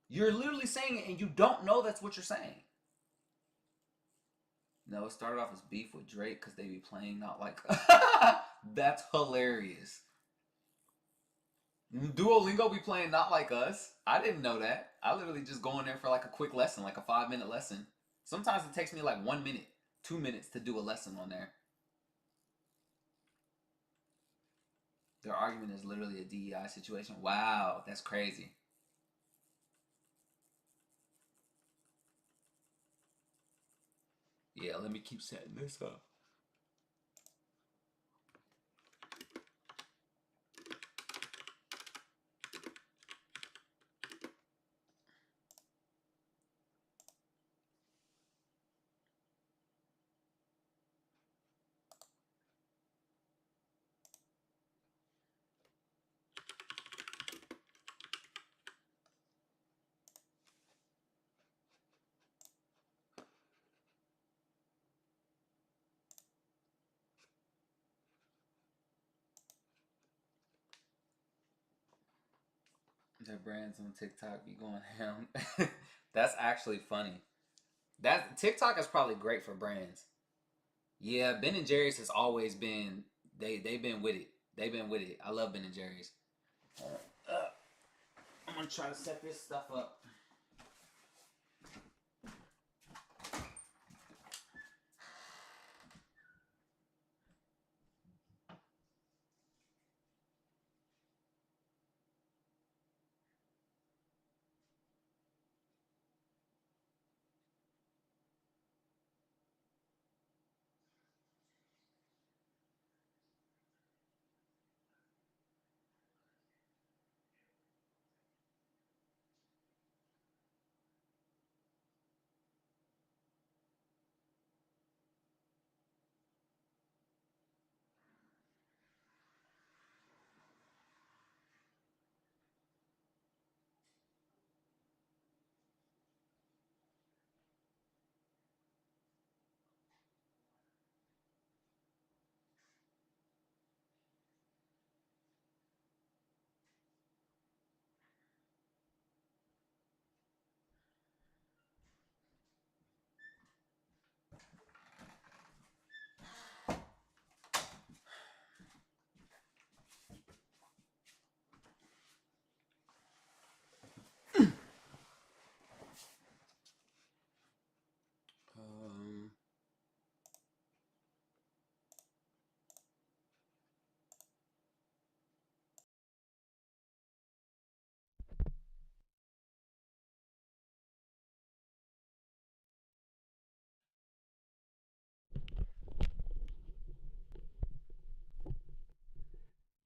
Speaker 4: You're literally saying it and you don't know that's what you're saying. No, it started off as beef with Drake because they be playing not like... That's hilarious. Duolingo be playing not like us. I didn't know that. I literally just go in there for like a quick lesson, like a 5-minute lesson. Sometimes it takes me like 1 minute, 2 minutes to do a lesson on there. Their argument is literally a DEI situation. Wow, that's crazy. Yeah, let me keep setting this up. Their brands on TikTok be going ham. That's actually funny. That TikTok is probably great for brands. Yeah, Ben and Jerry's has always been they've been with it. They've been with it. I love Ben and Jerry's. I'm gonna try to set this stuff up.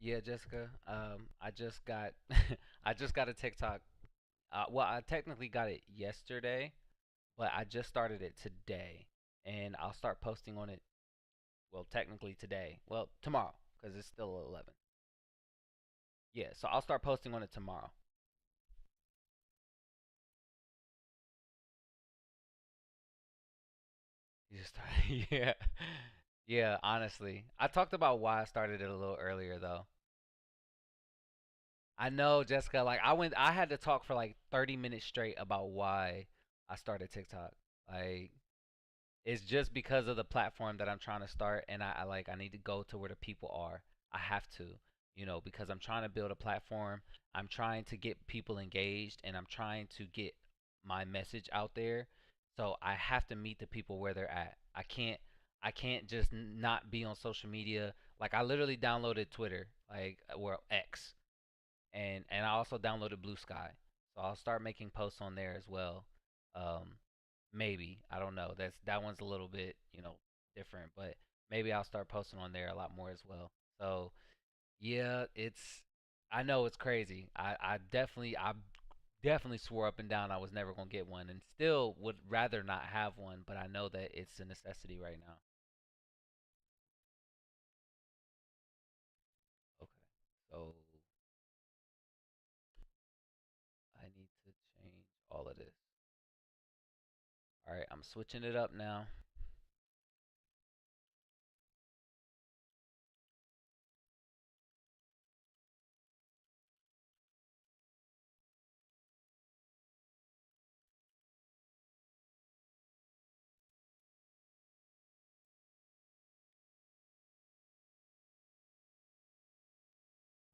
Speaker 5: Yeah, Jessica. I just got I just got a TikTok. Well, I technically got it yesterday, but I just started it today, and I'll start posting on it. Well, technically today. Well, tomorrow, because it's still 11. Yeah, so I'll start posting on it tomorrow. You just start, yeah, yeah. Honestly, I talked about why I started it a little earlier though. I know, Jessica. Like I had to talk for like 30 minutes straight about why I started TikTok. Like it's just because of the platform that I'm trying to start, and I need to go to where the people are. I have to, because I'm trying to build a platform. I'm trying to get people engaged, and I'm trying to get my message out there. So I have to meet the people where they're at. I can't just not be on social media. Like I literally downloaded Twitter, like or X, and I also downloaded Blue Sky. So I'll start making posts on there as well. Um, maybe I don't know. That one's a little bit different, but maybe I'll start posting on there a lot more as well. So yeah, I know it's crazy. I definitely swore up and down I was never gonna get one, and still would rather not have one. But I know that it's a necessity right now. Okay, so I need to change all of this. All right, I'm switching it up now.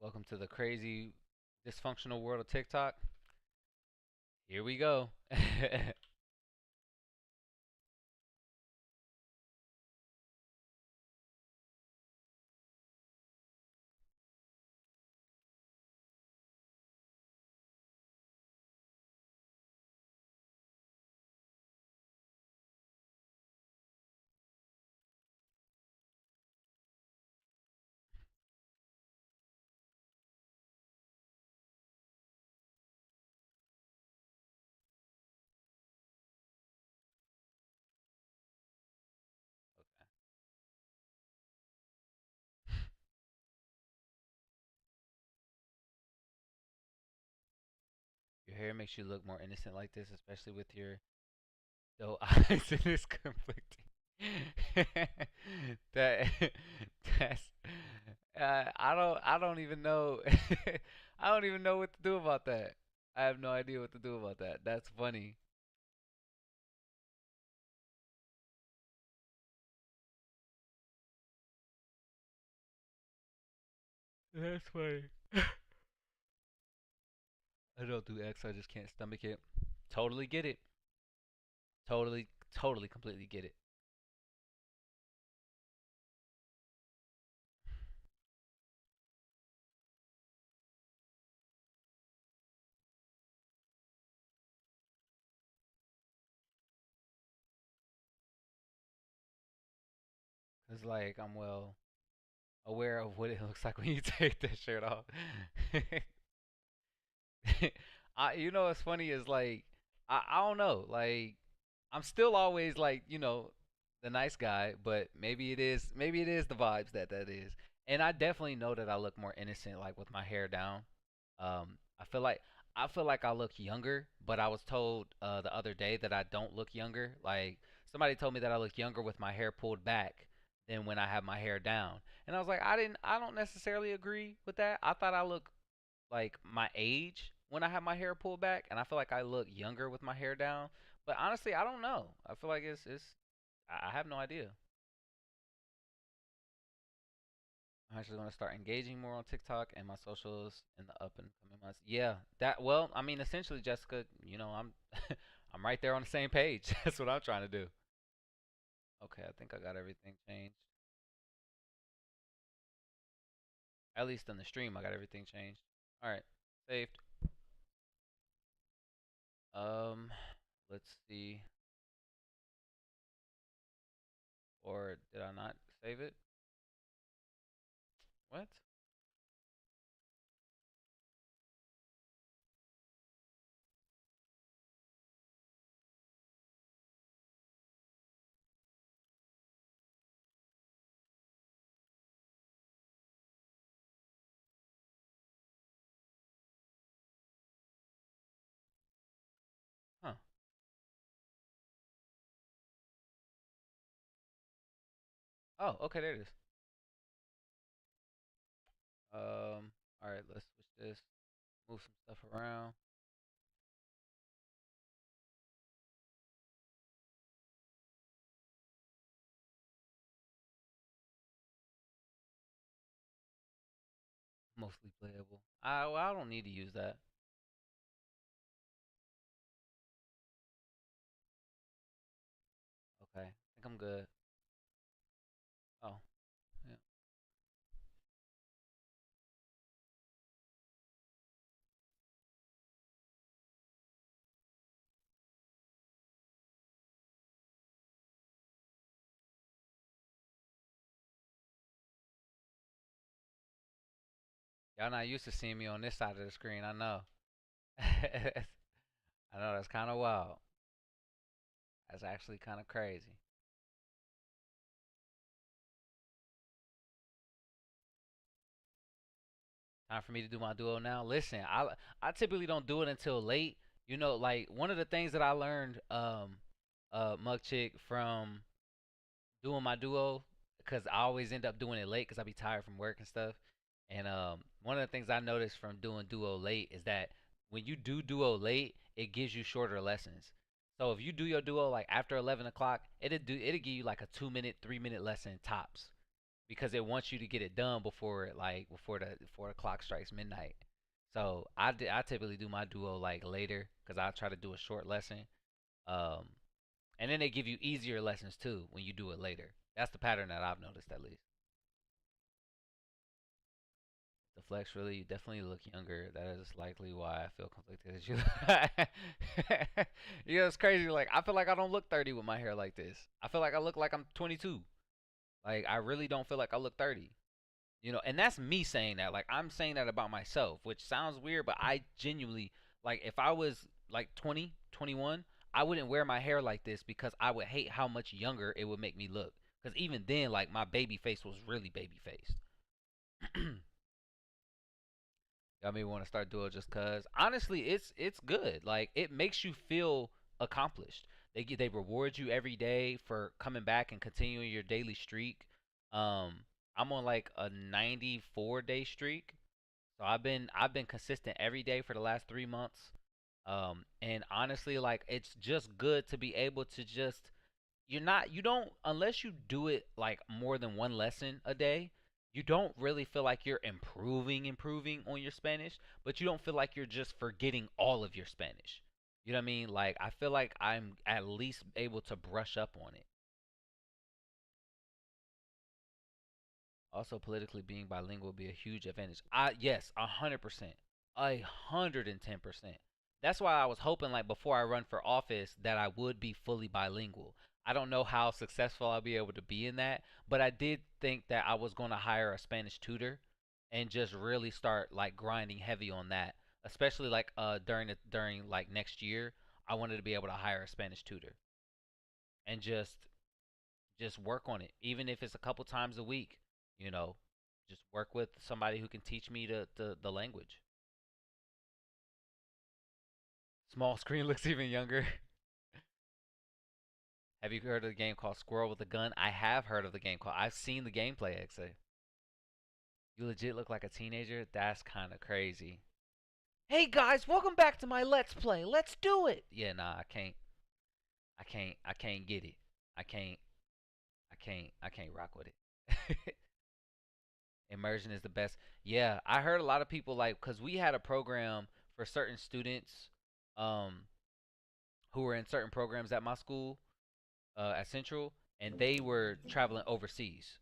Speaker 5: Welcome to the crazy, dysfunctional world of TikTok. Here we go. Your hair makes you look more innocent like this, especially with your doe eyes, and it's conflicting. that that's I don't even know. I don't even know what to do about that. I have no idea what to do about that. That's funny. That's funny. I don't do X. I just can't stomach it. Totally get it. Totally, totally, completely get it. Cause like I'm well aware of what it looks like when you take that shirt off. What's funny is like I don't know, like I'm still always like the nice guy, but maybe it is the vibes that is, and I definitely know that I look more innocent like with my hair down. I feel like I look younger, but I was told the other day that I don't look younger. Like somebody told me that I look younger with my hair pulled back than when I have my hair down, and I was like I don't necessarily agree with that. I thought I look like my age when I have my hair pulled back, and I feel like I look younger with my hair down. But honestly, I don't know. I feel like it's I have no idea. I'm actually gonna start engaging more on TikTok and my socials in the up and coming months. Yeah, that well, I mean, essentially, Jessica, I'm I'm right there on the same page. That's what I'm trying to do. Okay, I think I got everything changed. At least in the stream, I got everything changed. All right, saved. Um, let's see. Or did I not save it? What? Oh, okay, there it is. All right, let's switch this. Move some stuff around. Mostly playable. Well, I don't need to use that. Okay, I think I'm good. Oh, yeah. Y'all not used to seeing me on this side of the screen. I know. I know that's kind of wild. That's actually kind of crazy. Time for me to do my duo now. Listen, I typically don't do it until late. You know, like one of the things that I learned, Mug Chick, from doing my duo, because I always end up doing it late because I be tired from work and stuff. And one of the things I noticed from doing duo late is that when you do duo late, it gives you shorter lessons. So if you do your duo like after 11 o'clock, it'll give you like a 2 minute, 3 minute lesson tops, because it wants you to get it done before the clock strikes midnight. So I typically do my duo like later because I try to do a short lesson. Um, and then they give you easier lessons too when you do it later. That's the pattern that I've noticed at least. The flex really, you definitely look younger. That is likely why I feel conflicted as you. You know, it's crazy. Like I feel like I don't look 30 with my hair like this. I feel like I look like I'm 22. Like I really don't feel like I look 30. You know, and that's me saying that. Like I'm saying that about myself, which sounds weird, but I genuinely, like, if I was like 20, 21, I wouldn't wear my hair like this because I would hate how much younger it would make me look. Because even then, like, my baby face was really baby faced. Y'all may want to start doing it just cause. Honestly, it's good. Like it makes you feel accomplished. They reward you every day for coming back and continuing your daily streak. Um, I'm on like a 94-day streak, so I've been consistent every day for the last 3 months. And honestly, like it's just good to be able to just you don't, unless you do it like more than one lesson a day, you don't really feel like you're improving on your Spanish, but you don't feel like you're just forgetting all of your Spanish. You know what I mean? Like I feel like I'm at least able to brush up on it. Also, politically being bilingual would be a huge advantage. Yes, 100%, 110%. That's why I was hoping, like before I run for office, that I would be fully bilingual. I don't know how successful I'll be able to be in that, but I did think that I was going to hire a Spanish tutor and just really start like grinding heavy on that, especially like during like next year. I wanted to be able to hire a Spanish tutor and just work on it, even if it's a couple times a week. You know, just work with somebody who can teach me the language. Small screen looks even younger. Have you heard of the game called Squirrel with a Gun? I have heard of the game called. I've seen the gameplay. Actually, you legit look like a teenager. That's kind of crazy. Hey guys, welcome back to my Let's Play. Let's do it. Yeah, nah, I can't. I can't get it. I can't. I can't rock with it. Immersion is the best. Yeah, I heard a lot of people like, because we had a program for certain students um who were in certain programs at my school, at Central, and they were traveling overseas.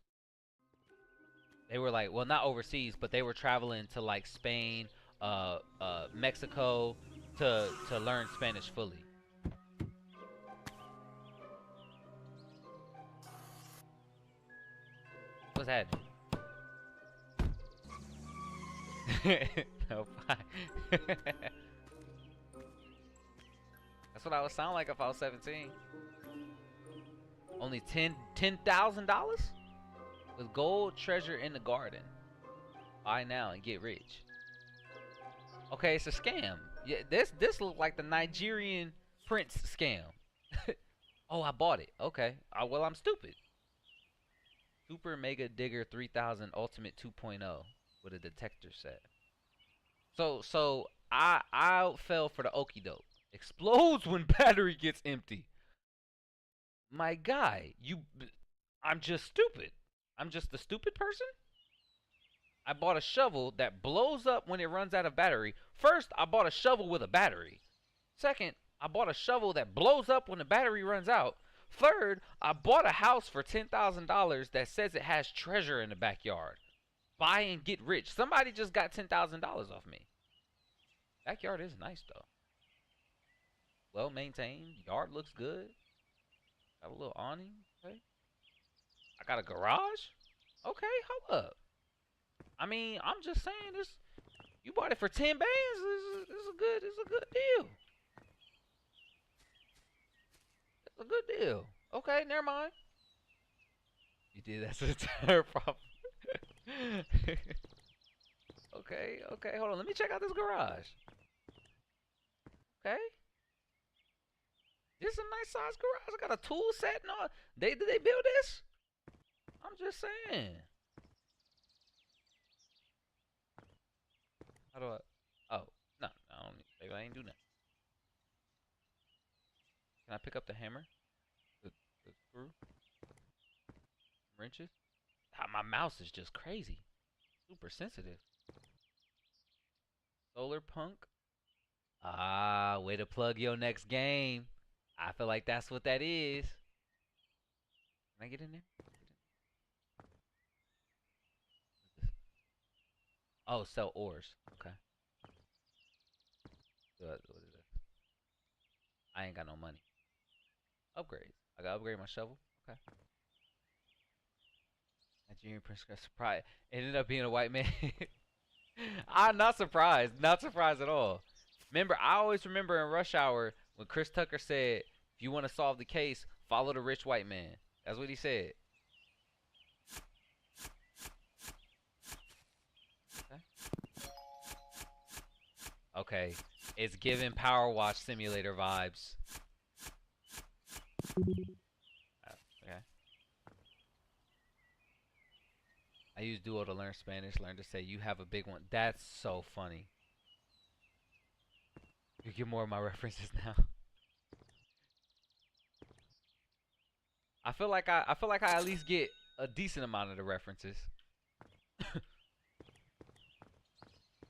Speaker 5: They were like, well, not overseas, but they were traveling to like Spain, Mexico, to learn Spanish fully. What's happening? No, fine. That's what I would sound like if I was 17. Only $10,000 with gold treasure in the garden. Buy now and get rich. Okay, it's a scam. Yeah, this looked like the Nigerian prince scam. Oh, I bought it. Okay. Well, I'm stupid. Super Mega Digger 3000 Ultimate 2.0 with a detector set. So I fell for the okie doke. Explodes when battery gets empty. My guy, I'm just stupid. I'm just a stupid person. I bought a shovel that blows up when it runs out of battery. First, I bought a shovel with a battery. Second, I bought a shovel that blows up when the battery runs out. Third, I bought a house for $10,000 that says it has treasure in the backyard. Buy and get rich. Somebody just got $10,000 off me. Backyard is nice though. Well maintained. Yard looks good. Got a little awning. Okay. I got a garage. Okay, hold up. I mean, I'm just saying this. You bought it for 10 bands. It's a good deal. It's a good deal. Okay, never mind. You did that's a tire problem. Okay, hold on. Let me check out this garage. Okay. This is a nice size garage. I got a tool set and all. Did they build this? I'm just saying. How do I? Oh, no, I don't need. Maybe I ain't do nothing. Can I pick up the hammer? The screw? Wrenches? Ah, my mouse is just crazy. Super sensitive. Solar Punk. Ah, way to plug your next game. I feel like that's what that is. Can I get in there? Oh, sell ores. Okay. What is that? I ain't got no money. Upgrades. I gotta upgrade my shovel. Okay. Nigerian Prince got surprised. It ended up being a white man. I'm not surprised. Not surprised at all. Remember, I always remember in Rush Hour when Chris Tucker said, if you want to solve the case, follow the rich white man. That's what he said. Okay. It's giving Power Wash Simulator vibes. Okay. I use Duo to learn Spanish. Learn to say, you have a big one. That's so funny. You get more of my references now. I feel like I at least get a decent amount of the references.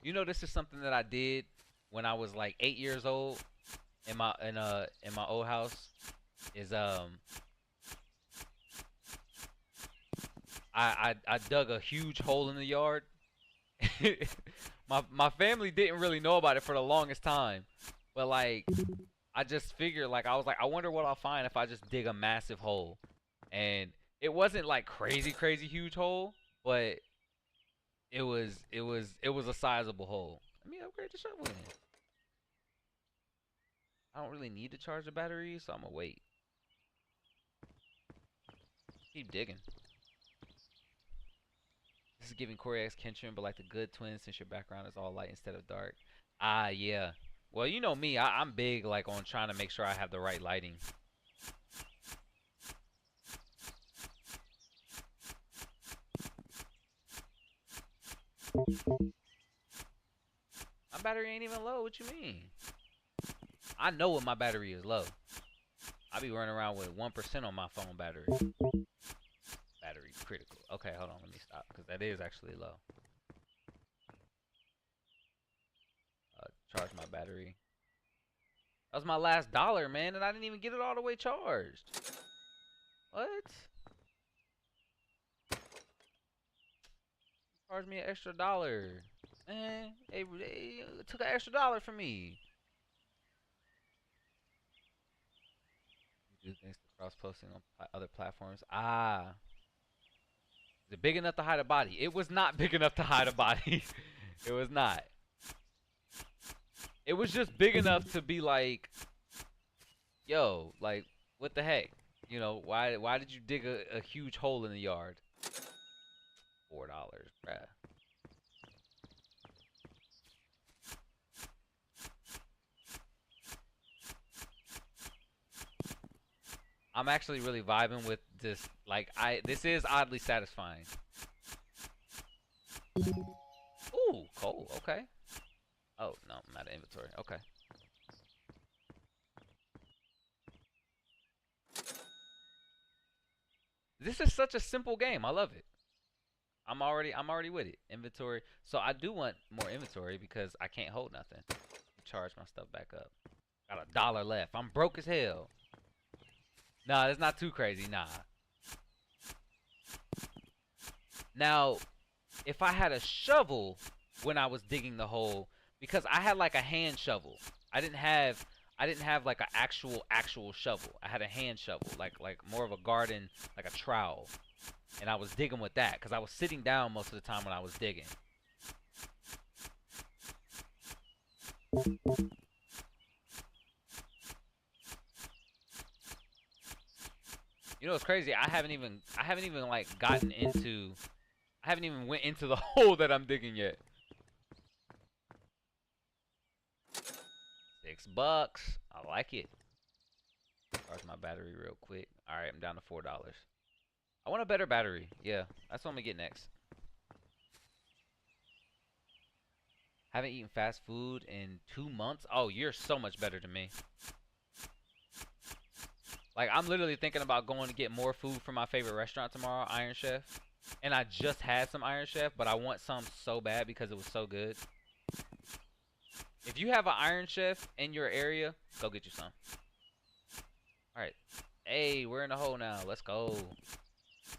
Speaker 5: You know, this is something that I did when I was like 8 years old in my old house. Is I dug a huge hole in the yard. my family didn't really know about it for the longest time, but like I just figured, like, I was like, I wonder what I'll find if I just dig a massive hole. And it wasn't like crazy huge hole, but it was a sizable hole. Let me upgrade the shovel then. I don't really need to charge the battery, so I'm gonna wait. Keep digging. This is giving Corey X Kenshin, but like the good twins, since your background is all light instead of dark. Ah, yeah. Well, you know me, I'm big like on trying to make sure I have the right lighting. My battery ain't even low. What you mean? I know when my battery is low. I be running around with 1% on my phone battery. Battery critical. Okay, hold on. Let me stop because that is actually low. Charge my battery. That was my last dollar, man, and I didn't even get it all the way charged. What? Charge me an extra $1. Man, they took an extra $1 from me. Do things to cross-posting on other platforms. Ah. Is it big enough to hide a body? It was not big enough to hide a body. It was not. It was just big enough to be like, yo, like, what the heck? You know, why did you dig a huge hole in the yard? $4, bruh. I'm actually really vibing with just like this is oddly satisfying. Ooh, coal. Okay. Oh no, I'm out of inventory. Okay. This is such a simple game. I love it. I'm already with it. Inventory. So I do want more inventory because I can't hold nothing. Charge my stuff back up. Got $1 left. I'm broke as hell. Nah, it's not too crazy. Nah. Now, if I had a shovel when I was digging the hole, because I had like a hand shovel. I didn't have like an actual shovel. I had a hand shovel, like more of a garden, like a trowel. And I was digging with that because I was sitting down most of the time when I was digging. You know what's crazy? I haven't even like I haven't even went into the hole that I'm digging yet. $6. I like it. Charge my battery real quick. Alright, I'm down to $4. I want a better battery. Yeah, that's what I'm gonna get next. Haven't eaten fast food in 2 months. Oh, you're so much better than me. Like, I'm literally thinking about going to get more food from my favorite restaurant tomorrow, Iron Chef. And I just had some Iron Chef, but I want some so bad because it was so good. If you have an Iron Chef in your area, go get you some. Alright. Hey, we're in the hole now. Let's go.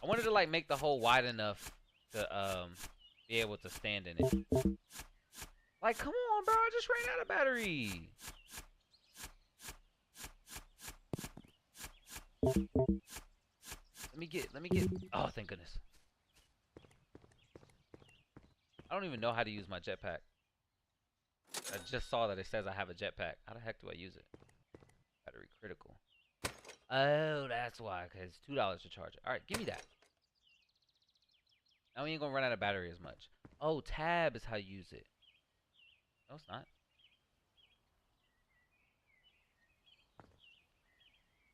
Speaker 5: I wanted to, like, make the hole wide enough to be able to stand in it. Like, come on, bro. I just ran out of battery. Let me get. Oh, thank goodness. I don't even know how to use my jetpack. I just saw that it says I have a jetpack. How the heck do I use it? Battery critical. Oh, that's why. Cause it's $2 to charge it. All right, give me that. Now we ain't gonna run out of battery as much. Oh, tab is how you use it. No, it's not.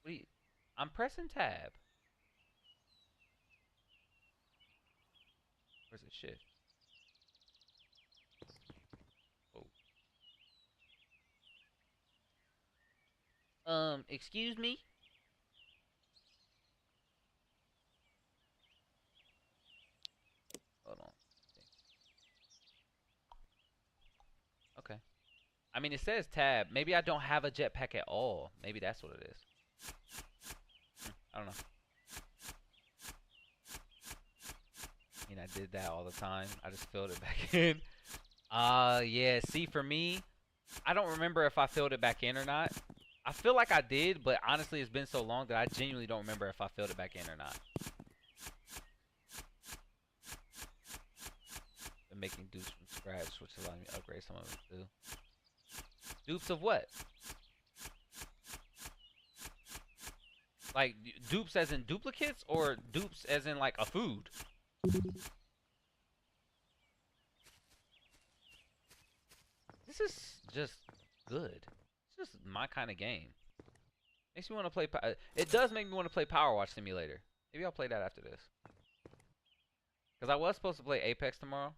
Speaker 5: Wait, I'm pressing tab. Where's it shift? Oh. Excuse me? Hold on. Okay. I mean, it says tab. Maybe I don't have a jetpack at all. Maybe that's what it is. I don't know. I mean, I did that all the time. I just filled it back in. Yeah. See, for me, I don't remember if I filled it back in or not. I feel like I did, but honestly, it's been so long that I genuinely don't remember if I filled it back in or not. Been making dupes from scratch, which allows me to upgrade some of them too. Dupes of what? Like dupes as in duplicates, or dupes as in like a food? This is just good. It's just my kind of game. Makes me want to play. It does make me want to play Power Watch Simulator. Maybe I'll play that after this. Because I was supposed to play Apex tomorrow.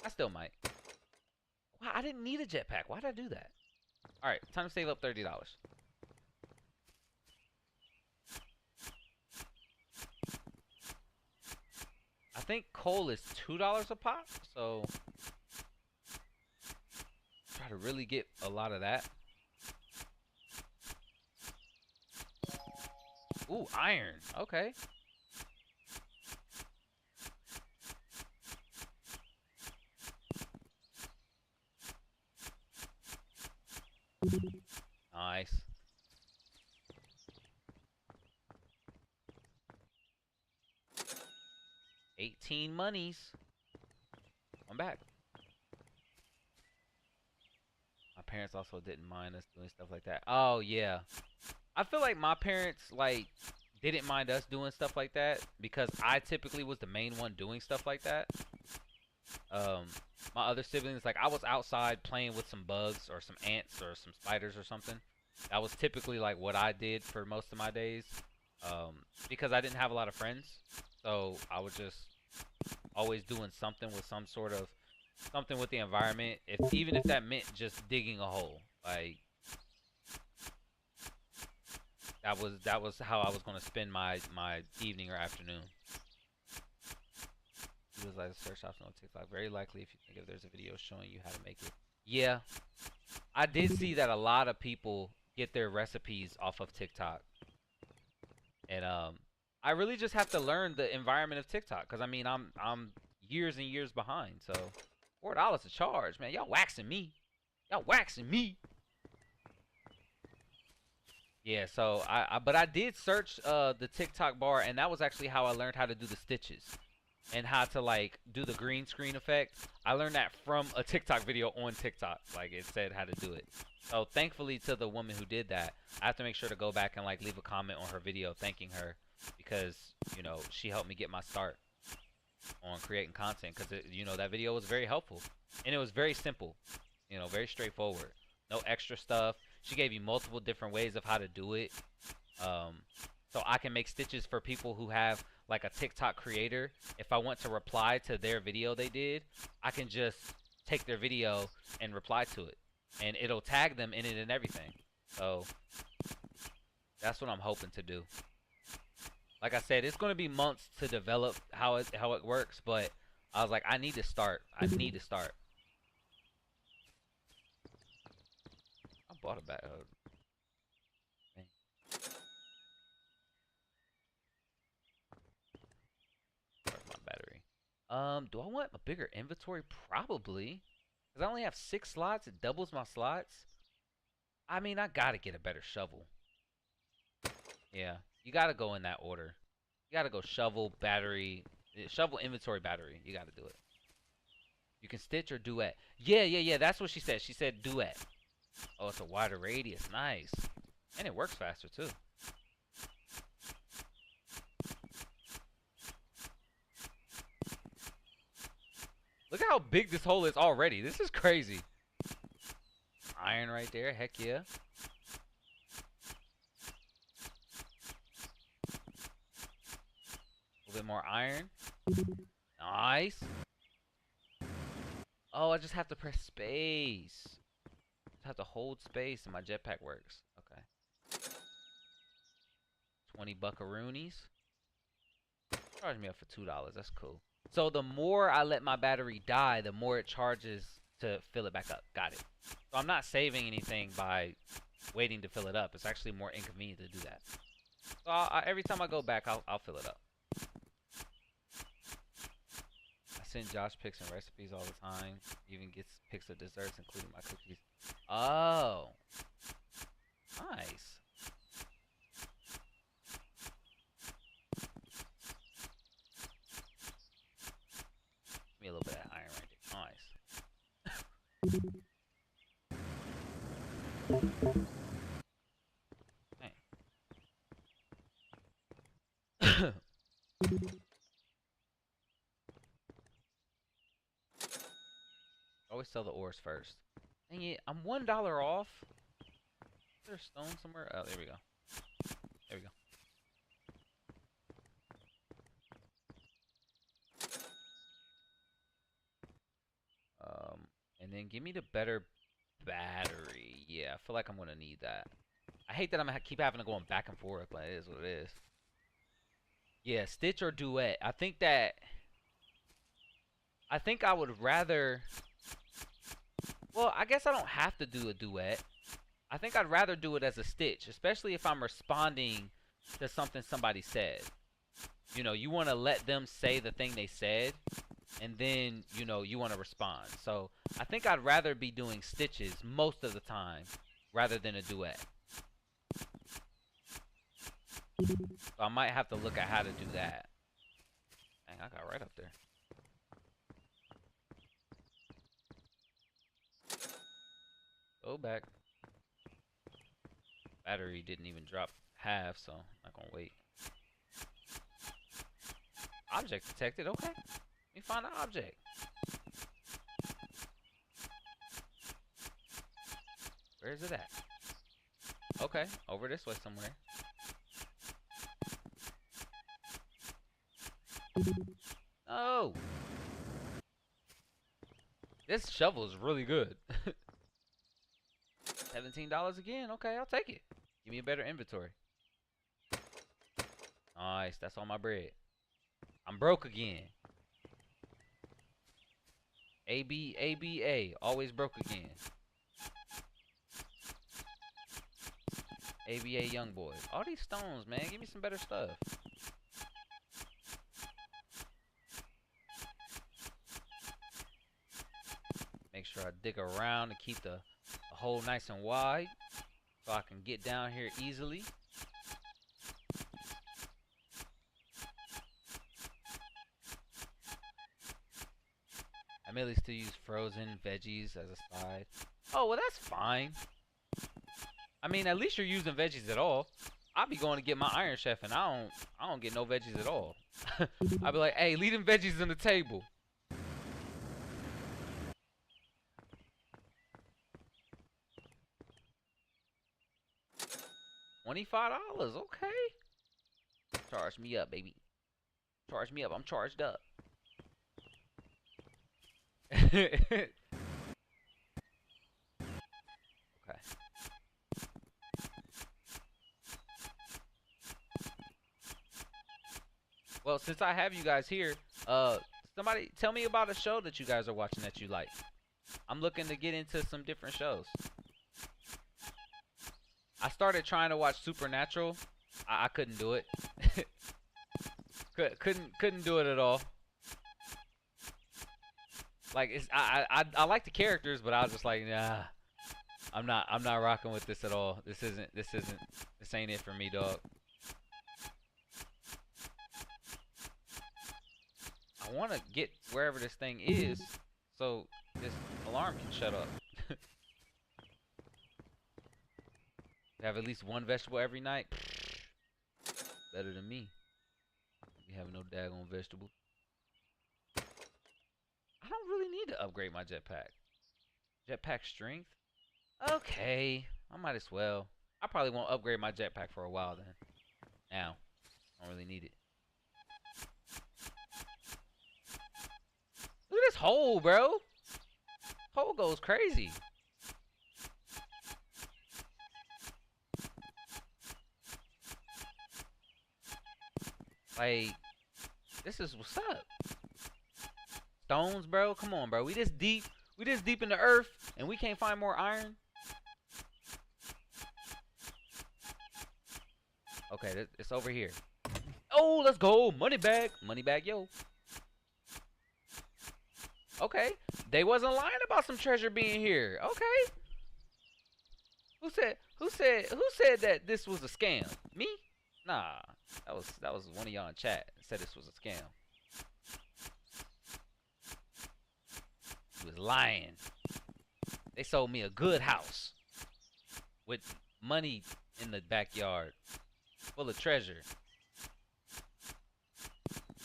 Speaker 5: I still might. Wow, I didn't need a jetpack. Why did I do that? Alright, time to save up $30. I think coal is $2 a pop, so try to really get a lot of that. Ooh, iron. Okay. Nice. $18 monies. I'm back. My parents also didn't mind us doing stuff like that. Oh yeah. I feel like my parents like didn't mind us doing stuff like that because I typically was the main one doing stuff like that. My other siblings, like I was outside playing with some bugs or some ants or some spiders or something. That was typically like what I did for most of my days. because I didn't have a lot of friends, so I was just always doing something with some sort of something with the environment. If even if that meant just digging a hole, like that was how I was gonna spend my evening or afternoon. He was like, search option on TikTok. Very likely if you think if there's a video showing you how to make it. Yeah, I did see that a lot of people get their recipes off of TikTok. And I really just have to learn the environment of TikTok, because I mean I'm years and years behind. So $4 a charge, man. Y'all waxing me. Y'all waxing me. Yeah, so but I did search the TikTok bar, and that was actually how I learned how to do the stitches and how to like do the green screen effect. I learned that from a TikTok video on TikTok. Like it said how to do it. So thankfully to the woman who did that, I have to make sure to go back and like leave a comment on her video thanking her, because you know she helped me get my start on creating content, because you know that video was very helpful and it was very simple, you know, very straightforward, no extra stuff. She gave you multiple different ways of how to do it, so I can make stitches for people who have like a TikTok creator. If I want to reply to their video they did, I can just take their video and reply to it, and it'll tag them in it and everything. So that's what I'm hoping to do. Like I said, it's going to be months to develop how it works, but I was like, I need to start. I need to start. I bought a bag. Where's my battery? Do I want a bigger inventory? Probably. Because I only have 6 slots. It doubles my slots. I mean, I gotta get a better shovel. Yeah, you gotta go in that order. You gotta go shovel, battery, shovel, inventory, battery. You gotta do it. You can stitch or duet. Yeah. That's what she said. She said duet. Oh, it's a wider radius. Nice. And it works faster too. Look at how big this hole is already. This is crazy. Iron right there. Heck yeah. A little bit more iron. Nice. Oh, I just have to press space. Just have to hold space and my jetpack works. Okay. 20 buckaroonies. Charge me up for $2. That's cool. So the more I let my battery die, the more it charges to fill it back up. Got it. So I'm not saving anything by waiting to fill it up. It's actually more inconvenient to do that. So every time I go back, I'll fill it up. I send Josh pics and recipes all the time. He even gets pics of desserts, including my cookies. Oh. Nice. Give me a little bit of iron right there. Nice. Always sell the ores first. Dang it, I'm $1 off. Is there a stone somewhere? Oh, there we go. There we go. And then give me the better battery. Yeah, I feel like I'm gonna need that. I hate that I'm gonna keep having to go back and forth, but it is what it is. Yeah, stitch or duet. I think I would rather. Well, I guess I don't have to do a duet. I think I'd rather do it as a stitch, especially if I'm responding to something somebody said. You know, you want to let them say the thing they said, and then, you know, you want to respond. So I think I'd rather be doing stitches most of the time rather than a duet. So I might have to look at how to do that. Dang, I got right up there. Go back. Battery didn't even drop half, so I'm not gonna wait. Object detected, okay. Let me find an object. Where is it at? Okay, over this way somewhere. No. This shovel is really good. $17 again. Okay, I'll take it. Give me a better inventory. Nice. That's all my bread. I'm broke again. ABA. Always broke again. ABA young boy. All these stones, man. Give me some better stuff. Make sure I dig around to keep the hole nice and wide so I can get down here easily. I mainly still use frozen veggies as a side. Oh, well, that's fine. I mean, at least you're using veggies at all. I'll be going to get my Iron Chef and I don't get no veggies at all. I'll be like, hey, leave them veggies on the table. $25, okay. Charge me up, baby. Charge me up. I'm charged up. Okay. Well, since I have you guys here, somebody tell me about a show that you guys are watching that you like. I'm looking to get into some different shows. I started trying to watch Supernatural. I couldn't do it. couldn't do it at all. Like I like the characters, but I was just like, nah. I'm not rocking with this at all. This ain't it for me, dog. I want to get wherever this thing is so this alarm can shut up. Have at least one vegetable every night. Better than me. You have no daggone vegetable. I don't really need to upgrade my jetpack. Jetpack strength? Okay, I might as well. I probably won't upgrade my jetpack for a while then. Now, I don't really need it. Look at this hole, bro. Hole goes crazy. Like, this is what's up. Stones, bro. Come on, bro. We this deep in the earth, and we can't find more iron. Okay, it's over here. Oh, let's go. Money bag, yo. Okay, they wasn't lying about some treasure being here. Okay. Who said that this was a scam? Me? Nah, that was one of y'all in chat said this was a scam. He was lying. They sold me a good house with money in the backyard full of treasure.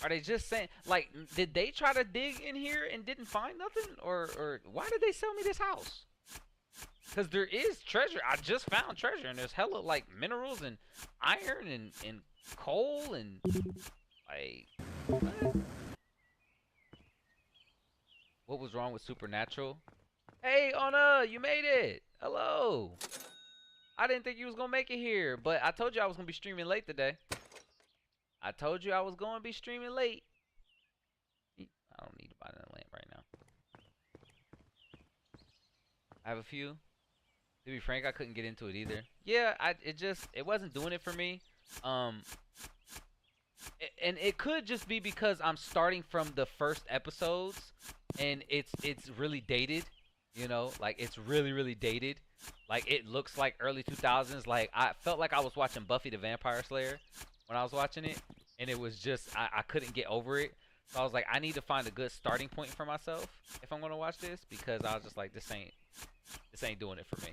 Speaker 5: Are they just saying, like, did they try to dig in here and didn't find nothing? Or why did they sell me this house? Because there is treasure. I just found treasure, and there's hella, like, minerals and iron and coal and, like, what? What was wrong with Supernatural? Hey, Ona, you made it. Hello. I didn't think you was going to make it here, but I told you I was going to be streaming late today. I told you I was going to be streaming late. I don't need to buy that lamp right now. I have a few. To be frank, I couldn't get into it either. Yeah, it wasn't doing it for me. And it could just be because I'm starting from the first episodes and it's really dated, you know? Like, it's really, really dated. Like, it looks like early 2000s. Like, I felt like I was watching Buffy the Vampire Slayer when I was watching it, and it was just I couldn't get over it. So I was like, I need to find a good starting point for myself if I'm gonna watch this, because I was just like, this ain't doing it for me.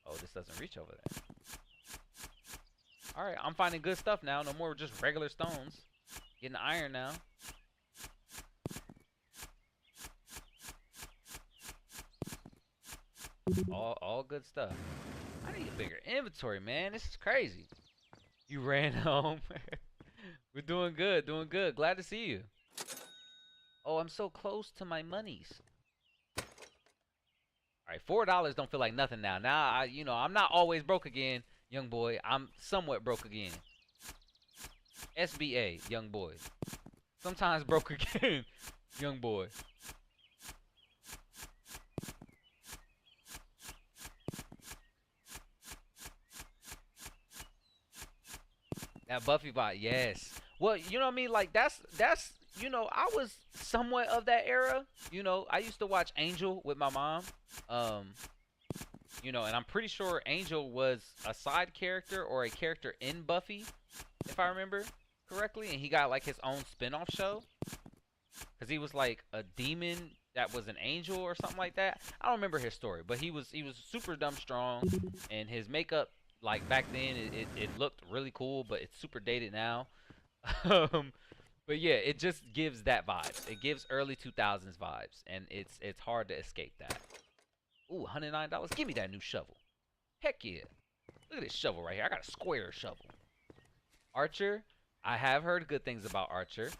Speaker 5: Oh, this doesn't reach over there. All right, I'm finding good stuff now. No more just regular stones. Getting iron now. All good stuff. I need a bigger inventory, man. This is crazy. You ran home. We're doing good, doing good. Glad to see you. Oh, I'm so close to my monies. All right, $4 don't feel like nothing now. Now I'm not always broke again, young boy. I'm somewhat broke again. SBA, young boy. Sometimes broke again, young boy. That Buffy bot, yes. Well, you know what I mean? Like that's I was somewhat of that era. I used to watch Angel with my mom. And I'm pretty sure Angel was a side character or a character in Buffy, if I remember correctly, and he got like his own spin-off show. Cause he was like a demon that was an angel or something like that. I don't remember his story, but he was super dumb strong, and his makeup like back then it looked really cool, but it's super dated now. But yeah, it just gives that vibe. It gives early 2000s vibes, and it's hard to escape that. Ooh, $109. Give me that new shovel. Heck yeah. Look at this shovel right here. I got a square shovel. Archer. I have heard good things about Archer.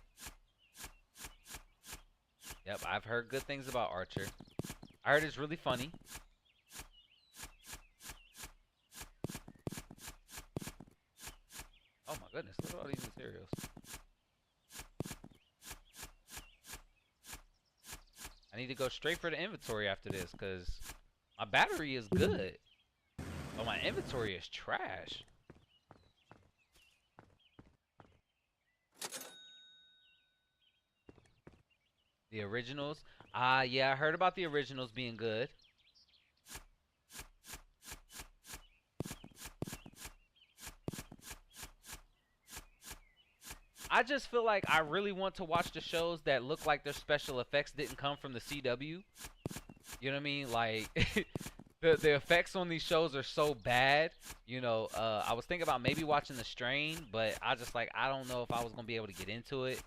Speaker 5: Yep, I've heard good things about Archer. I heard it's really funny. Oh my goodness, look at all these materials. I need to go straight for the inventory after this because my battery is good, but my inventory is trash. The originals? Yeah, I heard about the originals being good. I just feel like I really want to watch the shows that look like their special effects didn't come from the CW. You know what I mean? Like, the effects on these shows are so bad. I was thinking about maybe watching The Strain, but I don't know if I was going to be able to get into it.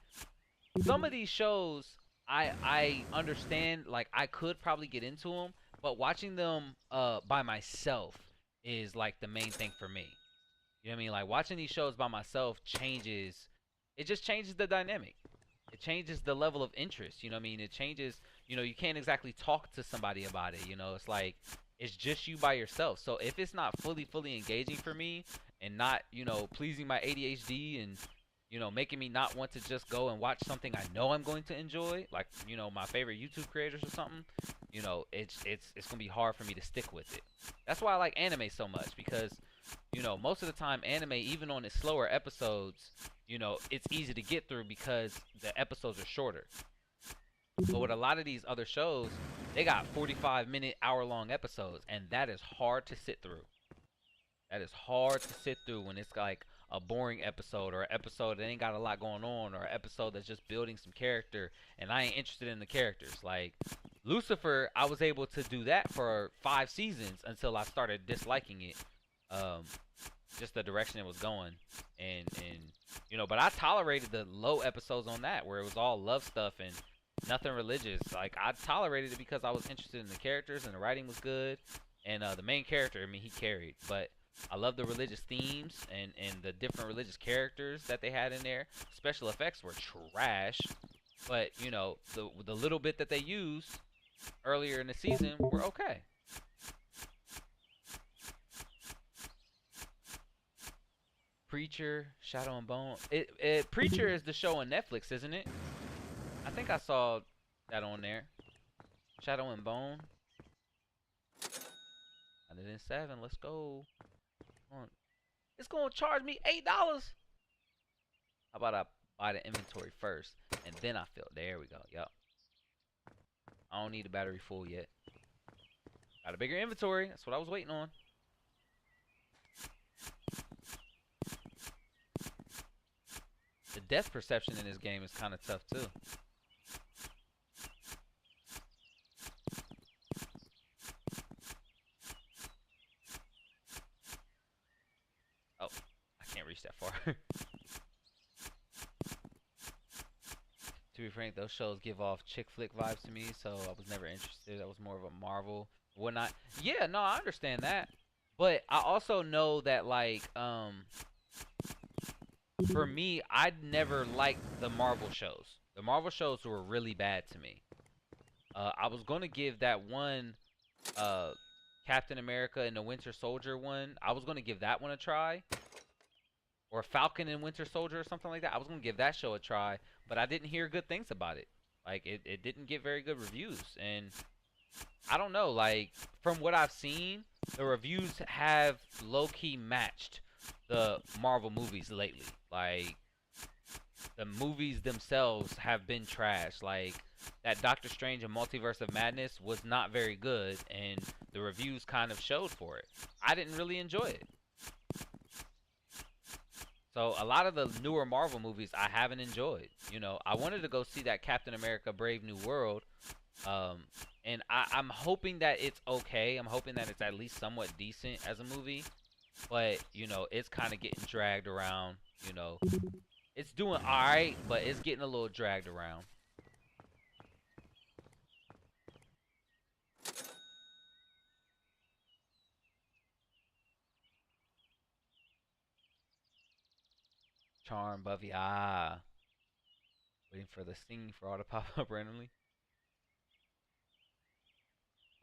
Speaker 5: Some of these shows, I understand, like, I could probably get into them, but watching them by myself is, like, the main thing for me. You know what I mean? Like, watching these shows by myself it just changes the dynamic. It changes the level of interest, you know what I mean? It changes, you can't exactly talk to somebody about it, it's like, it's just you by yourself. So if it's not fully engaging for me and not, pleasing my ADHD and, making me not want to just go and watch something I know I'm going to enjoy, like, my favorite YouTube creators or something, it's gonna be hard for me to stick with it. That's why I like anime so much, because, most of the time anime, even on its slower episodes, it's easy to get through because the episodes are shorter. But with a lot of these other shows, they got 45-minute, hour-long episodes, and that is hard to sit through. That is hard to sit through when it's like a boring episode, or an episode that ain't got a lot going on, or an episode that's just building some character, and I ain't interested in the characters. Like, Lucifer, I was able to do that for 5 seasons until I started disliking it. Just the direction it was going, and but I tolerated the low episodes on that where it was all love stuff and nothing religious. Like, I tolerated it because I was interested in the characters and the writing was good, and the main character, I mean, he carried. But I love the religious themes and the different religious characters that they had in there. Special effects were trash, but the little bit that they used earlier in the season were okay. Preacher, Shadow and Bone. Preacher is the show on Netflix, isn't it? I think I saw that on there. Shadow and Bone. 107. Let's go. It's gonna charge me $8. How about I buy the inventory first, and then I fill. There we go. Yep. I don't need the battery full yet. Got a bigger inventory. That's what I was waiting on. The depth perception in this game is kind of tough too. Oh, I can't reach that far. To be frank, those shows give off chick flick vibes to me, so I was never interested. I was more of a Marvel, whatnot. Yeah, no, I understand that, but I also know that, like, for me, I'd never liked the Marvel shows. The Marvel shows were really bad to me. I was gonna give that one, uh, Captain America and the Winter Soldier one. I was gonna give that one a try, or Falcon and Winter Soldier or something like that. I was gonna give that show a try, but I didn't hear good things about it. Like it didn't get very good reviews, and I don't know. Like from what I've seen, the reviews have low key matched the Marvel movies lately. Like the movies themselves have been trash. Like that Doctor Strange and Multiverse of Madness was not very good, and the reviews kind of showed for it. I didn't really enjoy it. So a lot of the newer Marvel movies I haven't enjoyed. You know, I wanted to go see that Captain America Brave New World. And I'm hoping that it's okay. I'm hoping that it's at least somewhat decent as a movie. But, you know, it's kind of getting dragged around, you know. It's doing alright, but it's getting a little dragged around. Charm, Buffy, waiting for the singing for all to pop up randomly.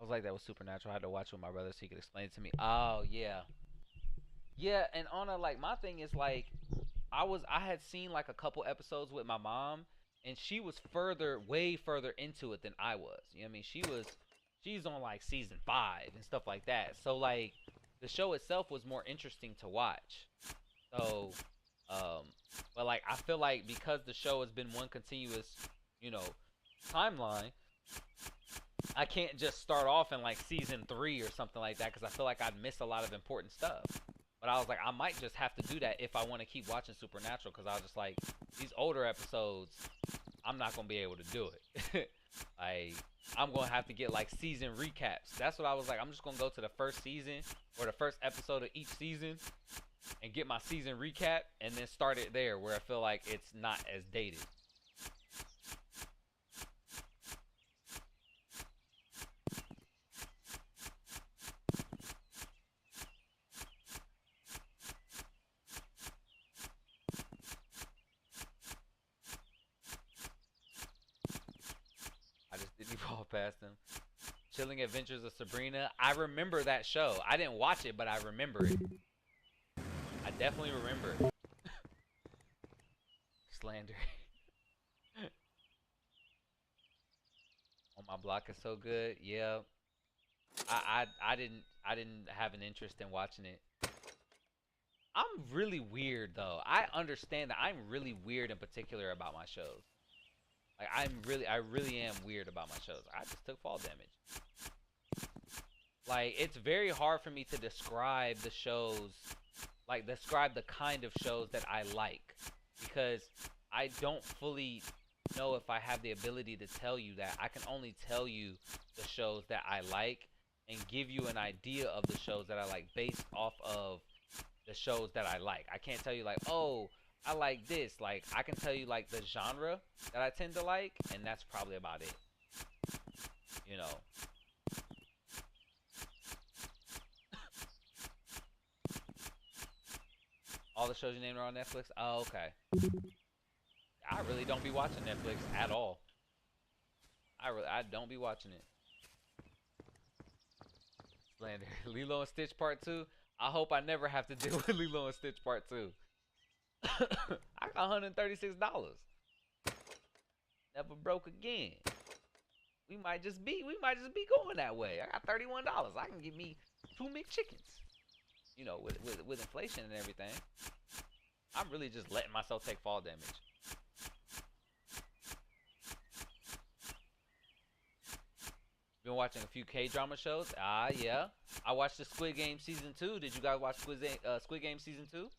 Speaker 5: I was like, that was Supernatural. I had to watch it with my brother so he could explain it to me. Oh, yeah. Yeah, and on a, like, my thing is, like, I had seen, like, a couple episodes with my mom, and she was way further into it than I was. You know what I mean? She's on, like, season 5 and stuff like that. So, like, the show itself was more interesting to watch. So, but like I feel like because the show has been one continuous, you know, timeline, I can't just start off in like season 3 or something like that because I feel like I'd miss a lot of important stuff. But I was like, I might just have to do that if I want to keep watching Supernatural because I was just like, these older episodes, I'm not gonna be able to do it. I'm gonna have to get like season recaps. That's what I was like. I'm just gonna go to the first season or the first episode of each season and get my season recap and then start it there where I feel like it's not as dated. I just didn't evolve past them. Chilling Adventures of Sabrina. I remember that show. I didn't watch it, but I remember it. I definitely remember it. Slander. On My Block is so good. Yeah. I didn't have an interest in watching it. I'm really weird though. I understand that I'm really weird in particular about my shows. Like I really am weird about my shows. I just took fall damage. Like it's very hard for me to describe the shows, like describe the kind of shows that I like, because I don't fully know if I have the ability to tell you that. I can only tell you the shows that I like and give you an idea of the shows that I like based off of the shows that I like. I can't tell you like, oh, I like this. Like I can tell you like the genre that I tend to like, and that's probably about it. You know. All the shows you named are on Netflix? Oh, okay. I really don't be watching Netflix at all. I don't be watching it. Slander. Lilo and Stitch Part 2? I hope I never have to deal with Lilo and Stitch Part 2. I got $136. Never broke again. We might just be going that way. I got $31. I can get me 2 McChickens. You know, with inflation and everything. I'm really just letting myself take fall damage. Been watching a few K-drama shows. Yeah. I watched the Squid Game Season 2. Did you guys watch Squid Game Season 2?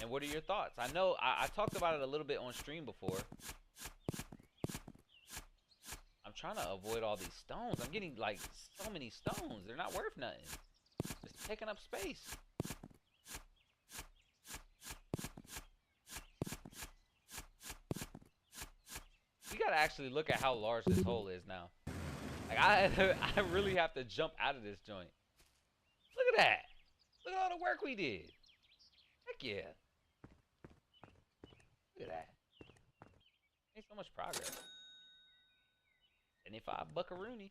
Speaker 5: And what are your thoughts? I know I talked about it a little bit on stream before. I'm trying to avoid all these stones. I'm getting like so many stones. They're not worth nothing. Just taking up space. We gotta actually look at how large this hole is now. Like I really have to jump out of this joint. Look at that. Look at all the work we did. Heck yeah. Look at that. Made so much progress. 75 buckaroony.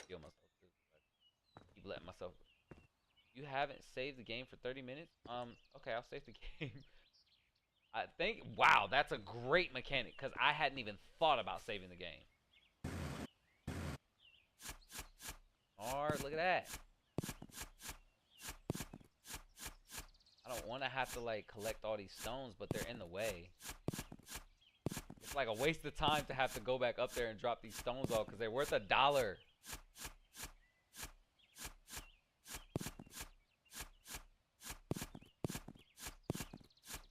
Speaker 5: Kill myself too. Keep letting myself. You haven't saved the game for 30 minutes? Okay, I'll save the game. I think, wow, that's a great mechanic because I hadn't even thought about saving the game. Alright, look at that. I don't want to have to like collect all these stones, but they're in the way. It's like a waste of time to have to go back up there and drop these stones off because they're worth $1.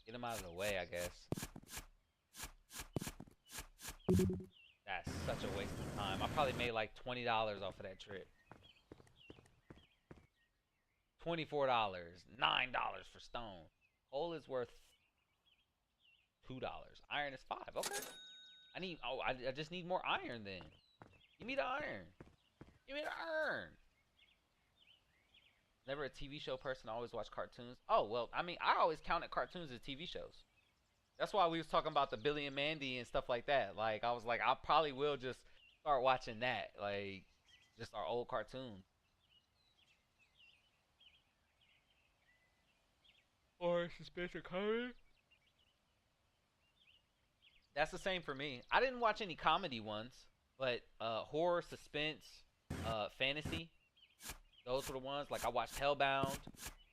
Speaker 5: Get them out of the way, I guess. That's such a waste of time. I probably made like $20 off of that trip. $24, $9 for stone. Coal is worth $2. Iron is $5. Okay. I just need more iron then. Give me the iron. Give me the iron. Never a TV show person. I always watch cartoons. Oh, well, I mean, I always counted cartoons as TV shows. That's why we was talking about the Billy and Mandy and stuff like that. Like, I was like, I probably will just start watching that. Like, just our old cartoons. Or suspense or comedy. That's the same for me. I didn't watch any comedy ones, but horror, suspense, fantasy. Those were the ones. Like I watched Hellbound.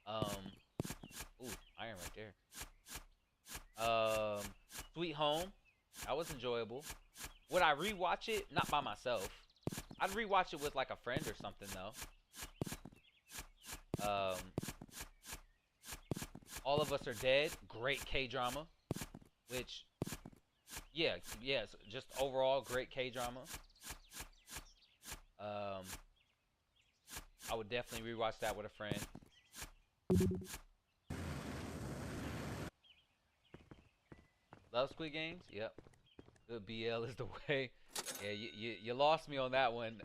Speaker 5: Ooh, iron right there. Sweet Home. That was enjoyable. Would I rewatch it? Not by myself. I'd rewatch it with like a friend or something though. All of Us Are Dead, great K-drama, which, yeah, just overall great K-drama. I would definitely rewatch that with a friend. Love Squid Games? Yep. Good BL is the way. Yeah, you lost me on that one.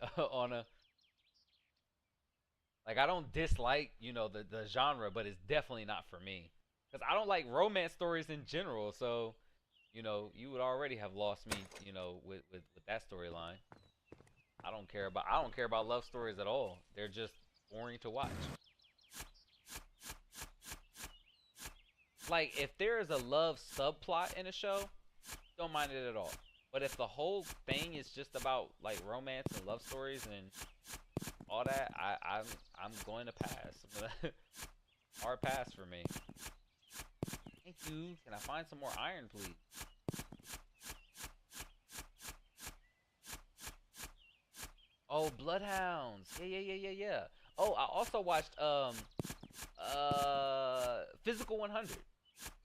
Speaker 5: Like, I don't dislike, you know, the genre, but it's definitely not for me. Because I don't like romance stories in general, so, you know, you would already have lost me, you know, with that storyline. I don't care about love stories at all. They're just boring to watch. Like, if there is a love subplot in a show, don't mind it at all. But if the whole thing is just about, like, romance and love stories and all that, I'm going to pass. Hard pass for me. Thank you. Can I find some more iron, please? Oh, Bloodhounds. Yeah. Oh, I also watched Physical 100.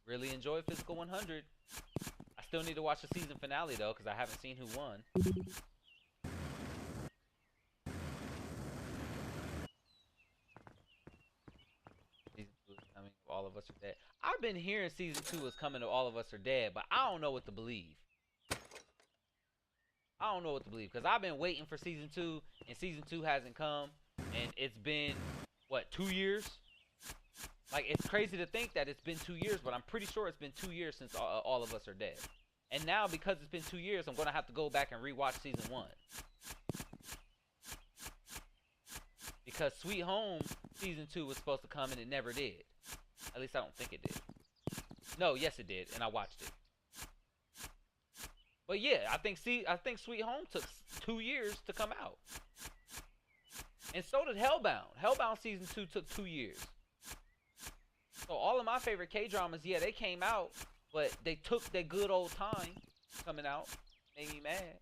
Speaker 5: Really enjoyed Physical 100. I still need to watch the season finale though, because I haven't seen who won. Season 2 is coming. All of Us Are Dead. I've been hearing season 2 is coming to All of Us Are Dead, but I don't know what to believe. I don't know what to believe, because I've been waiting for season 2, and season 2 hasn't come, and it's been, what, 2 years? Like, it's crazy to think that it's been 2 years, but I'm pretty sure it's been 2 years since All of Us Are Dead. And now, because it's been 2 years, I'm going to have to go back and rewatch season 1. Because Sweet Home season 2 was supposed to come, and it never did. At least I don't think it did. No, yes it did, and I watched it. But yeah, I think Sweet Home took 2 years to come out. And so did Hellbound. Hellbound season 2 took 2 years. So all of my favorite K-dramas, yeah, they came out, but they took their good old time coming out. Made me mad.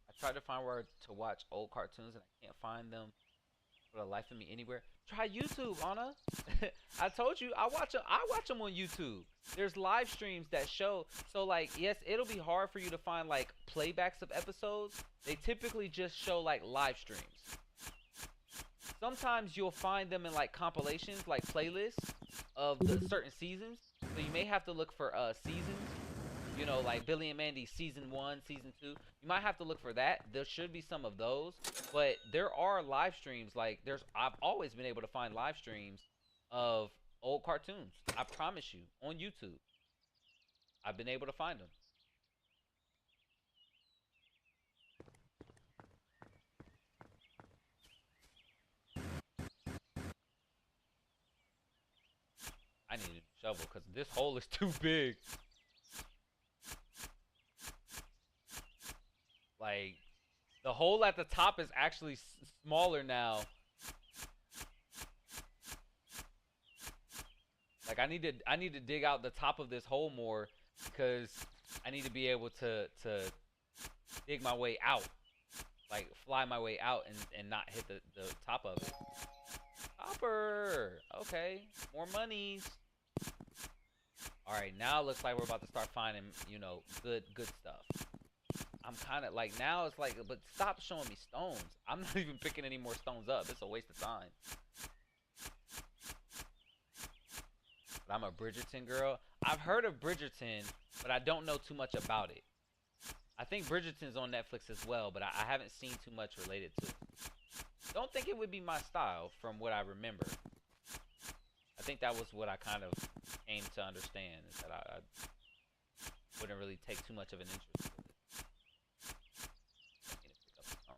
Speaker 5: I tried to find where to watch old cartoons and I can't find them for the life of me anywhere. Try YouTube, Anna. I told you, I watch them on YouTube. There's live streams that show. So like, yes, it'll be hard for you to find like playbacks of episodes. They typically just show like live streams. Sometimes you'll find them in like compilations, like playlists of the certain seasons. So you may have to look for seasons. you know, like Billy and Mandy season 1, season 2. You might have to look for that. There should be some of those, but there are live streams. Like I've always been able to find live streams of old cartoons. I promise you, on YouTube, I've been able to find them. I need a shovel because this hole is too big. Like, the hole at the top is actually smaller now. Like, I need to dig out the top of this hole more because I need to be able to dig my way out. Like, fly my way out and not hit the top of it. Copper! Okay, more monies. Alright, now it looks like we're about to start finding, you know, good stuff. I'm kind of like, now it's like, but stop showing me stones. I'm not even picking any more stones up. It's a waste of time. But I'm a Bridgerton girl. I've heard of Bridgerton, but I don't know too much about it. I think Bridgerton's on Netflix as well, but I haven't seen too much related to it. Don't think it would be my style from what I remember. I think that was what I kind of came to understand, is that I wouldn't really take too much of an interest with it. I need to pick up the phone.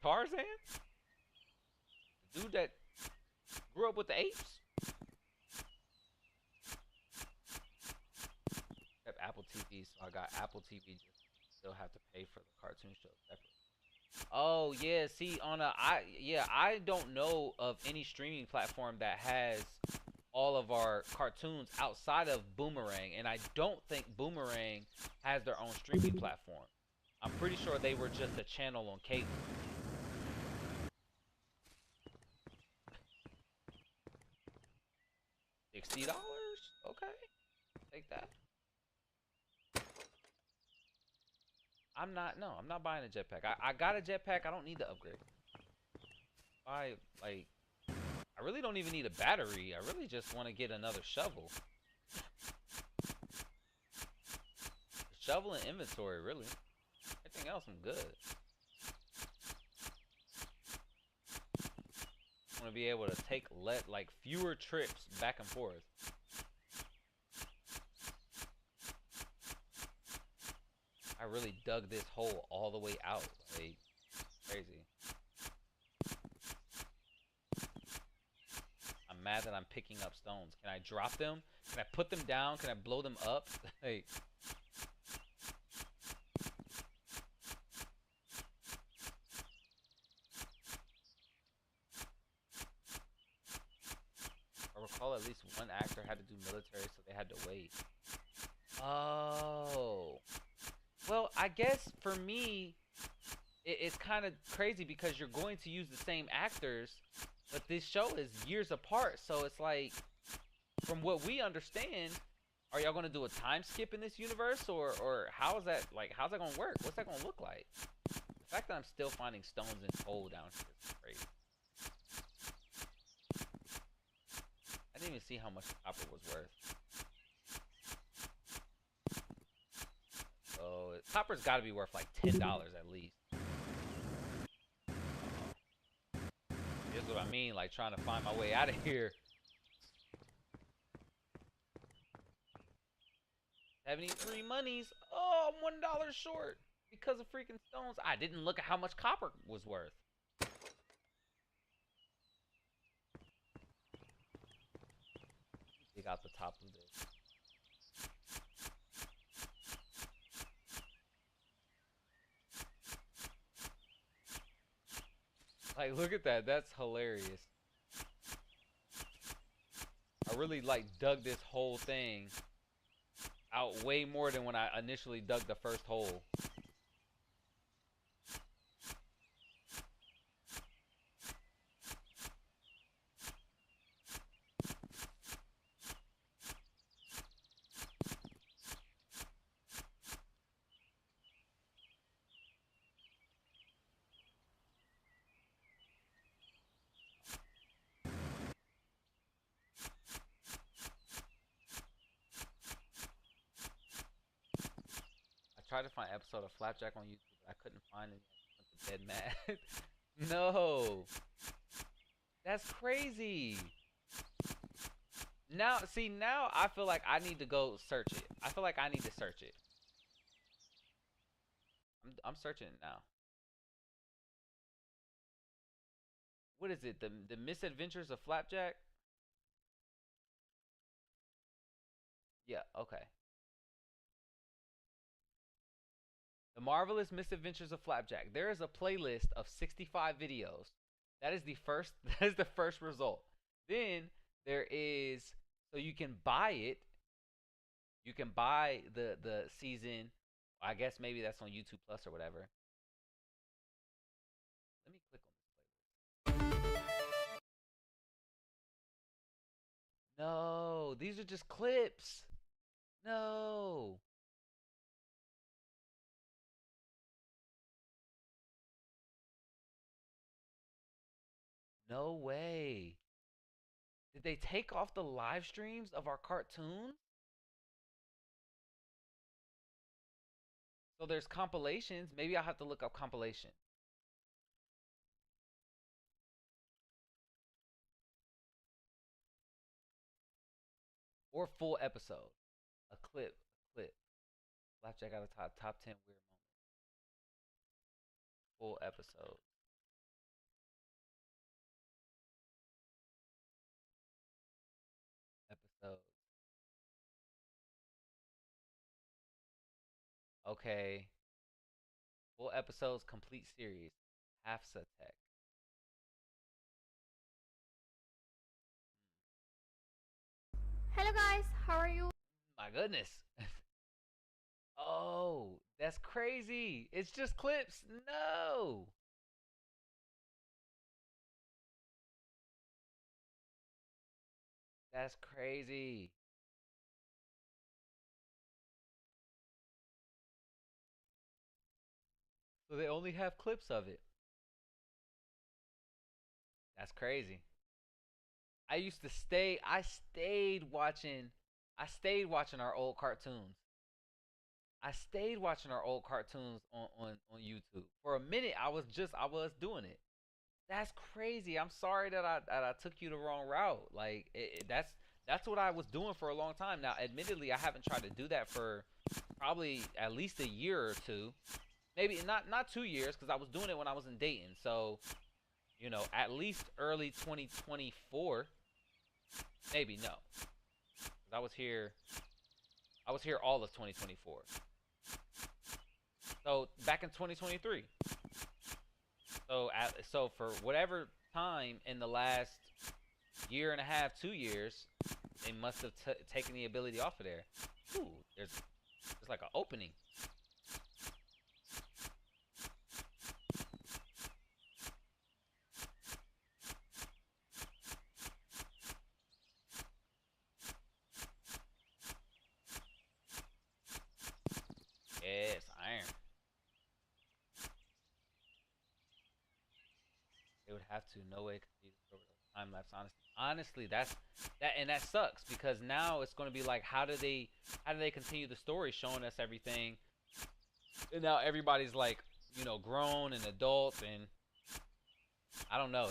Speaker 5: Tarzan? The dude that grew up with the apes? I have Apple TV, so I got Apple TV. Just still have to pay for the cartoon show separately. Oh yeah, see I don't know of any streaming platform that has all of our cartoons outside of Boomerang, and I don't think Boomerang has their own streaming platform. I'm pretty sure they were just a channel on cable. $60? Okay, take that. I'm not buying a jetpack. I got a jetpack. I don't need the upgrade. I really don't even need a battery. I really just want to get another shovel. Shovel and inventory, really. Everything else, I'm good. I want to be able to take like fewer trips back and forth. I really dug this hole all the way out. Like, crazy. I'm mad that I'm picking up stones. Can I drop them? Can I put them down? Can I blow them up? Like, I recall at least one actor had to do military, so they had to wait. Oh. Well, I guess for me, it's kind of crazy because you're going to use the same actors, but this show is years apart. So it's like, from what we understand, are y'all going to do a time skip in this universe, or how is that, like, how's that going to work? What's that going to look like? The fact that I'm still finding stones and coal down here is crazy. I didn't even see how much the copper was worth. So copper's got to be worth like $10 at least. Here's what I mean, like trying to find my way out of here. 73 monies. Oh, I'm $1 short because of freaking stones. I didn't look at how much copper was worth. Dig out the top of this. Like, look at that. That's hilarious. I really, like, dug this whole thing out way more than when I initially dug the first hole. tried to find episode of Flapjack on YouTube, but I couldn't find it. I went to dead mad. No. That's crazy. Now, see, now I feel like I need to go search it. I feel like I need to search it. I'm searching it now. What is it? The Misadventures of Flapjack? Yeah, okay. The Marvelous Misadventures of Flapjack. There is a playlist of 65 videos. That is the first result. Then there is, so you can buy it. You can buy the season. I guess maybe that's on YouTube Plus or whatever. Let me click on this playlist. No, these are just clips. No. No way. Did they take off the live streams of our cartoons? So there's compilations. Maybe I'll have to look up compilation. Or full episode. A clip. Flapjack out of top 10 weird moments. Full episode. Okay. Full episodes, complete series. Hafsa Tech.
Speaker 2: Hello guys, how are you?
Speaker 5: My goodness. Oh, that's crazy. It's just clips. No. That's crazy. So they only have clips of it. That's crazy. I stayed watching our old cartoons. I stayed watching our old cartoons on YouTube. For a minute I was doing it. That's crazy. I'm sorry that I took you the wrong route. Like that's what I was doing for a long time. Now, admittedly, I haven't tried to do that for probably at least a year or two. Maybe not 2 years, because I was doing it when I was in Dayton. So, you know, at least early 2024. Maybe no. 'Cause I was here all of 2024. So back in 2023. So for whatever time in the last year and a half, 2 years, they must have taken the ability off of there. Ooh, there's like an opening. Yes, iron. They would have to. No way. Time lapse. Honestly, that sucks, because now it's going to be like, how do they continue the story, showing us everything, and now everybody's like, you know, grown and adult, and I don't know.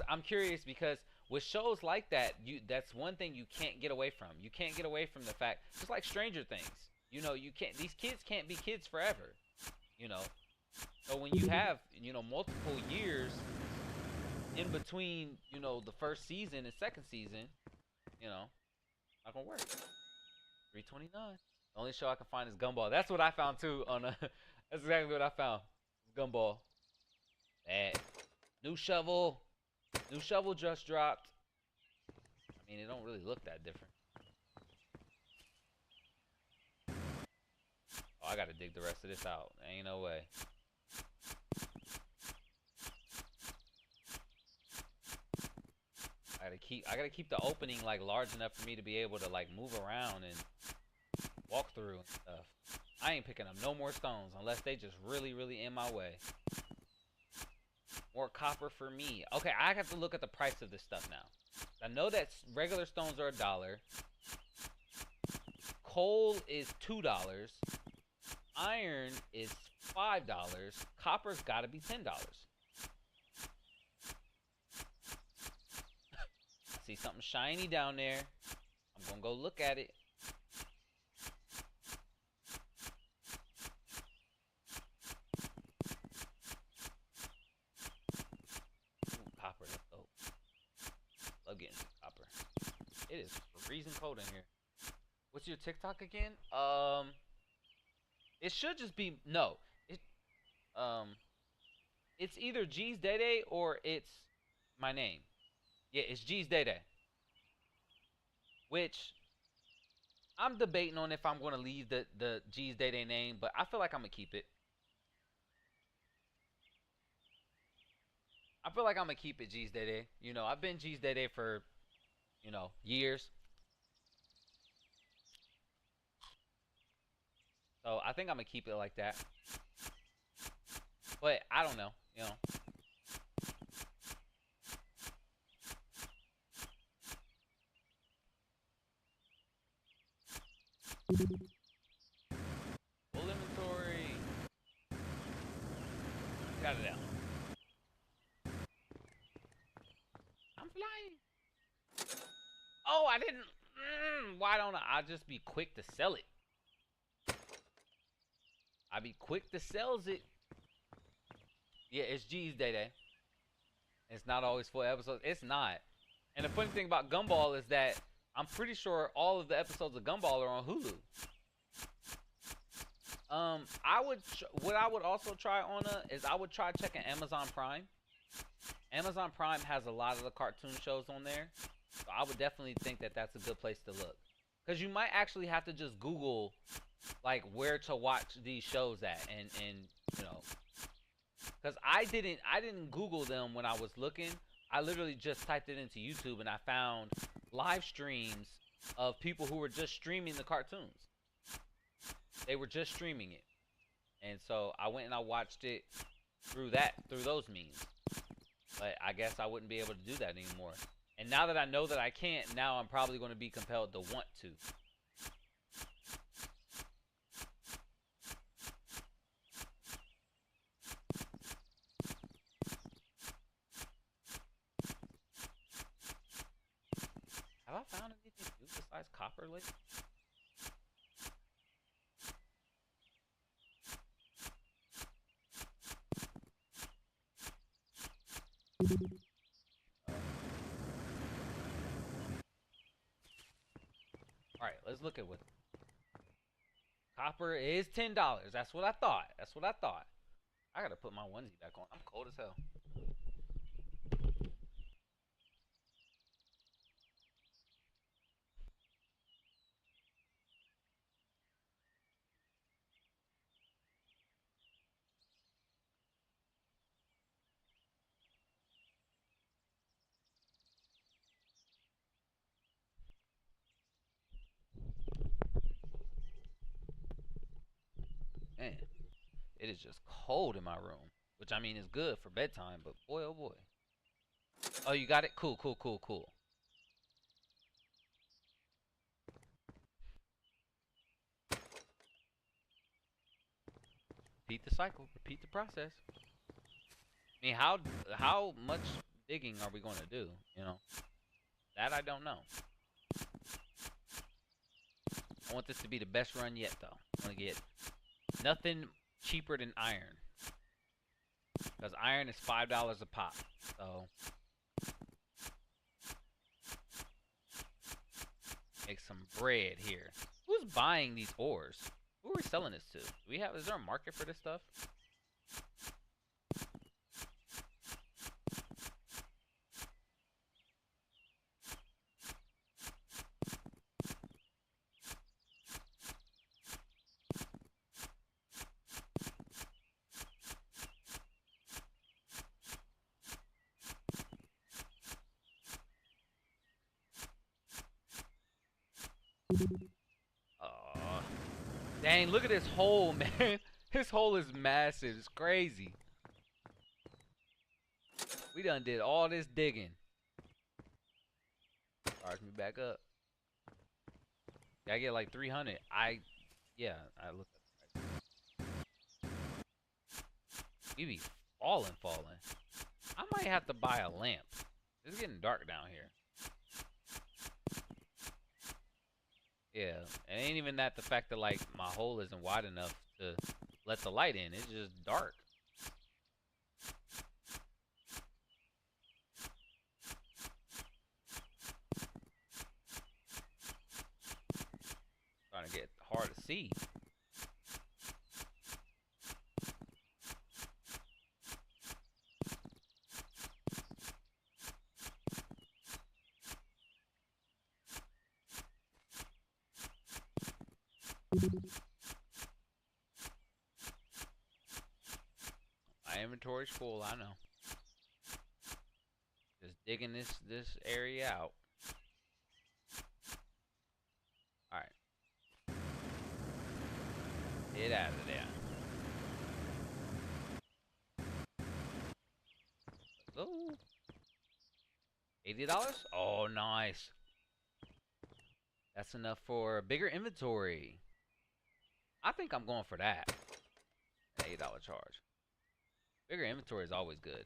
Speaker 5: I'm curious, because with shows like that, that's one thing you can't get away from. You can't get away from the fact, just like Stranger Things. You know, these kids can't be kids forever. You know, so when you have, you know, multiple years in between, you know, the first season and second season, you know, not gonna work. 329. The only show I can find is Gumball. That's what I found too. That's exactly what I found. Gumball. Bad. New shovel just dropped. I mean, it don't really look that different. Oh, I gotta dig the rest of this out. Ain't no way. I gotta keep the opening like large enough for me to be able to like move around and walk through and stuff. I ain't picking up no more stones unless they just really in my way. More copper for me. Okay, I have to look at the price of this stuff now. I know that regular stones are $1. Coal is $2. Iron is $5. Copper's got to be $10. I see something shiny down there. I'm gonna go look at it. Ooh, copper, let's go. Love getting some copper. It is freezing cold in here. What's your TikTok again? It should just be no. It's either G's Day Day or it's my name. Yeah, it's G's Day Day. Which I'm debating on if I'm gonna leave the G's Day Day name, but I feel like I'm gonna keep it. I feel like I'm gonna keep it G's Day Day. You know, I've been G's Day Day for, you know, years. So I think I'm gonna keep it like that. But I don't know, you know. Full inventory. Got it out. I'm flying. Oh, I didn't. Why don't I just be quick to sell it? I be quick to sells it. Yeah, it's G's Day Day. It's not always full episodes. It's not. And the funny thing about Gumball is that I'm pretty sure all of the episodes of Gumball are on Hulu. What I would also try on is I would try checking Amazon Prime. Amazon Prime has a lot of the cartoon shows on there. So I would definitely think that that's a good place to look. Because you might actually have to just Google like where to watch these shows at, and you know, because I didn't Google them when I was looking. I literally just typed it into YouTube and I found live streams of people who were just streaming the cartoons. They were just streaming it, and so I went and I watched it through those means. But I guess I wouldn't be able to do that anymore. And now that I know that I can't, now I'm probably going to be compelled to want to. Have I found anything new besides copper lately? Alright, let's look at what copper is $10. That's what I thought. That's what I thought. I gotta put my onesie back on. I'm cold as hell. Man, it is just cold in my room. Which I mean is good for bedtime, but boy oh boy. Oh, you got it? Cool, cool, cool, cool. Repeat the cycle, repeat the process. I mean, how much digging are we going to do, you know? That I don't know. I want this to be the best run yet, though. I want to get nothing cheaper than iron. Because iron is $5 a pop. So make some bread here. Who's buying these ores? Who are we selling this to? Is there a market for this stuff? Dang, look at this hole, man. This hole is massive. It's crazy. We done did all this digging. Charge me back up. I get like 300. Yeah, I looked at it. We be falling. I might have to buy a lamp. It's getting dark down here. Yeah, it ain't even that the fact that like my hole isn't wide enough to let the light in. It's just dark. Starting to get hard to see. My inventory's full, I know. Just digging this area out. Alright. Get out of there. Let's go. $80? Oh, nice. That's enough for a bigger inventory. I think I'm going for that. An $8 charge. Bigger inventory is always good.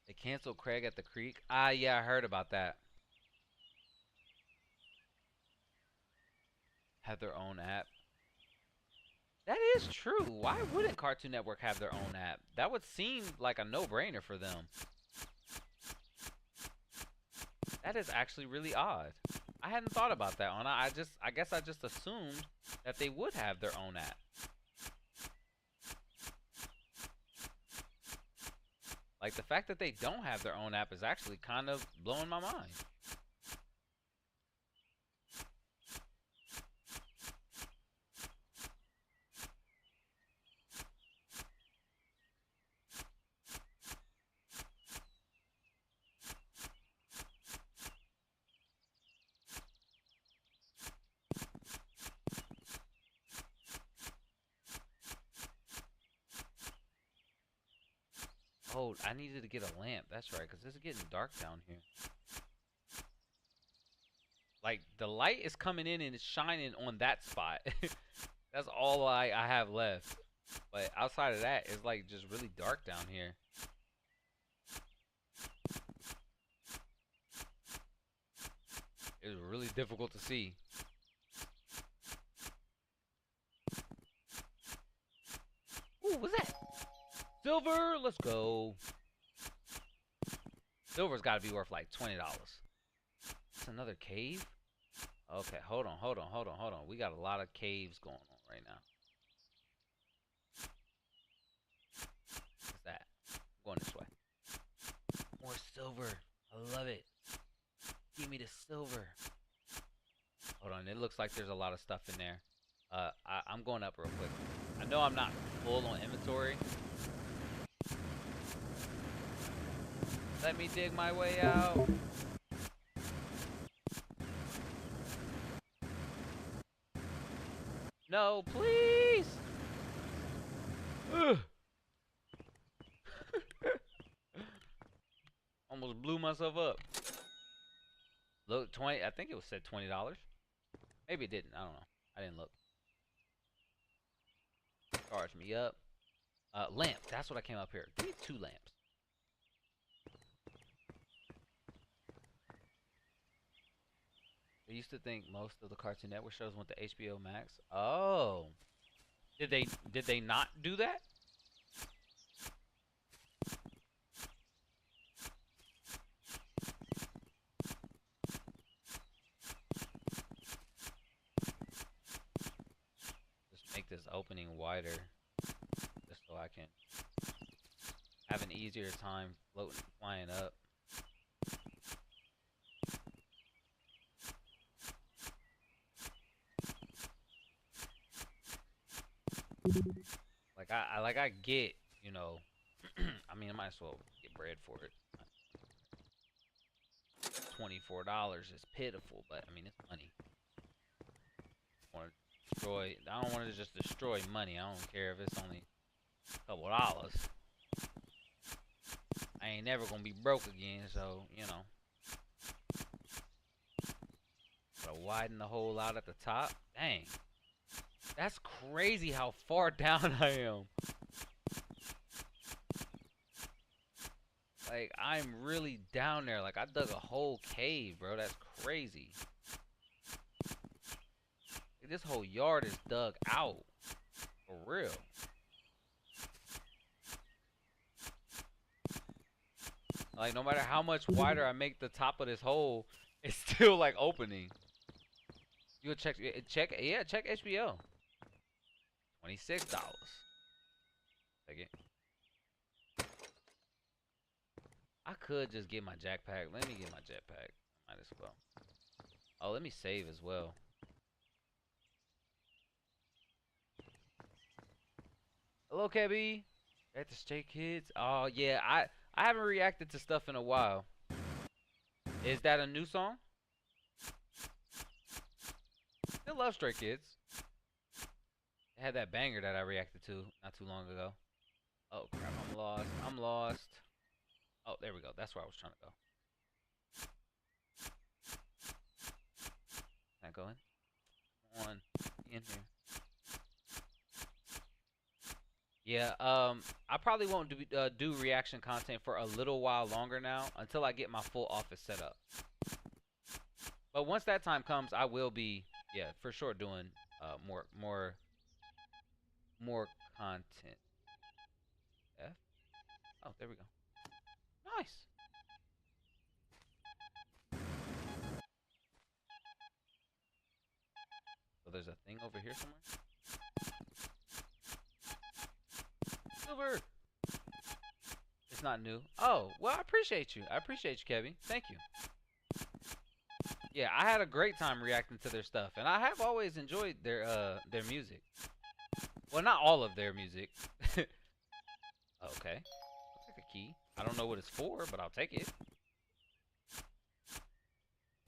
Speaker 5: They canceled Craig at the Creek. Ah, yeah, I heard about that. Have their own app. That is true. Why wouldn't Cartoon Network have their own app? That would seem like a no-brainer for them. That is actually really odd. I hadn't thought about that one. I guess I just assumed that they would have their own app. Like, the fact that they don't have their own app is actually kind of blowing my mind. Oh, I needed to get a lamp. That's right, because it's getting dark down here. Like, the light is coming in and it's shining on that spot. That's all I have left. But outside of that, it's like just really dark down here. It's really difficult to see. Ooh, what's that? Silver, let's go. Silver's got to be worth like $20. It's another cave? Okay, hold on. We got a lot of caves going on right now. What's that? I'm going this way. More silver. I love it. Give me the silver. Hold on, it looks like there's a lot of stuff in there. I'm going up real quick. I know I'm not full on inventory. Let me dig my way out. No, please. Ugh. Almost blew myself up. Look, 20. I think it was said $20. Maybe it didn't. I don't know. I didn't look. Charge me up. Lamp. That's what I came up here. Give me 2 lamps. I used to think most of the Cartoon Network shows went to HBO Max. Oh. Did they not do that? Just make this opening wider just so I can have an easier time floating, flying up. Like I get, you know, I mean, I might as well get bread for it. $24 is pitiful, but I mean, it's money. I don't want to just destroy money. I don't care if it's only a couple dollars. I ain't never gonna be broke again, so you know. Gotta widen the hole out at the top. Dang. That's crazy how far down I am. Like, I'm really down there. Like, I dug a whole cave, bro. That's crazy. Like, this whole yard is dug out. For real. Like, no matter how much wider I make the top of this hole, it's still, like, opening. You go check HBO. $26. Take it. I could just get my jackpack. Let me get my jetpack. Might as well. Oh, let me save as well. Hello, Kebby. At the Stray Kids. Oh yeah, I haven't reacted to stuff in a while. Is that a new song? Still love Stray Kids. They had that banger that I reacted to not too long ago. Oh crap, I'm lost. I'm lost. Oh, there we go. That's where I was trying to go. Can I go in? Come on, in here. Yeah, I probably won't do reaction content for a little while longer now until I get my full office set up. But once that time comes, I will be, yeah, for sure doing more content. F? Oh, there we go. Nice. So there's a thing over here somewhere. Silver. It's not new. Oh, well, I appreciate you. I appreciate you, Kevin. Thank you. Yeah, I had a great time reacting to their stuff, and I have always enjoyed their music. Well, not all of their music. Okay. I'll take a key. I don't know what it's for, but I'll take it.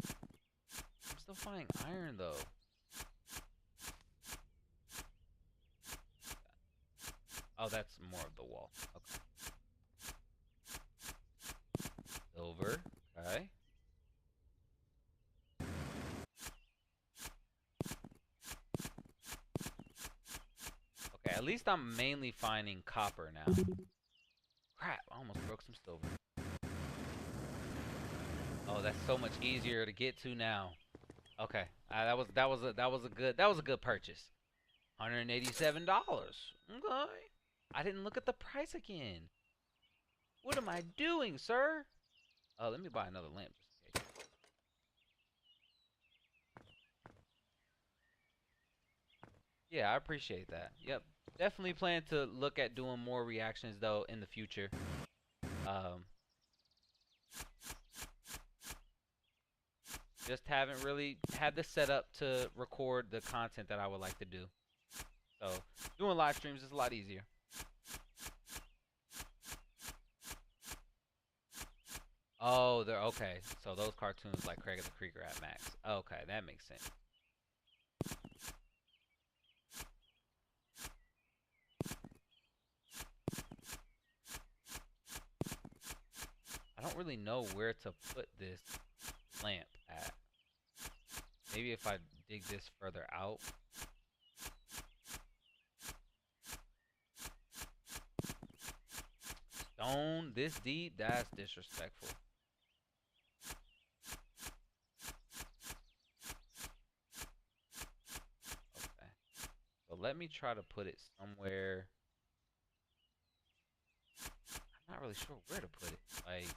Speaker 5: I'm still finding iron, though. Oh, that's more of the wall. Okay. Silver. Okay. Okay, at least I'm mainly finding copper now. Crap, I almost broke some silver. Oh, that's so much easier to get to now. Okay, that was a good purchase. $187. Okay. I didn't look at the price again. What am I doing, sir? Let me buy another lamp just in case. Yeah, I appreciate that. Yep. Definitely plan to look at doing more reactions though in the future. Just haven't really had the setup to record the content that I would like to do. So doing live streams is a lot easier. Oh, they're okay. So those cartoons like Craig of the Creek are at max. Okay, that makes sense. I don't really know where to put this lamp at. Maybe if I dig this further out. Stone this deep? That's disrespectful. Okay. So let me try to put it somewhere. I'm not really sure where to put it. Like,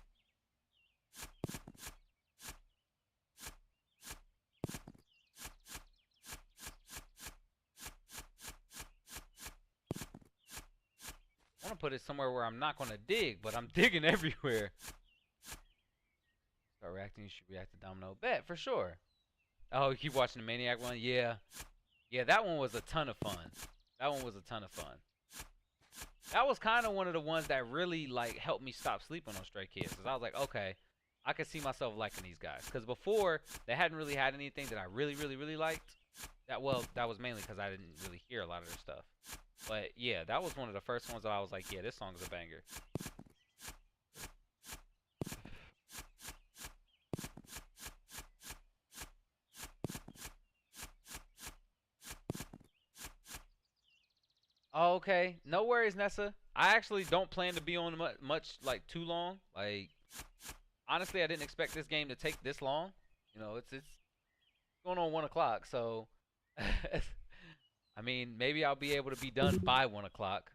Speaker 5: I want to put it somewhere where I'm not going to dig, but I'm digging everywhere. Start reacting, you should react to Domino. Bet, for sure. Oh, you keep watching the Maniac one? Yeah. Yeah, that one was a ton of fun. That one was a ton of fun. That was kind of one of the ones that really, like, helped me stop sleeping on Stray Kids. Because I was like, okay, I could see myself liking these guys. Because before, they hadn't really had anything that I really, really, really liked. That was mainly because I didn't really hear a lot of their stuff. But yeah, that was one of the first ones that I was like, yeah, this song's a banger. Oh, okay. No worries, Nessa. I actually don't plan to be on much like too long. Like honestly, I didn't expect this game to take this long. You know, it's going on 1 o'clock, so I mean, maybe I'll be able to be done by 1 o'clock.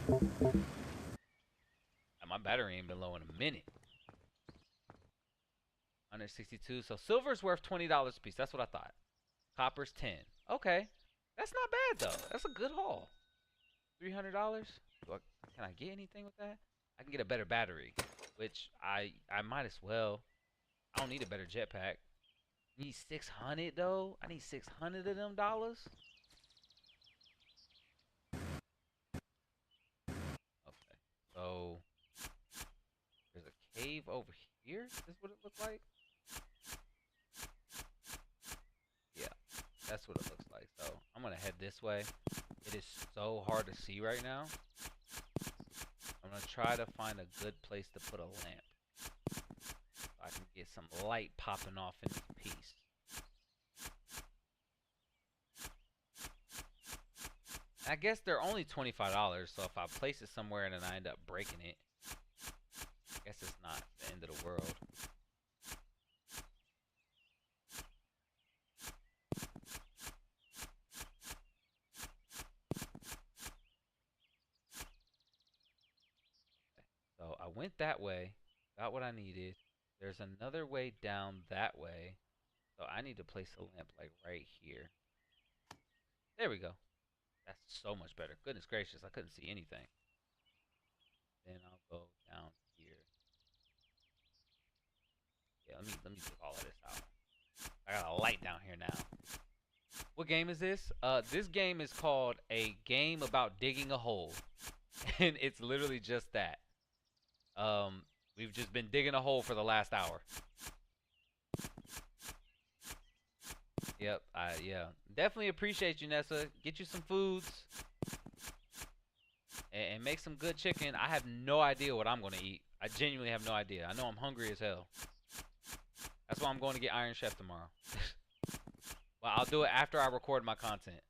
Speaker 5: And my battery ain't been low in a minute. 162. So silver's worth $20 a piece. That's what I thought. Copper's 10. Okay, that's not bad though. That's a good haul. $300. Can I get anything with that? I can get a better battery, which I might as well. I don't need a better jetpack. Need 600 though. I need 600 of them dollars. Okay, so there's a cave over here. Is what it looked like. Yeah, that's what it looks like. So I'm gonna head this way. It is so hard to see right now. I'm gonna try to find a good place to put a lamp so I can get some light popping off in this piece. I guess they're only $25, so if I place it somewhere and then I end up breaking it, I guess it's not the end of the world. So I went that way, got what I needed. There's another way down that way, so I need to place a lamp like right here. There we go. That's so much better. Goodness gracious, I couldn't see anything. Then I'll go down here. Yeah, let me take all of this out. I got a light down here now. What game is this? This game is called A Game About Digging a Hole. And it's literally just that. We've just been digging a hole for the last hour. Yep, yeah. Definitely appreciate you, Nessa. Get you some foods. And make some good chicken. I have no idea what I'm going to eat. I genuinely have no idea. I know I'm hungry as hell. That's why I'm going to get Iron Chef tomorrow. Well, I'll do it after I record my content.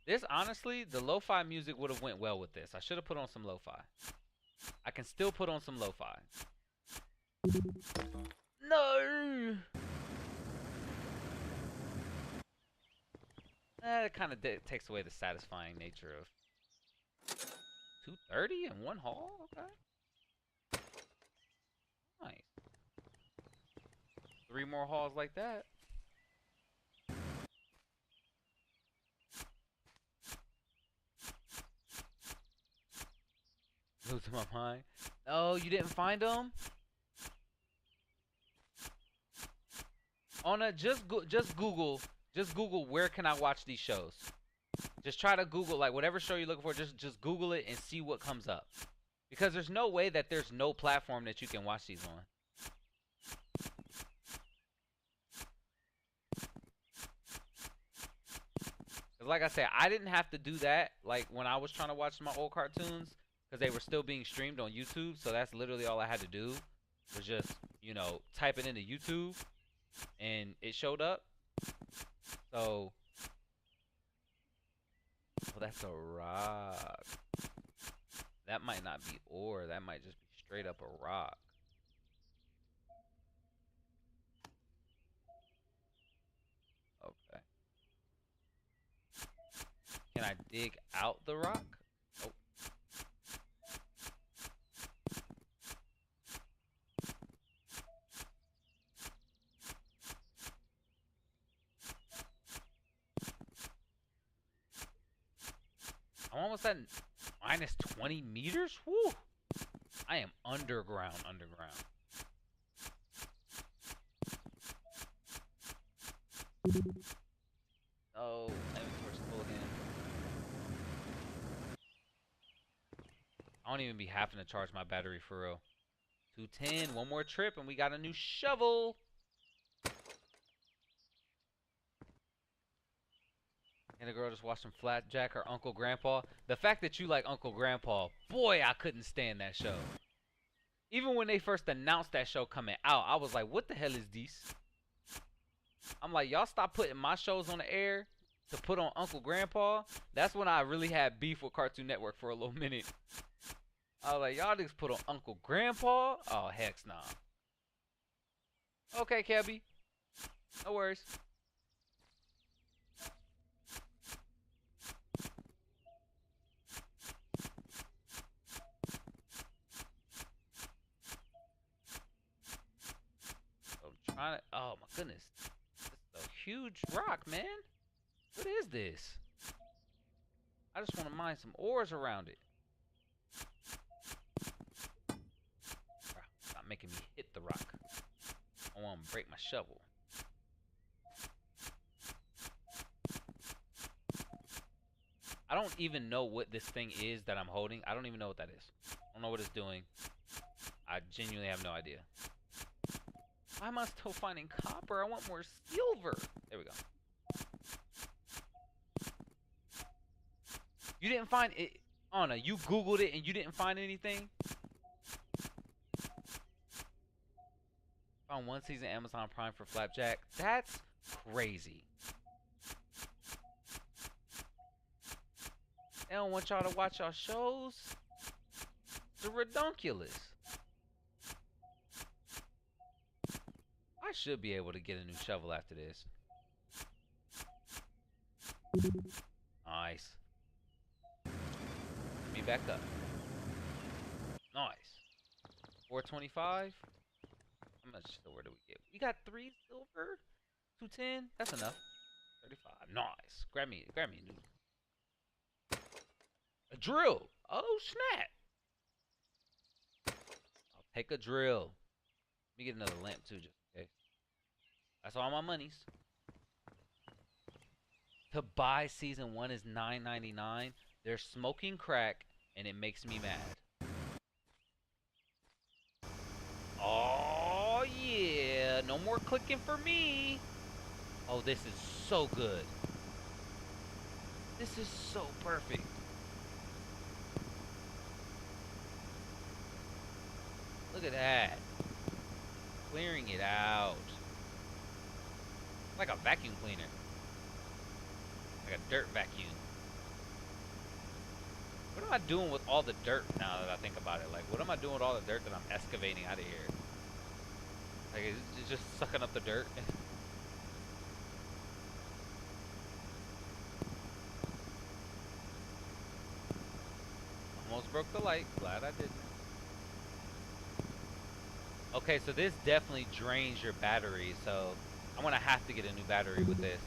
Speaker 5: This, honestly, the lo-fi music would have went well with this. I should have put on some lo-fi. I can still put on some lo-fi. No! It kind of takes away the satisfying nature of 230 in one haul? Okay. Nice. 3 more hauls like that. Losing my mind. Oh, you didn't find them? On a just Google where can I watch these shows. Just try to Google like whatever show you're looking for. Just Google it and see what comes up. Because there's no way that there's no platform that you can watch these on. Cause like I said, I didn't have to do that like when I was trying to watch my old cartoons. Because they were still being streamed on YouTube, so that's literally all I had to do was just, you know, type it into YouTube, and it showed up. So, oh, that's a rock. That might not be ore. That might just be straight up a rock. Okay. Can I dig out the rock? Oh. I'm almost at minus 20 meters? Woo! I am underground. Oh, inventory's full again. I don't even be having to charge my battery for real. 210, one more trip and we got a new shovel. And the girl just watching Flapjack or Uncle Grandpa. The fact that you like Uncle Grandpa, boy, I couldn't stand that show. Even when they first announced that show coming out, I was like, what the hell is this? I'm like, y'all stop putting my shows on the air to put on Uncle Grandpa. That's when I really had beef with Cartoon Network for a little minute. I was like, y'all just put on Uncle Grandpa? Oh, heck nah. Okay, Kebby. No worries. I'm trying to. Oh my goodness. This is a huge rock, man. What is this? I just want to mine some ores around it. Stop making me hit the rock. I want to break my shovel. I don't even know what this thing is that I'm holding. I don't even know what that is. I don't know what it's doing. I genuinely have no idea. Why am I still finding copper? I want more silver. There we go. You didn't find it. Anna, you Googled it and you didn't find anything? Found one season Amazon Prime for Flapjack. That's crazy. They don't want y'all to watch y'all shows. It's redonkulous. I should be able to get a new shovel after this. Nice. Let me back up. Nice. 425. How much silver do we get? We got 3 silver. 210. That's enough. 35. Nice. Grab me a new. A drill. Oh snap. I'll take a drill. Let me get another lamp too, just in case. That's all my monies. To buy season 1 is $9.99. They're smoking crack and it makes me mad. Oh yeah, no more clicking for me. Oh, this is so good. This is so perfect. Look at that. Clearing it out. Like a vacuum cleaner. Like a dirt vacuum. What am I doing with all the dirt now that I think about it? Like, what am I doing with all the dirt that I'm excavating out of here? Like, it's just sucking up the dirt. Almost broke the light. Glad I didn't. Okay, so this definitely drains your battery, so I'm gonna have to get a new battery with this.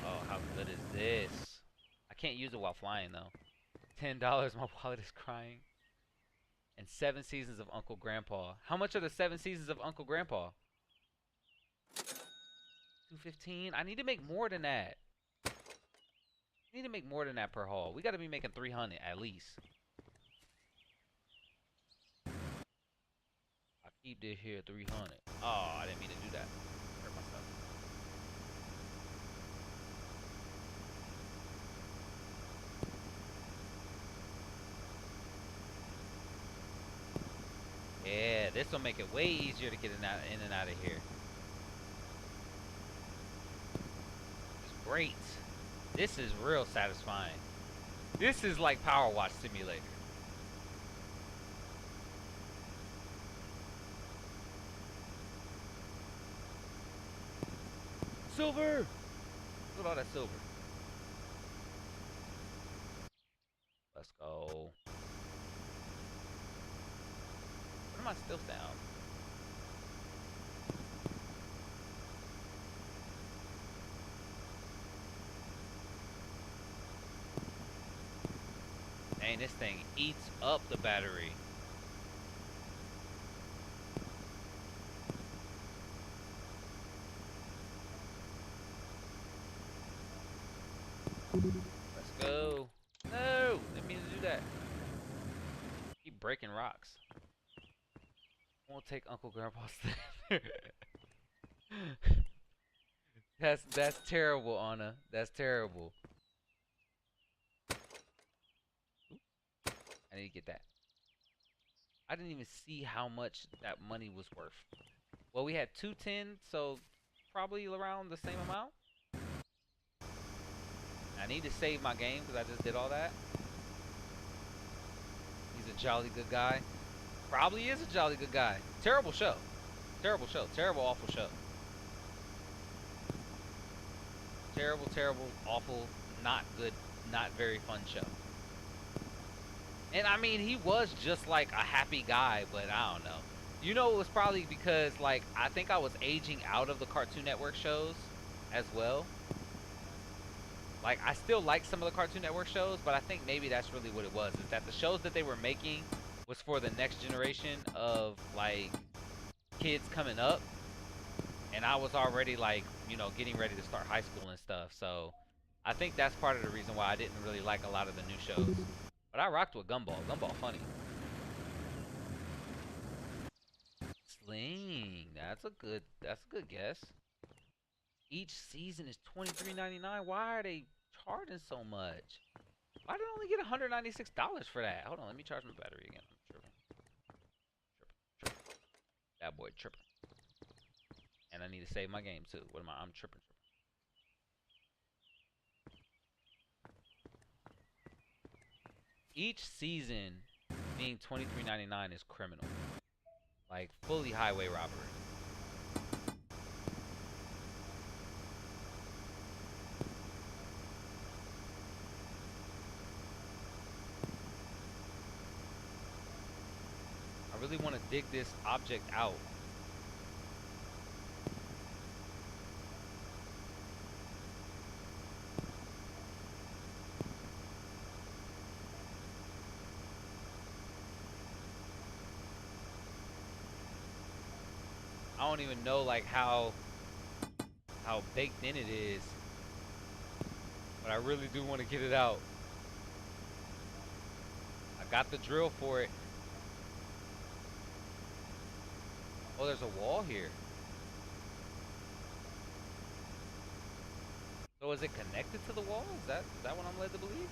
Speaker 5: Oh, how good is this? I can't use it while flying though. $10, my wallet is crying. And 7 seasons of Uncle Grandpa. How much are the 7 seasons of Uncle Grandpa? $215. I need to make more than that. I need to make more than that per haul. We gotta be making 300 at least. I keep this here 300. Oh, I didn't mean to do that. Hurt myself. Yeah, this will make it way easier to get in and out of here. It's great. This is real satisfying. This is like Power Wash Simulator. Silver! Look at all that silver. Let's go. What am I still down? Dang, this thing eats up the battery. Let's go. No! Didn't mean to do that. Keep breaking rocks. Won't take Uncle Grandpa's thing. That's terrible, Anna. That's terrible. I need to get that. I didn't even see how much that money was worth. Well, we had 210, so probably around the same amount. I need to save my game because I just did all that. He's a jolly good guy. Probably is a jolly good guy. Terrible show. Terrible show. Terrible, awful show. Terrible, terrible, awful, not good, not very fun show. And I mean, he was just like a happy guy, but I don't know. You know, it was probably because, like, I think I was aging out of the Cartoon Network shows as well. Like, I still like some of the Cartoon Network shows, but I think maybe that's really what it was, is that the shows that they were making was for the next generation of, like, kids coming up. And I was already, like, you know, getting ready to start high school and stuff. So I think that's part of the reason why I didn't really like a lot of the new shows. But I rocked with Gumball. Gumball funny. Sling. That's a good guess. Each season is $23.99. Why are they charging so much? Why did I only get $196 for that? Hold on, let me charge my battery again. I'm tripping. That boy tripping. And I need to save my game too. What am I? I'm tripping. Each season being $23.99 is criminal. Like, fully highway robbery. I really want to dig this object out. I don't even know like how baked in it is, but I really do want to get it out. I got the drill for it. Oh, there's a wall here. So is it connected to the wall? Is that what I'm led to believe?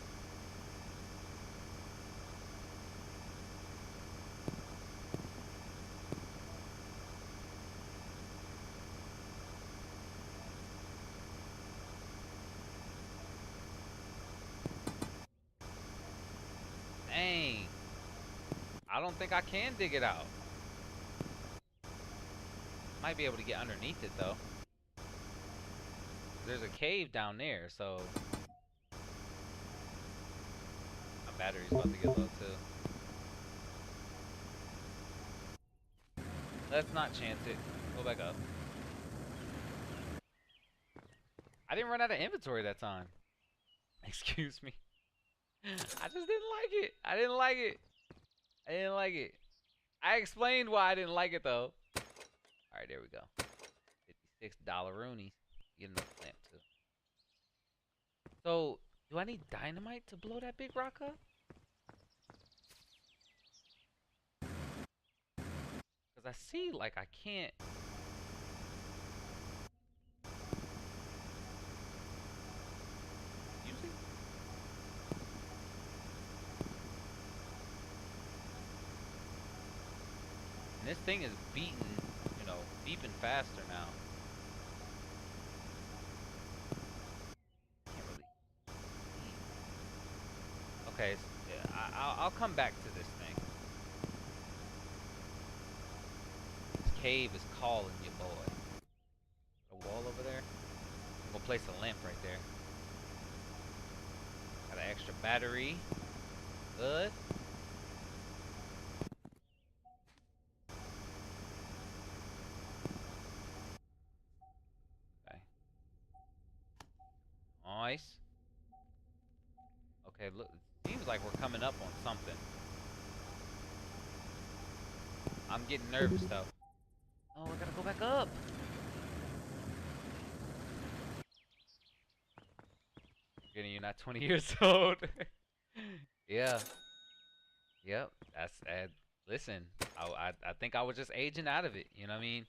Speaker 5: Dang. I don't think I can dig it out. Might be able to get underneath it though. There's a cave down there, so my battery's about to get low too. Let's not chance it. Go back up. I didn't run out of inventory that time. Excuse me. I just didn't like it. I didn't like it. I didn't like it. I explained why I didn't like it though. Alright, there we go. $56 roonies. Get another lamp too. So, do I need dynamite to blow that big rock up? Because I see like I can't. Use it? And this thing is beating, you know, beeping faster now. Can't really see. Okay, yeah, I'll come back to this thing. This cave is calling you, boy. A wall over there. I'm gonna place a lamp right there. Got an extra battery. Good. Okay. Nice. Okay, look, it seems like we're coming up on something. I'm getting nervous though. Oh, I gotta go back up. Forgetting you're not 20 years old. Yeah. Yep. That's listen. I think I was just aging out of it. You know what I mean?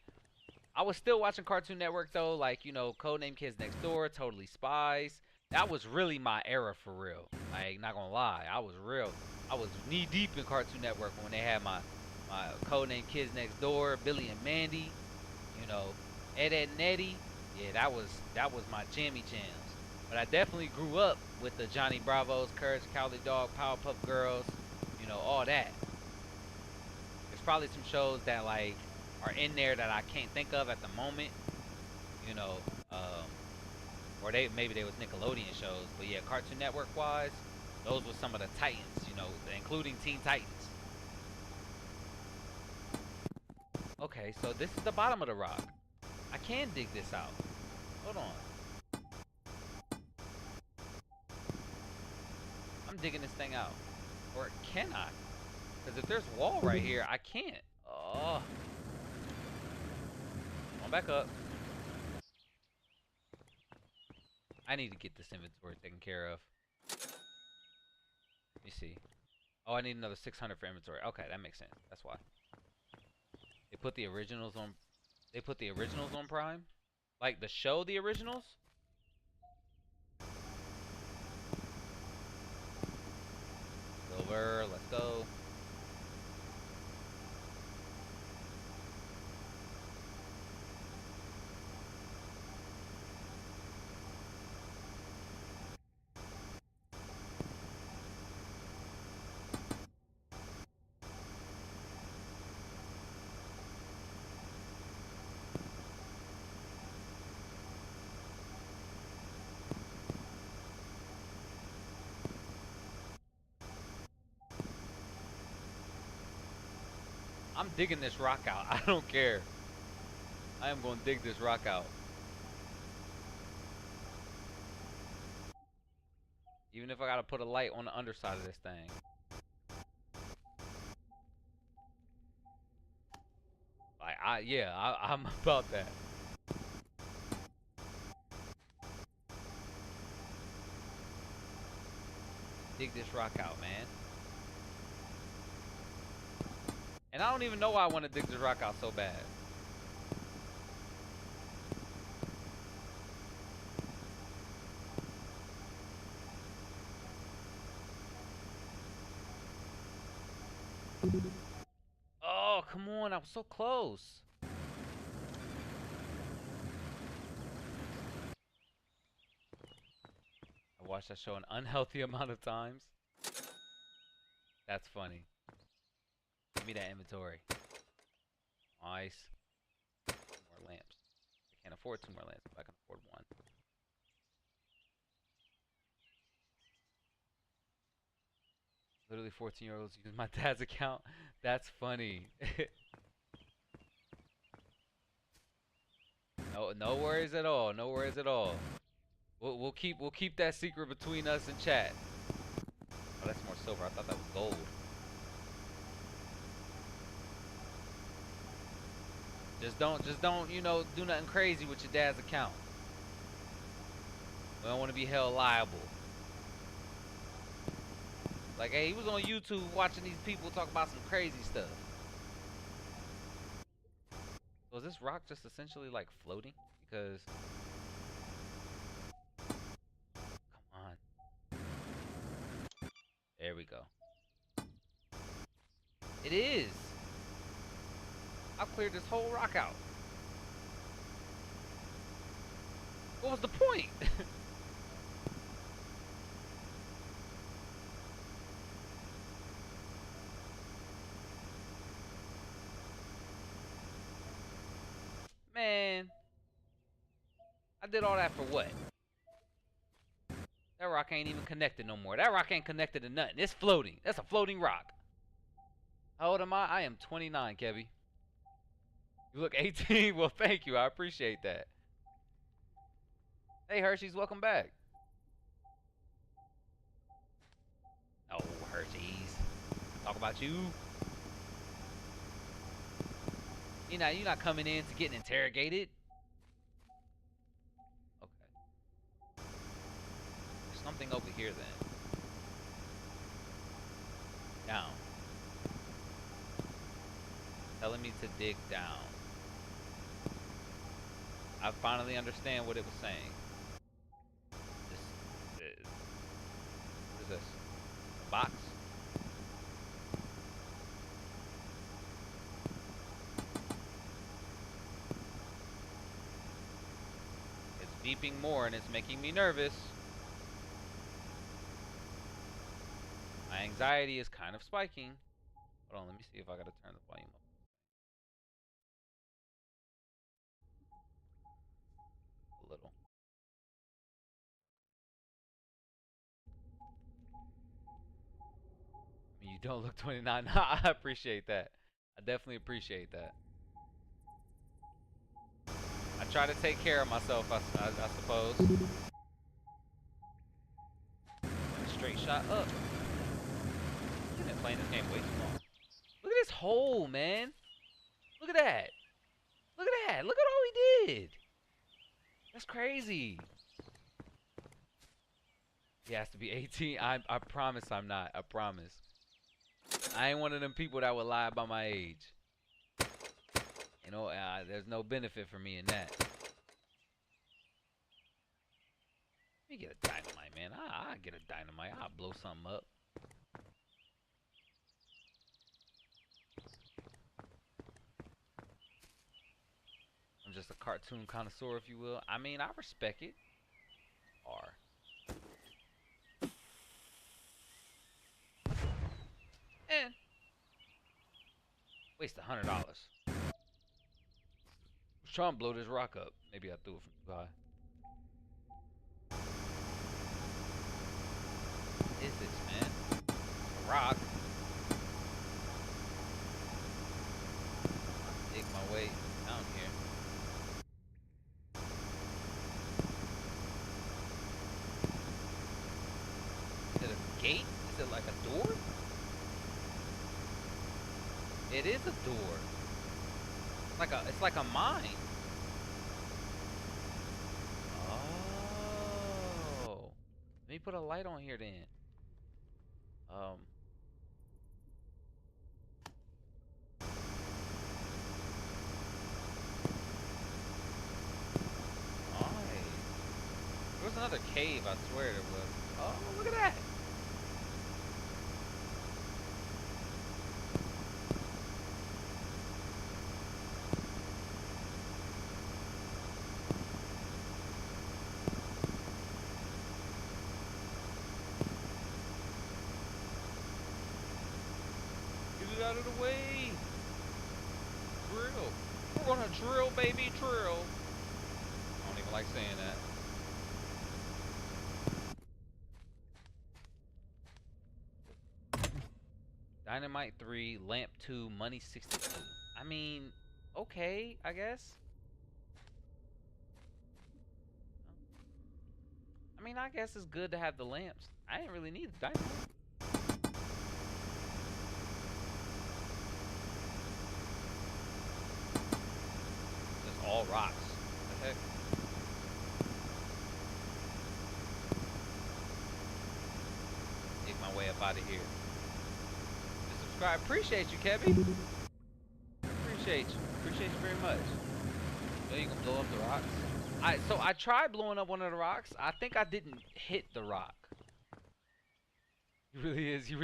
Speaker 5: I was still watching Cartoon Network though, like, you know, Codename Kids Next Door, Totally Spies. That was really my era for real. Like, not gonna lie, I was knee deep in Cartoon Network when they had my Codename Kids Next Door, Billy and Mandy, you know, Ed, Edd and Eddy. Yeah, that was my jammy jams. But I definitely grew up with the Johnny Bravos, Courage the Cowardly Dog, Powerpuff Girls, you know, all that. There's probably some shows that like are in there that I can't think of at the moment, you know, or maybe they was Nickelodeon shows, but yeah, Cartoon Network wise, those were some of the Titans, you know, including Teen Titans. Okay, so this is the bottom of the rock. I can dig this out. Hold on. I'm digging this thing out. Or can I? Because if there's wall right here, I can't. Oh. Come on back up. I need to get this inventory taken care of. Let me see. Oh, I need another 600 for inventory. Okay, that makes sense. That's why. They put the originals on. They put the originals on Prime, like the show, The Originals. Silver, let's go. I'm digging this rock out. I don't care. I am going to dig this rock out. Even if I got to put a light on the underside of this thing. Like, I'm about that. Dig this rock out, man. And I don't even know why I want to dig this rock out so bad. Oh, come on. I was so close. I watched that show an unhealthy amount of times. That's funny. Give me that inventory. Nice. 2 more lamps. I can't afford 2 more lamps, but I can afford 1. Literally 14-year-olds use my dad's account. That's funny. No worries at all. No worries at all. We'll keep that secret between us and chat. Oh, that's more silver. I thought that was gold. Just don't, you know, do nothing crazy with your dad's account. We don't want to be held liable. Like, hey, he was on YouTube watching these people talk about some crazy stuff. So is this rock just essentially like floating? Because, come on. There we go. It is. I'll clear this whole rock out. What was the point? Man, I did all that for what? That rock ain't even connected no more. That rock ain't connected to nothing. It's floating. That's a floating rock. How old am I? I am 29, Kevy. You look 18? Well, thank you. I appreciate that. Hey, Hershey's, welcome back. Oh, Hershey's. Talk about you. You're not coming in to get interrogated. Okay. There's something over here then. Down. Telling me to dig down. I finally understand what it was saying. This, what is this? A box? It's beeping more and it's making me nervous. My anxiety is kind of spiking. Hold on, let me see if I gotta turn the volume up a little. I mean, you don't look 29. I appreciate that. I definitely appreciate that. I try to take care of myself, I suppose. And a straight shot up. I've been playing this game way too long. Look at this hole, man. Look at that. Look at that. Look at all he did. That's crazy. He has to be 18. I promise I'm not. I promise. I ain't one of them people that would lie about my age. You know, there's no benefit for me in that. Let me get a dynamite, man. I'll get a dynamite. I'll blow something up. I'm just a cartoon connoisseur, if you will. I mean, I respect it. R. And waste $100. I was trying to blow this rock up. Maybe I threw it from too high. What is this, man? A rock. Dig my way down here. Is it a gate? Is it like a door? It is a door. It's like a mine. Oh. Let me put a light on here then. There was another cave, I swear there was. Oh, look at that. Get it out of the way. Drill. We're gonna drill, baby, drill. I don't even like saying that. Dynamite 3, lamp 2, money 62. I mean, okay, I guess. I mean, I guess it's good to have the lamps. I didn't really need the dynamite. Just all rocks. What the heck? Take my way up out of here. Subscribe. Appreciate you, Kevin. Appreciate you. Appreciate you very much. So you can blow up the rocks. So I tried blowing up one of the rocks. I think I didn't hit the rock. He really is. He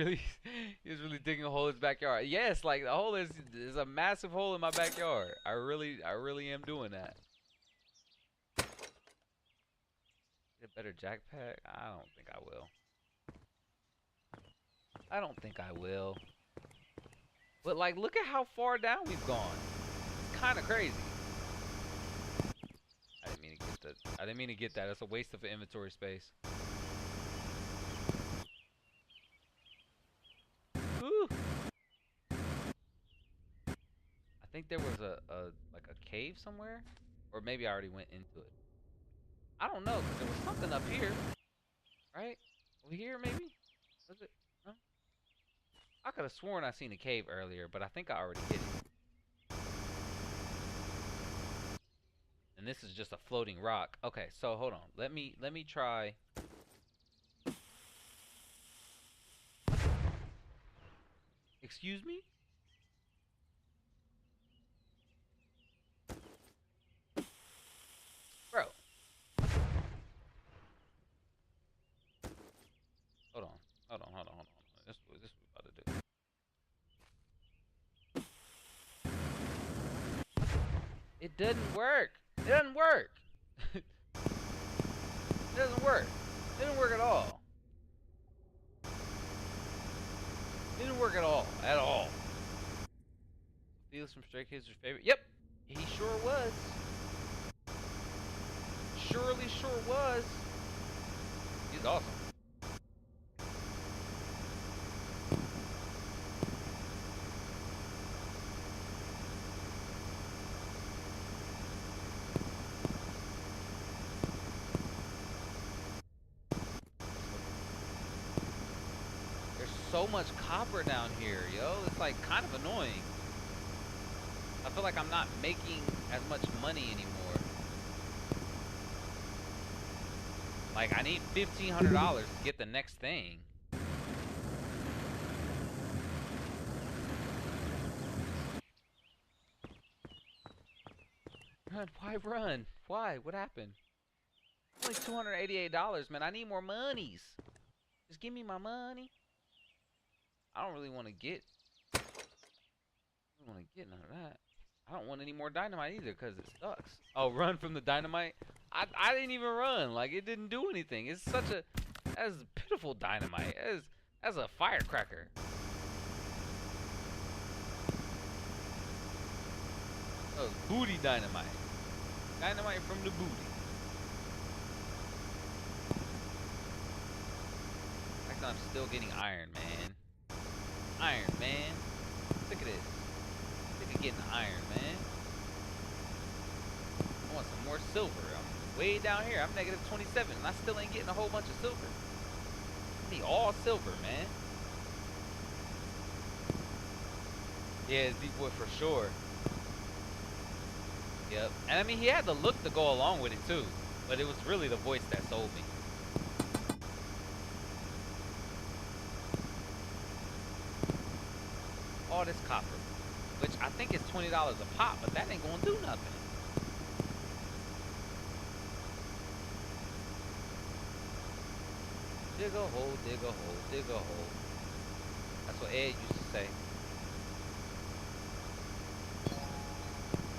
Speaker 5: is really digging a hole in his backyard. Yes, like the hole is a massive hole in my backyard. I really am doing that. Get a better jackpack? I don't think I will. I don't think I will. But like, look at how far down we've gone. It's kind of crazy. I didn't mean to get that. I didn't mean to get that. That's a waste of inventory space. Whew. I think there was like a cave somewhere, or maybe I already went into it. I don't know, because there was something up here, right? Over here, maybe? Was it? No? I could have sworn I seen a cave earlier, but I think I already hit it. And this is just a floating rock. Okay, so hold on. Let me try. Excuse me? It doesn't work. It doesn't work. It doesn't work. It didn't work at all. It didn't work at all. At all. Felix from Stray Kids your favorite? Yep. He sure was. Surely sure was. He's awesome. There's so much copper down here, yo. It's like kind of annoying. I feel like I'm not making as much money anymore. Like, I need $1,500 to get the next thing. Run, why run? Why? What happened? Only $288, man. I need more monies. Just give me my money. I don't really want to get... I don't want to get none of that. I don't want any more dynamite either because it sucks. Oh, run from the dynamite? I didn't even run. Like, it didn't do anything. It's such a... That's pitiful dynamite. That's a firecracker. That was booty dynamite. Dynamite from the booty. Like I'm still getting iron, man. Iron, man. Look at this. Sick of getting iron, man. I want some more silver. I'm way down here. I'm negative 27, and I still ain't getting a whole bunch of silver. I need all silver, man. Yeah, it's Deep Boy for sure. Yep. And I mean, he had the look to go along with it too, but it was really the voice that sold me. All this copper, which I think is $20 a pop, but that ain't gonna do nothing. Dig a hole, dig a hole, dig a hole. That's what Ed used to say.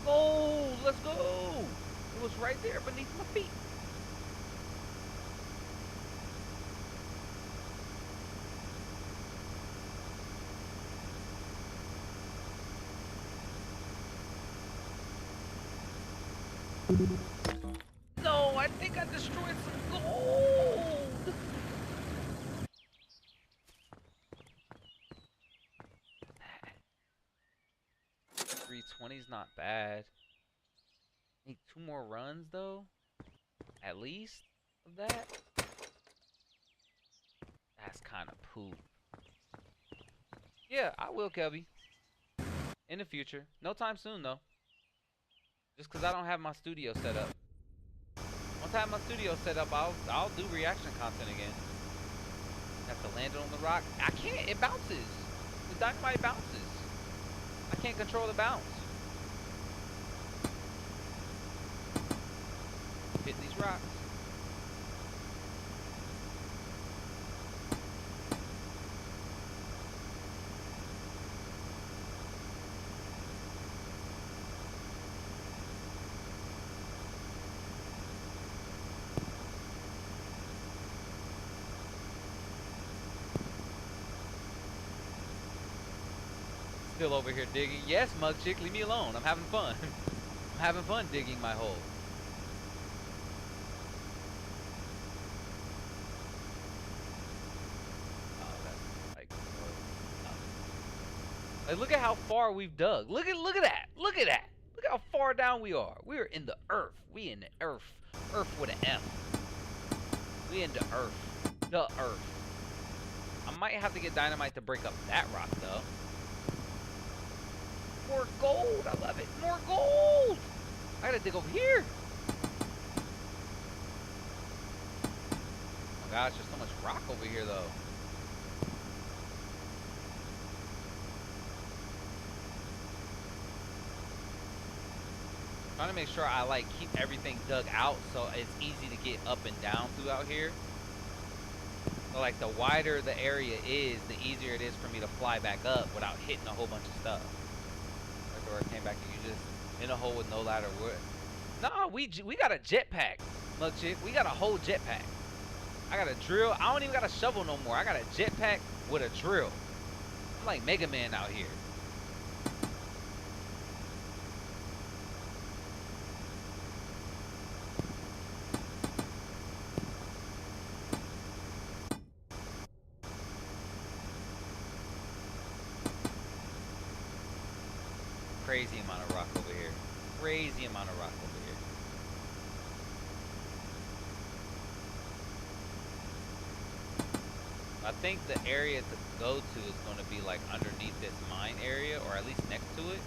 Speaker 5: Gold! Let's go! It was right there beneath my feet. No, I think I destroyed some gold! 320's not bad. Need 2 more runs though, at least of that. That's kind of poop. Yeah, I will, Kelby. In the future, no time soon though. Just cause I don't have my studio set up. Once I have my studio set up, I'll do reaction content again. Have to land it on the rock. I can't. It bounces. The dynamite bounces. I can't control the bounce. Hit these rocks. Still over here digging. Yes, Mug Chick, leave me alone. I'm having fun. I'm having fun digging my hole. Oh, that's like, no. Like, look at how far we've dug. Look at that. Look at that. Look how far down we are. We are in the earth. We in the earth. Earth with an F. We in the earth. The earth. I might have to get dynamite to break up that rock though. More gold! I love it! More gold! I gotta dig over here! Oh my gosh, there's so much rock over here though. Trying to make sure I like keep everything dug out so it's easy to get up and down throughout here. So like the wider the area is, the easier it is for me to fly back up without hitting a whole bunch of stuff. Where it came back and you just In a hole with no ladder. Nah, we got a jetpack, look chick. We got a whole jetpack. I got a drill. I don't even got a shovel no more. I got a jetpack with a drill. I'm like Mega Man out here. Crazy amount of rock over here. Crazy amount of rock over here. I think the area to go to is going to be like underneath this mine area, or at least next to it.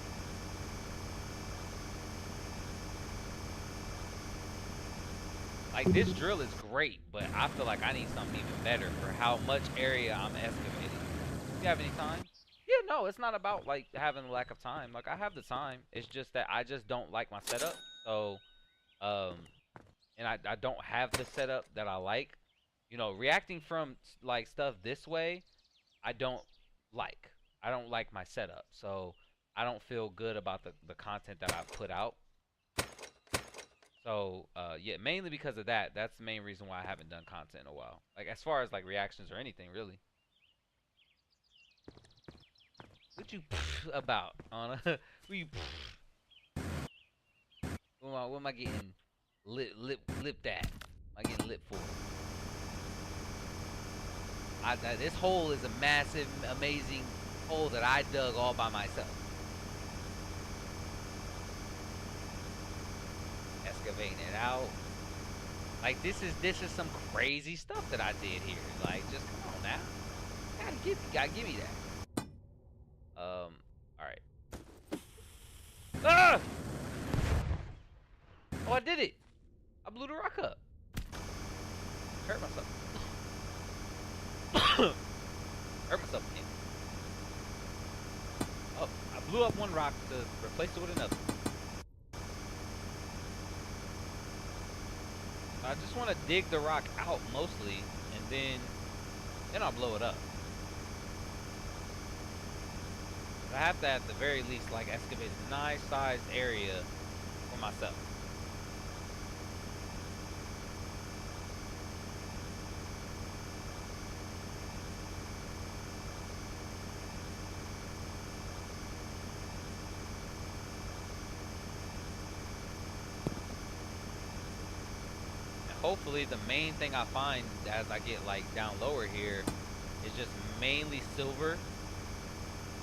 Speaker 5: Like, this drill is great, but I feel like I need something even better for how much area I'm excavating. You have any time? Yeah, no, it's not about like having a lack of time. Like, I have the time. It's just that I just don't like my setup. So, and I don't have the setup that I like. You know, reacting from like stuff this way, I don't like. I don't like my setup. So I don't feel good about the content that I've put out. So yeah, mainly because of that. That's the main reason why I haven't done content in a while. Like, as far as like reactions or anything, really. What you about, Anna? What you? What am I getting lipped at? Am I getting lit for? This hole is a massive, amazing hole that I dug all by myself. Excavating it out. Like, this is some crazy stuff that I did here. Like, just come on now. Gotta give me that. All right. Ah! Oh, I did it. I blew the rock up. Hurt myself. Hurt myself again. Oh, I blew up one rock to replace it with another. I just want to dig the rock out mostly, and then I'll blow it up. I have to, at the very least, like, excavate a nice sized area for myself. Hopefully the main thing I find as I get like down lower here is just mainly silver.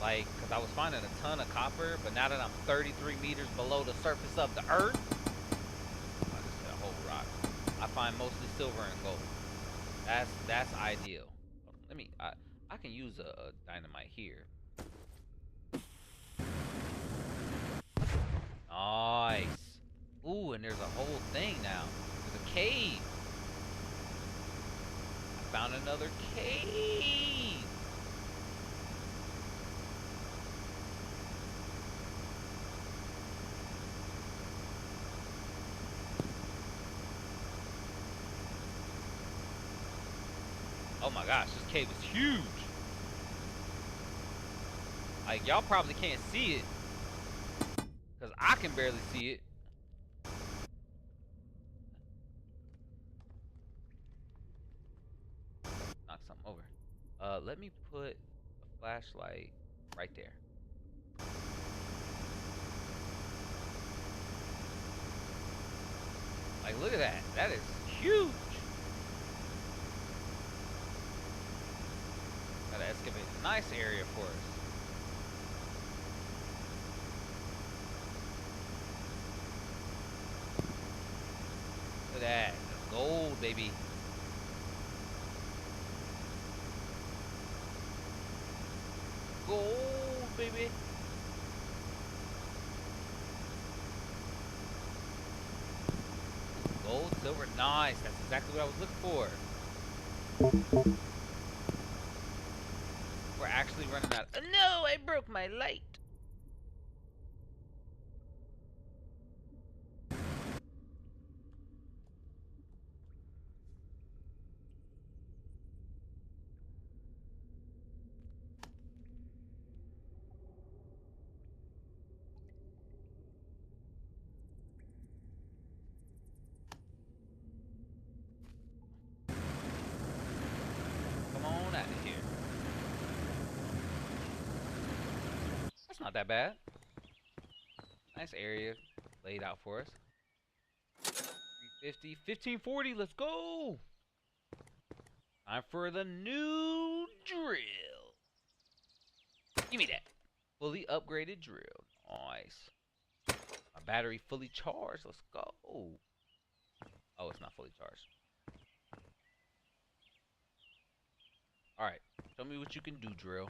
Speaker 5: Like, cause I was finding a ton of copper, but now that I'm 33 meters below the surface of the earth, I just hit a whole rock. I find mostly silver and gold. That's ideal. Let me, I can use a dynamite here. Nice. Ooh, and there's a whole thing now. There's a cave. I found another cave. Oh my gosh, this cave is huge. Like, y'all probably can't see it, because I can barely see it. Knock something over. Let me put a flashlight right there. Like, look at that. That is huge. Gotta excavate a nice area for us. Look at that. That's gold, baby. Gold, baby. Gold, silver, nice. That's exactly what I was looking for. We're actually running out. Oh, no, I broke my light. not that bad. Nice area laid out for us. 350, 1540. Let's go. Time for the new drill. Give me that. Fully upgraded drill. Nice. My battery fully charged. Let's go. Oh, it's not fully charged. Alright. Show me what you can do, drill.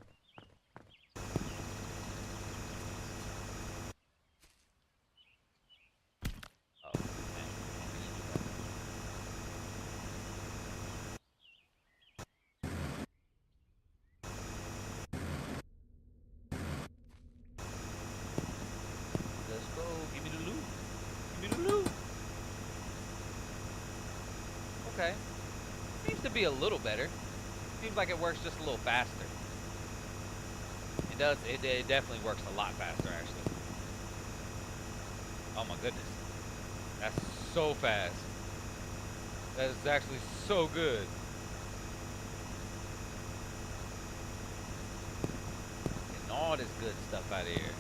Speaker 5: Oh, dang. Let's go. Give me the loot. Give me the loot. Okay. Seems to be a little better. Seems like it works just a little faster. It does. It definitely works a lot faster, actually. Oh my goodness. That's so fast. That is actually so good. Getting all this good stuff out of here.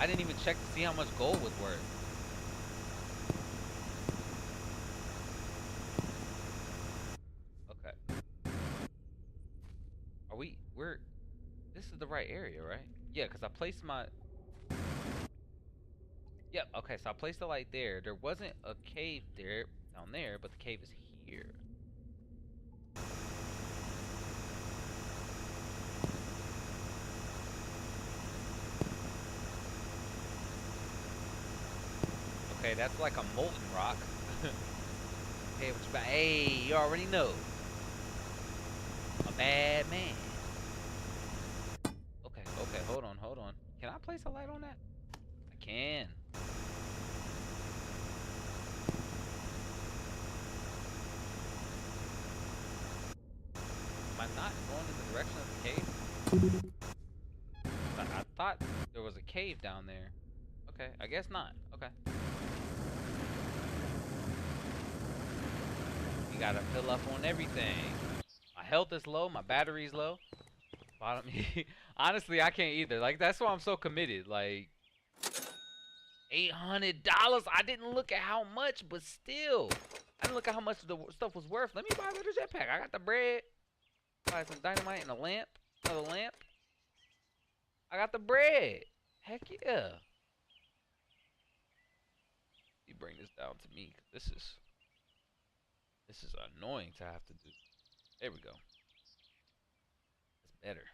Speaker 5: I didn't even check to see how much gold was worth. Okay. This is the right area, right? Yeah, because I placed my... Yep, okay, so I placed the light there. There wasn't a cave there, down there, but the cave is here. Okay, that's like a molten rock. Hey, what you about? Hey, you already know. A bad man. Okay, hold on. Can I place a light on that? I can. Am I not going in the direction of the cave? I thought there was a cave down there. Okay, I guess not. Okay. You gotta fill up on everything. My health is low, my battery's low. Bottom. Honestly, I can't either. Like, that's why I'm so committed. Like, $800. I didn't look at how much, but still, I didn't look at how much the stuff was worth. Let me buy another jetpack. I got the bread. Buy some dynamite and a lamp. Another lamp. I got the bread. Heck yeah. You bring this down to me. This is annoying to have to do. There we go. That's better.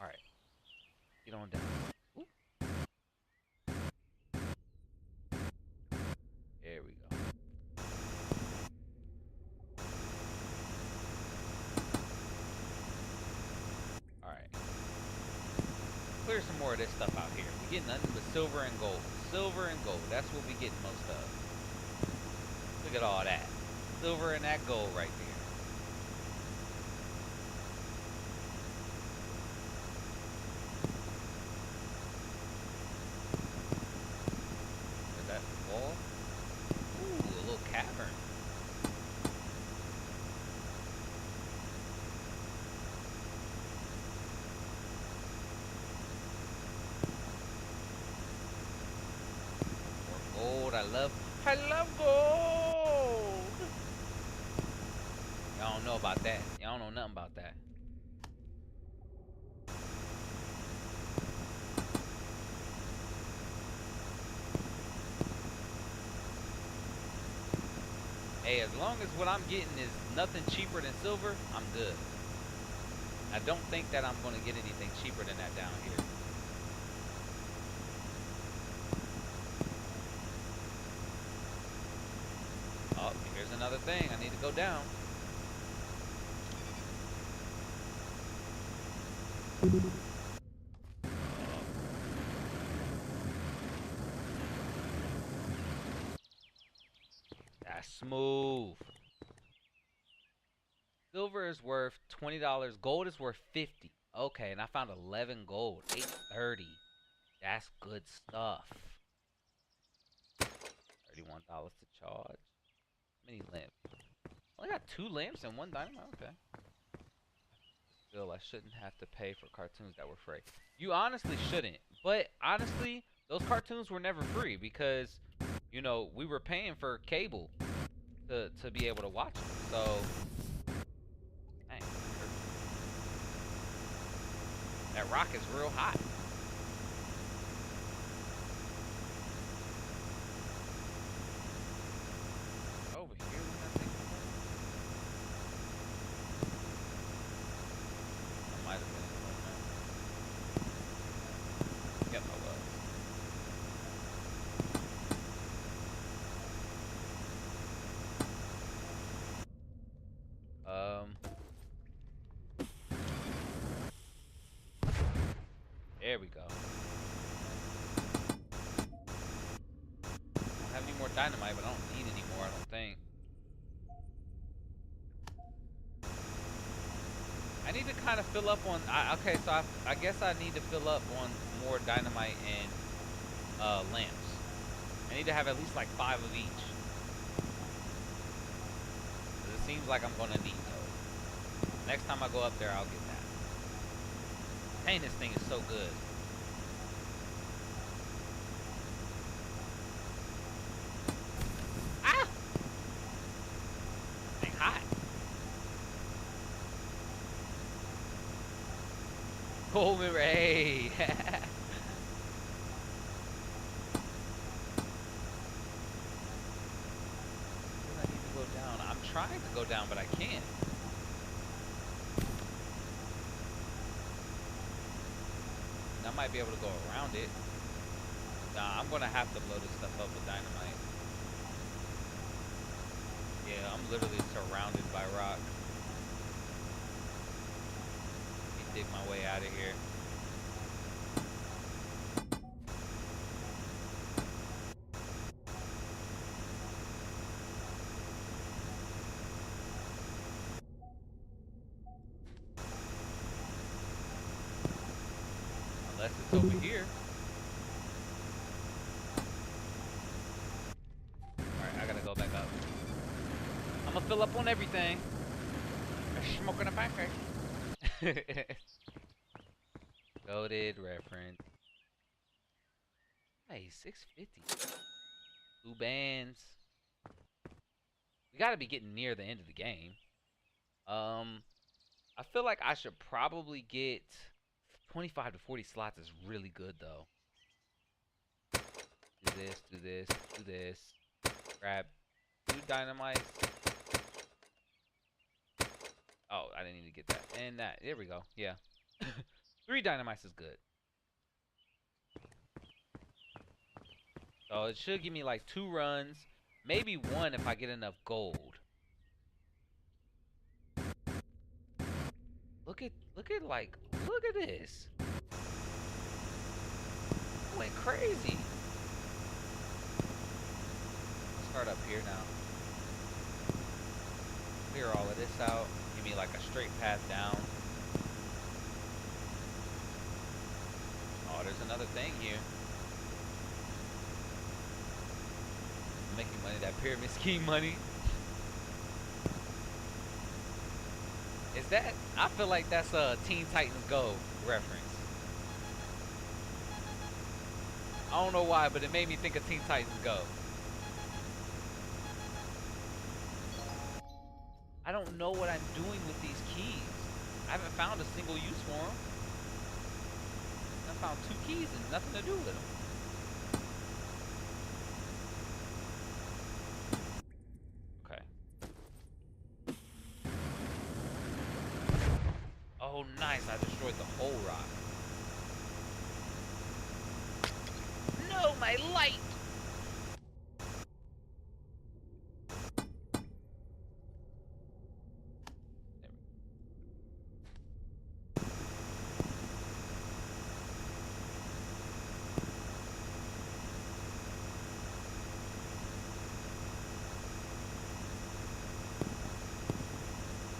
Speaker 5: Alright. Get on down. Ooh. There we go. Alright. Clear some more of this stuff out here. We get nothing but silver and gold. Silver and gold. That's what we get most of. Look at all that. Silver and that gold right there. Is that wall? Ooh, a little cavern. More gold. I love gold. Y'all don't know about that. Y'all don't know nothing about that. Hey, as long as what I'm getting is nothing cheaper than silver, I'm good. I don't think that I'm going to get anything cheaper than that down here. Oh, here's another thing. I need to go down. That's smooth. Silver is worth $20. Gold is worth 50. Okay, and I found 11 gold. 830. That's good stuff. 31 $1 to charge. How many lamps? Only got 2 lamps and 1 dynamite. Okay. Feel I shouldn't have to pay for cartoons that were free. You honestly shouldn't. But honestly, those cartoons were never free because, you know, we were paying for cable to be able to watch them. So, dang, that rock is real hot. Over here, we got things. I might have been in the room now. Yep, I was. There we go. I don't have any more dynamite, but I don't need any more, I don't think. I need to kind of fill up on. Okay, so I guess I need to fill up on more dynamite and lamps. I need to have at least like 5 of each. 'Cause it seems like I'm gonna need those. Next time I go up there, I'll get that. Dang, this thing is so good. Ah! Dang hot. Coleman Ray. I need to go down. I'm trying to go down, but I can't. I might be able to go around it. Nah, I'm gonna have to blow this stuff up with dynamite. Yeah, I'm literally surrounded by rock. Let me dig my way out of here. Unless it's over here. Alright, I gotta go back up. I'm gonna fill up on everything. Smoking a pancake. Goated reference. Hey, 650. 2 bands. We gotta be getting near the end of the game. I feel like I should probably get 25 to 40 slots is really good though. Do this, do this, do this. Grab 2 dynamites. Oh, I didn't need to get that. And that. There we go. Yeah. 3 dynamites is good. So it should give me like 2 runs. Maybe 1 if I get enough gold. Look at this. I went crazy. I'll start up here now. Clear all of this out. Give me like a straight path down. Oh, there's another thing here. Making money, that pyramid scheme money. Is that? I feel like that's a Teen Titans Go reference. I don't know why, but it made me think of Teen Titans Go. I don't know what I'm doing with these keys. I haven't found a single use for them. I found 2 keys and nothing to do with them. Oh, nice. I destroyed the whole rock. No, my light!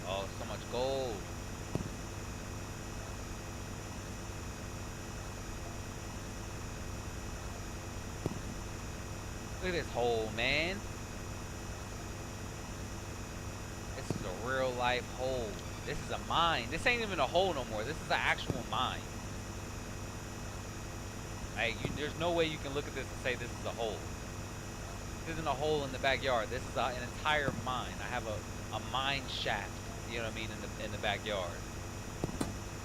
Speaker 5: Oh, so much gold. Look at this hole, man. This is a real life hole. This is a mine. This ain't even a hole no more. This is an actual mine. Like, there's no way you can look at this and say this is a hole. This isn't a hole in the backyard. This is an entire mine. I have a mine shaft, you know what I mean, in the backyard.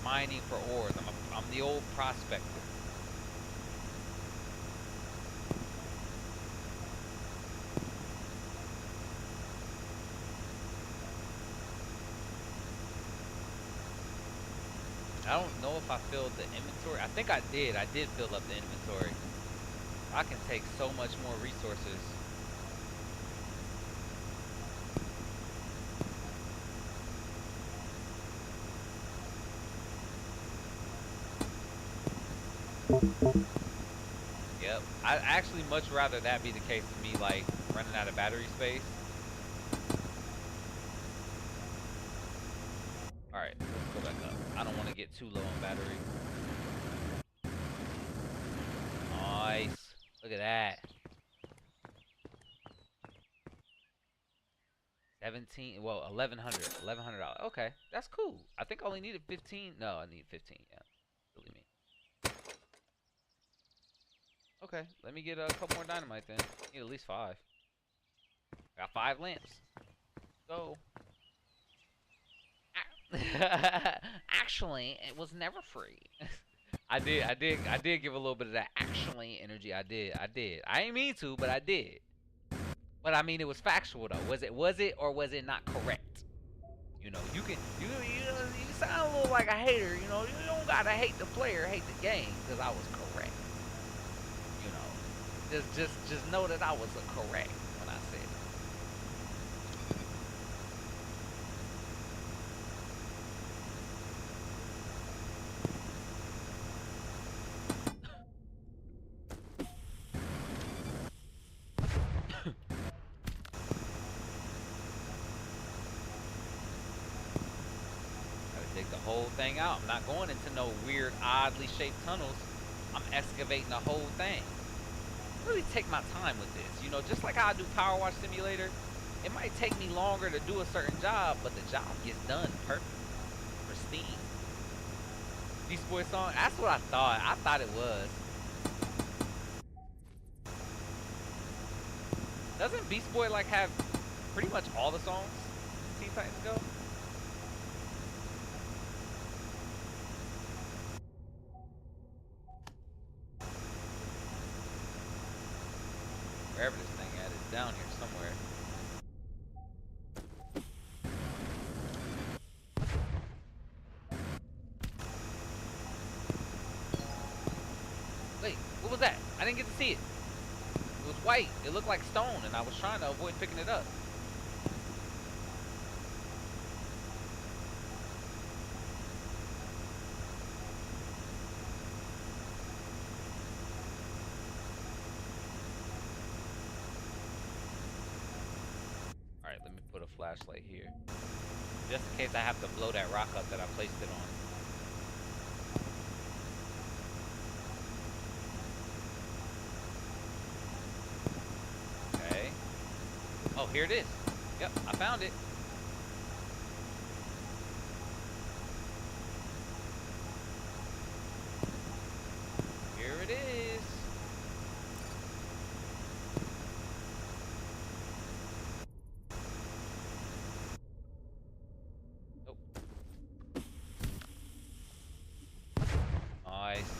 Speaker 5: Mining for ores. I'm the old prospector. I don't know if I filled the inventory. I think I did. I did fill up the inventory. I can take so much more resources. Yep. I actually much rather that be the case than me like running out of battery space. Alright, let's go back up. I don't want to get too low on battery. Nice. Look at that. 17, well, $1,100. Okay, that's cool. I think I only needed 15. No, I need 15, yeah. Silly me. Okay, let me get a couple more dynamite then. Need at least 5. Got 5 lamps. Go. Actually, it was never free. I did give a little bit of that actually energy. I did. I ain't mean to, but I did. But I mean, it was factual though. Was it or was it not correct? You know, you sound a little like a hater. You know, you don't gotta hate the player, hate the game, because I was correct. You know, just know that I was correct when I said it. Dig the whole thing out. I'm not going into no weird, oddly shaped tunnels. I'm excavating the whole thing. Really take my time with this. You know, just like how I do Power Wash Simulator, it might take me longer to do a certain job, but the job gets done perfect. Pristine. Beast Boy song? That's what I thought. I thought it was. Doesn't Beast Boy like have pretty much all the songs in Teen Titans Go? Wherever this thing at is down here somewhere. Wait, what was that? I didn't get to see it. It was white. It looked like stone, and I was trying to avoid picking it up. Alright, let me put a flashlight here. Just in case I have to blow that rock up that I placed it on. Okay. Oh, here it is. Yep, I found it. Here it is. Nope. Nice.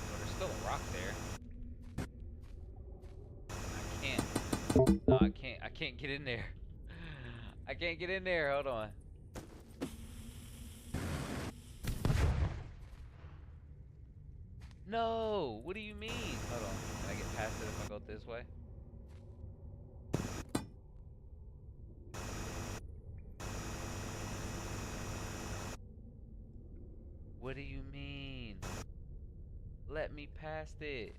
Speaker 5: Oh, there's still a rock there. I can't. No, I can't get in there. I can't get in there. Hold on. No. What do you mean? Hold on. Can I get past it if I go this way? What do you mean? Let me past it.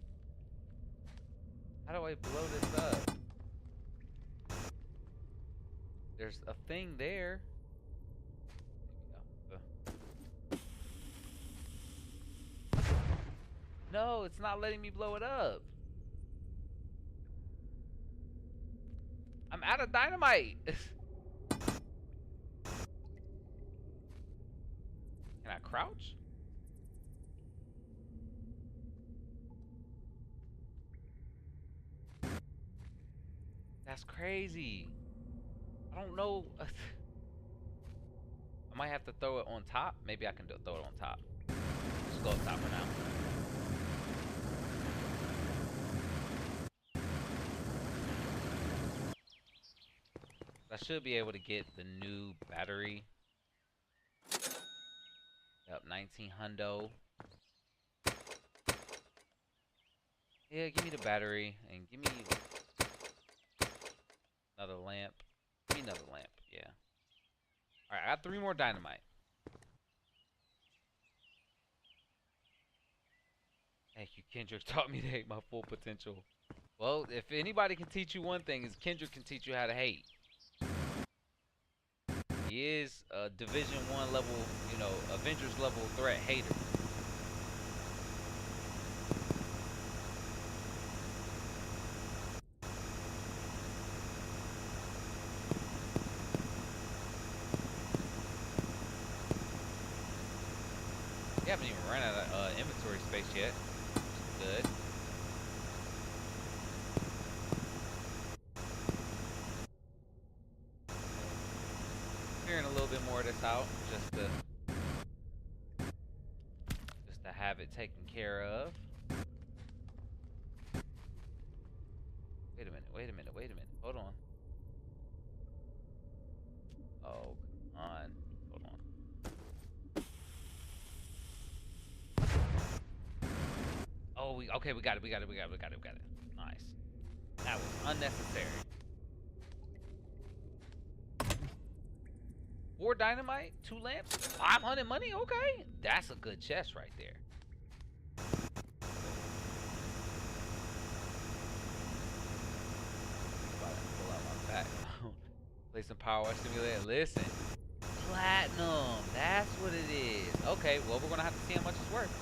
Speaker 5: How do I blow this up? There's a thing there. There we go. No, it's not letting me blow it up. I'm out of dynamite. Can I crouch? That's crazy. I don't know. I might have to throw it on top. Maybe I can throw it on top. Just go up top for now. I should be able to get the new battery. Yep, 19 hundo. Yeah, give me the battery and give me another lamp. Give me another lamp, yeah. Alright, I got 3 more dynamite. Thank you, Kendrick taught me to hate my full potential. Well, if anybody can teach you one thing, is Kendrick can teach you how to hate. He is a Division 1 level, you know, Avengers level threat hater. We haven't even run out of inventory space yet. Good. Clearing a little bit more of this out, just to have it taken care of. Wait a minute, wait a minute, wait a minute. Hold on. Oh, come on. Hold on. Oh, okay, we got it. Nice. That was unnecessary. 4 dynamite, 2 lamps, 500 money. Okay, that's a good chest right there. Pull out my back. Play some Power Wash Simulator. Listen, platinum. That's what it is. Okay, well we're gonna have to see how much it's worth.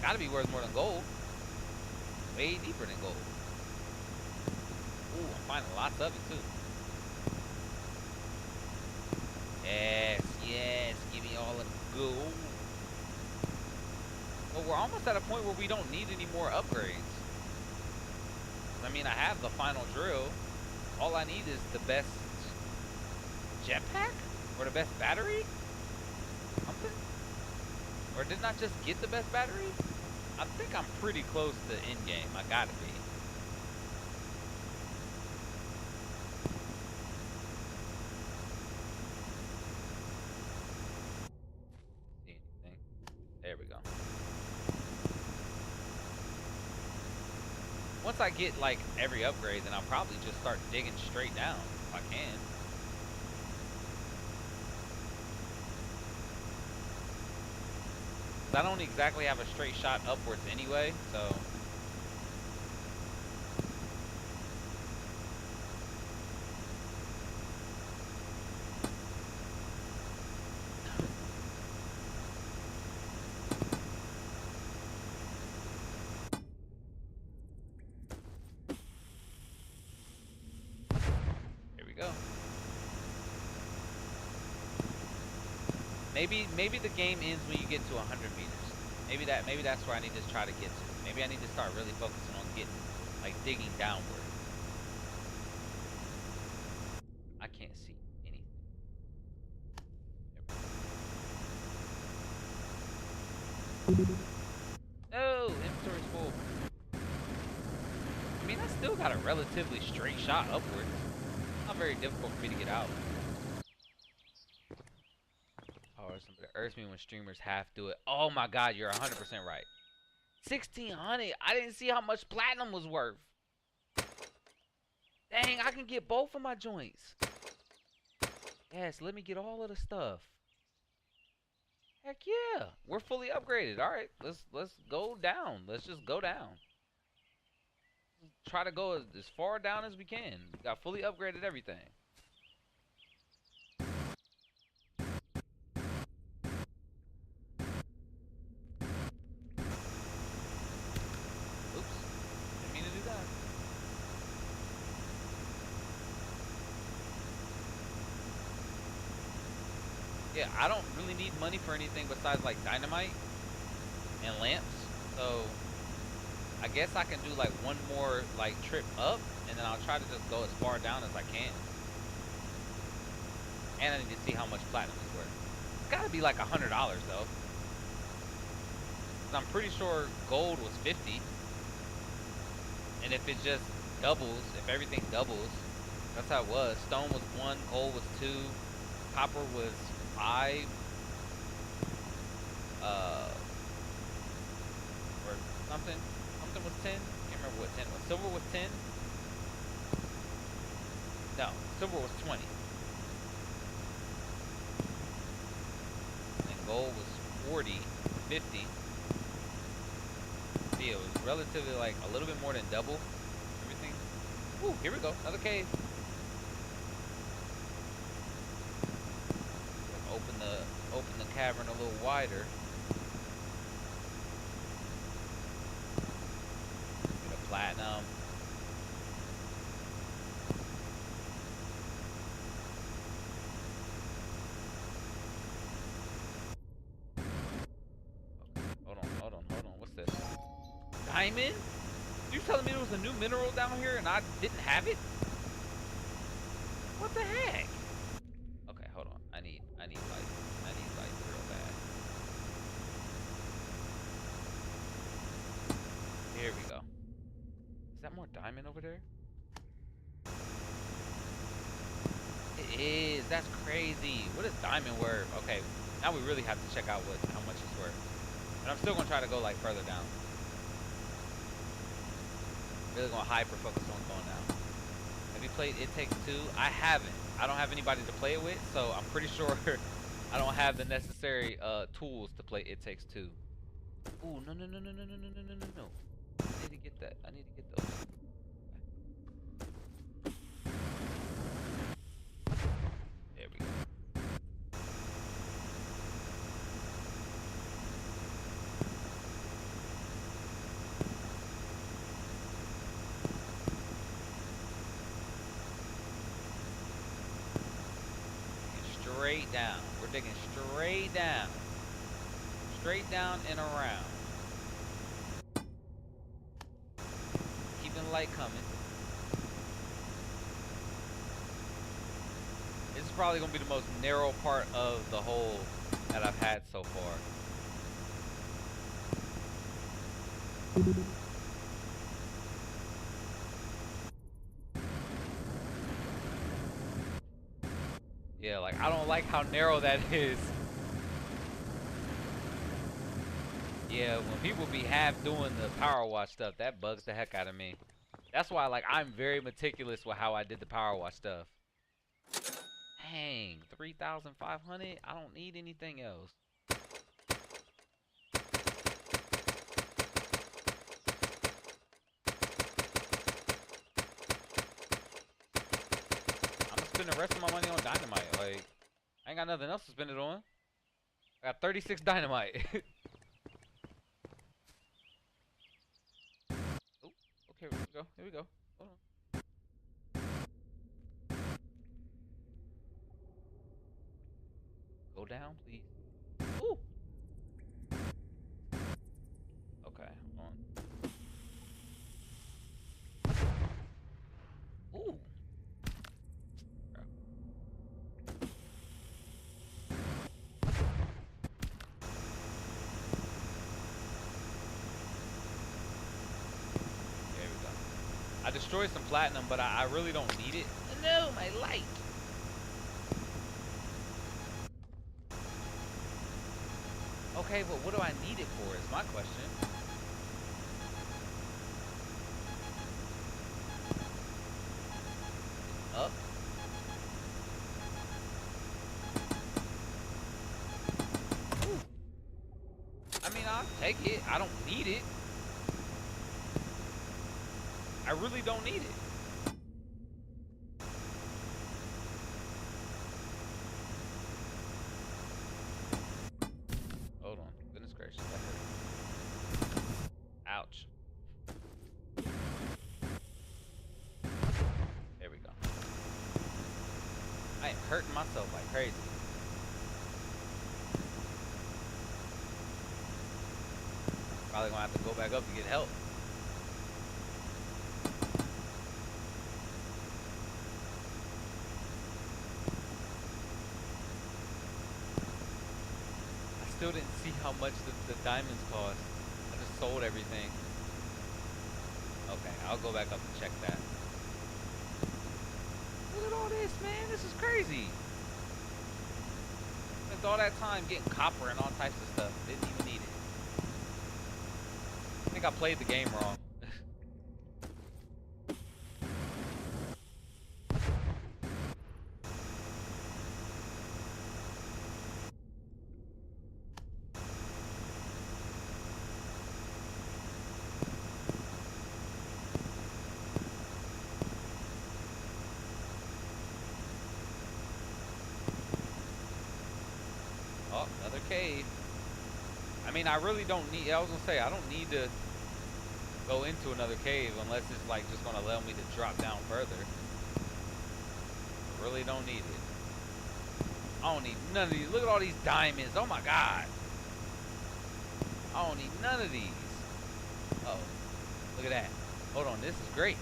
Speaker 5: Gotta be worth more than gold. Way deeper than gold. Ooh, I'm finding lots of it too. Yes, yes, give me all of the gold. But we're almost at a point where we don't need any more upgrades. I mean, I have the final drill. All I need is the best jetpack? Or the best battery? Something? Or didn't I just get the best battery? I think I'm pretty close to end game. I gotta be. See anything? There we go. Once I get like every upgrade, then I'll probably just start digging straight down if I can. I don't exactly have a straight shot upwards anyway, so. Here we go. Maybe the game ends when you get to 100 meters. Maybe that's where I need to try to get to. Maybe I need to start really focusing on getting, like, digging downward. I can't see anything. No, inventory's full. I mean, I still got a relatively straight shot upwards. Not very difficult for me to get out. Somebody urged me when streamers half do it. Oh my god, you're 100% right. 1600. I didn't see how much platinum was worth. Dang, I can get both of my joints. Yes, let me get all of the stuff. Heck yeah, we're fully upgraded. All right, let's go down. Let's just go down. Try to go as far down as we can. Got fully upgraded everything. Yeah, I don't really need money for anything besides like dynamite and lamps. So I guess I can do like one more like trip up, and then I'll try to just go as far down as I can. And I need to see how much platinum is worth. It's gotta be like $100 though. 'Cause I'm pretty sure gold was 50. And if it just doubles, if everything doubles, that's how it was. Stone was 1, gold was 2, copper was 5, or something. Something was 10. Can't remember what 10 was. Silver was 10. No, silver was 20. And gold was 40, 50. See, it was relatively like a little bit more than double everything. Ooh, here we go. Another cave. Open the cavern a little wider. Get a platinum. Hold on. What's this? Diamond? You telling me there was a new mineral down here and I didn't have it? What the heck? Okay, hold on. I need light. I need light real bad. Here we go. Is that more diamond over there? It is. That's crazy. What is diamond worth? Okay, now we really have to check out how much it's worth. And I'm still gonna try to go like further down. Really gonna hyper focus on going down. Have you played It Takes Two? I haven't. I don't have anybody to play it with, so I'm pretty sure I don't have the necessary tools to play It Takes Two. Ooh, no. I need to get that. I need to get those. There we go. Straight down. We're digging straight down. Straight down and around. Keeping light coming. This is probably going to be the most narrow part of the hole that I've had so far. Yeah, like, I don't like how narrow that is. Yeah, when people be half doing the power wash stuff, that bugs the heck out of me. That's why, like, I'm very meticulous with how I did the power wash stuff. Dang, 3,500? I don't need anything else. Spend the rest of my money on dynamite. Like, I ain't got nothing else to spend it on. I got 36 dynamite. Oh, okay, here we go. Here we go. Hold on. Go down, please. Ooh. Okay, hold on. Ooh. I destroyed some platinum, but I really don't need it. No, my light. Okay, but what do I need it for is my question. Up. Ooh. I mean, I'll take it. I don't need it. I really don't need it. Hold on. Goodness gracious, that hurt. Ouch. There we go. I am hurting myself like crazy. probably gonna have to go back up to get help. I still didn't see how much the diamonds cost. I just sold everything. Okay, I'll go back up and check that. Look at all this, man. This is crazy. Spent all that time getting copper and all types of stuff. Didn't even need it. I think I played the game wrong. Oh, another cave. I mean, I really don't need, I was gonna say, I don't need to go into another cave unless it's like just gonna allow me to drop down further. I really don't need it. I don't need none of these. Look at all these diamonds. Oh my god. I don't need none of these. Oh, look at that. Hold on, this is great.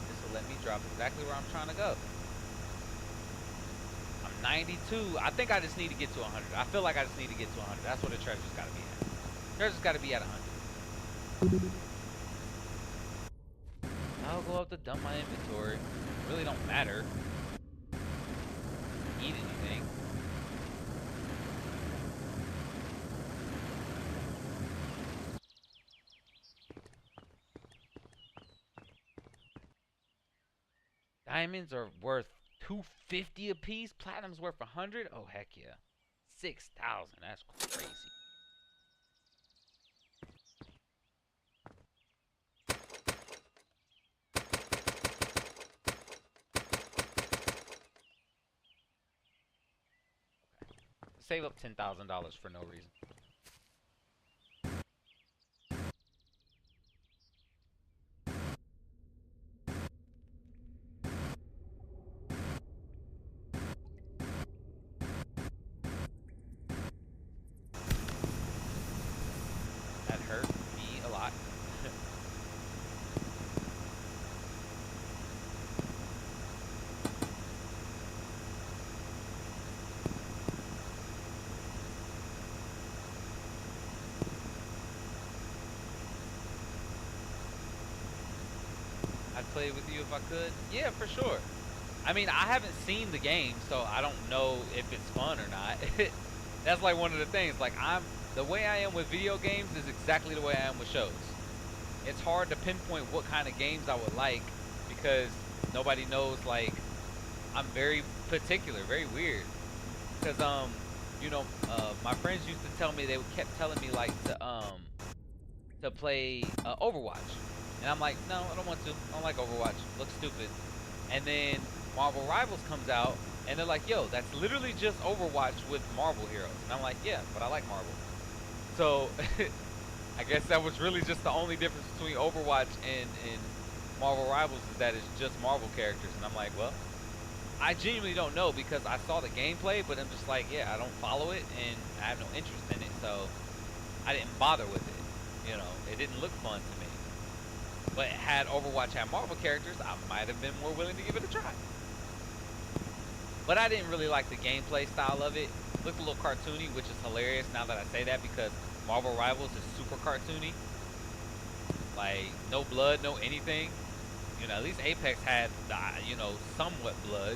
Speaker 5: This will let me drop exactly where I'm trying to go. I'm 92. I think I just need to get to 100. I feel like I just need to get to 100. That's where the treasure's got to be at. Treasure's got to be at 100. I'll go up to dump my inventory. Really don't matter. Eat anything. Diamonds are worth $250 a piece. Platinum's worth 100. Oh heck yeah, 6,000. That's crazy. Save up $10,000 for no reason. That hurt me a lot. I'd play with you if I could. Yeah, for sure. I mean, I haven't seen the game, so I don't know if it's fun or not. That's like one of the things. Like, the way I am with video games is exactly the way I am with shows. It's hard to pinpoint what kind of games I would like because nobody knows. Like, I'm very particular, very weird. Because my friends used to tell me, they kept telling me like to play Overwatch. And I'm like, no, I don't want to. I don't like Overwatch. Looks stupid. And then Marvel Rivals comes out, and they're like, yo, that's literally just Overwatch with Marvel heroes. And I'm like, yeah, but I like Marvel. So, I guess that was really just the only difference between Overwatch and Marvel Rivals is that it's just Marvel characters. And I'm like, well, I genuinely don't know because I saw the gameplay, but I'm just like, yeah, I don't follow it, and I have no interest in it. So, I didn't bother with it. You know, it didn't look fun to me. But had Overwatch had Marvel characters, I might have been more willing to give it a try. But I didn't really like the gameplay style of it. It looked a little cartoony, which is hilarious now that I say that because Marvel Rivals is super cartoony. Like, no blood, no anything. You know, at least Apex had, somewhat blood.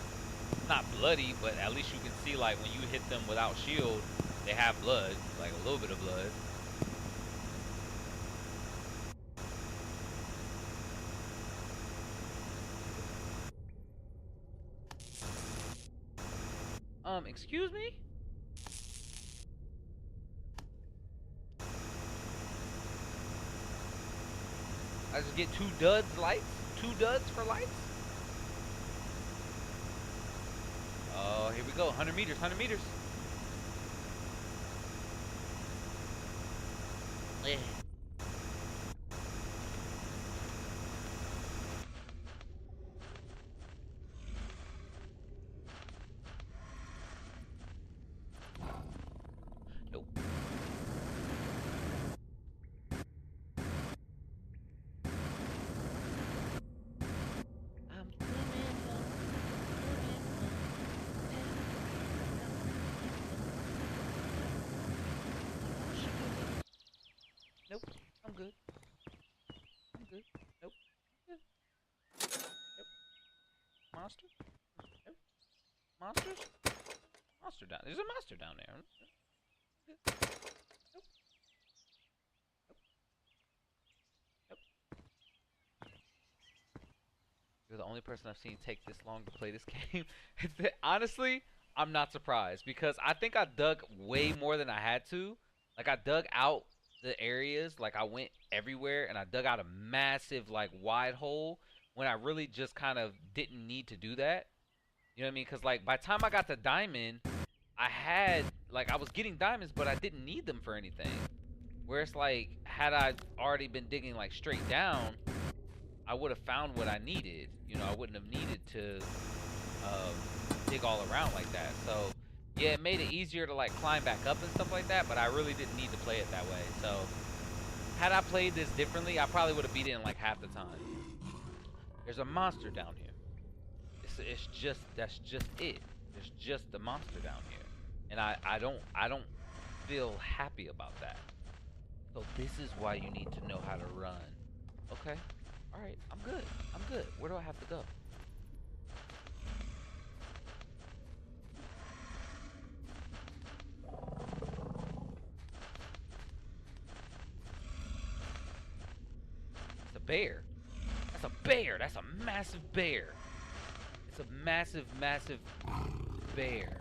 Speaker 5: Not bloody, but at least you can see, like, when you hit them without shield, they have blood. Like, a little bit of blood. Excuse me? I just get 2 duds lights? 2 duds for lights? Oh, here we go. 100 meters, 100 meters. Yeah. monster? Yep. Monsters? Monster down. There's a monster down there. Yep. Yep. You're the only person I've seen take this long to play this game. Honestly, I'm not surprised because I think I dug way more than I had to. Like I dug out the areas, like I went everywhere and I dug out a massive like wide hole when I really just kind of didn't need to do that. You know what I mean? Cause like by the time I got to diamond, I had like I was getting diamonds, but I didn't need them for anything. Where it's like had I already been digging like straight down, I would have found what I needed. You know, I wouldn't have needed to dig all around like that. So yeah, it made it easier to like climb back up and stuff like that, but I really didn't need to play it that way. So had I played this differently, I probably would have beat it in like half the time. There's a monster down here. It's just that's just it. There's just the monster down here, and I don't feel happy about that. So this is why you need to know how to run. Okay, all right, I'm good. I'm good. Where do I have to go? It's a bear. That's a bear. That's a massive bear. It's a massive, massive bear.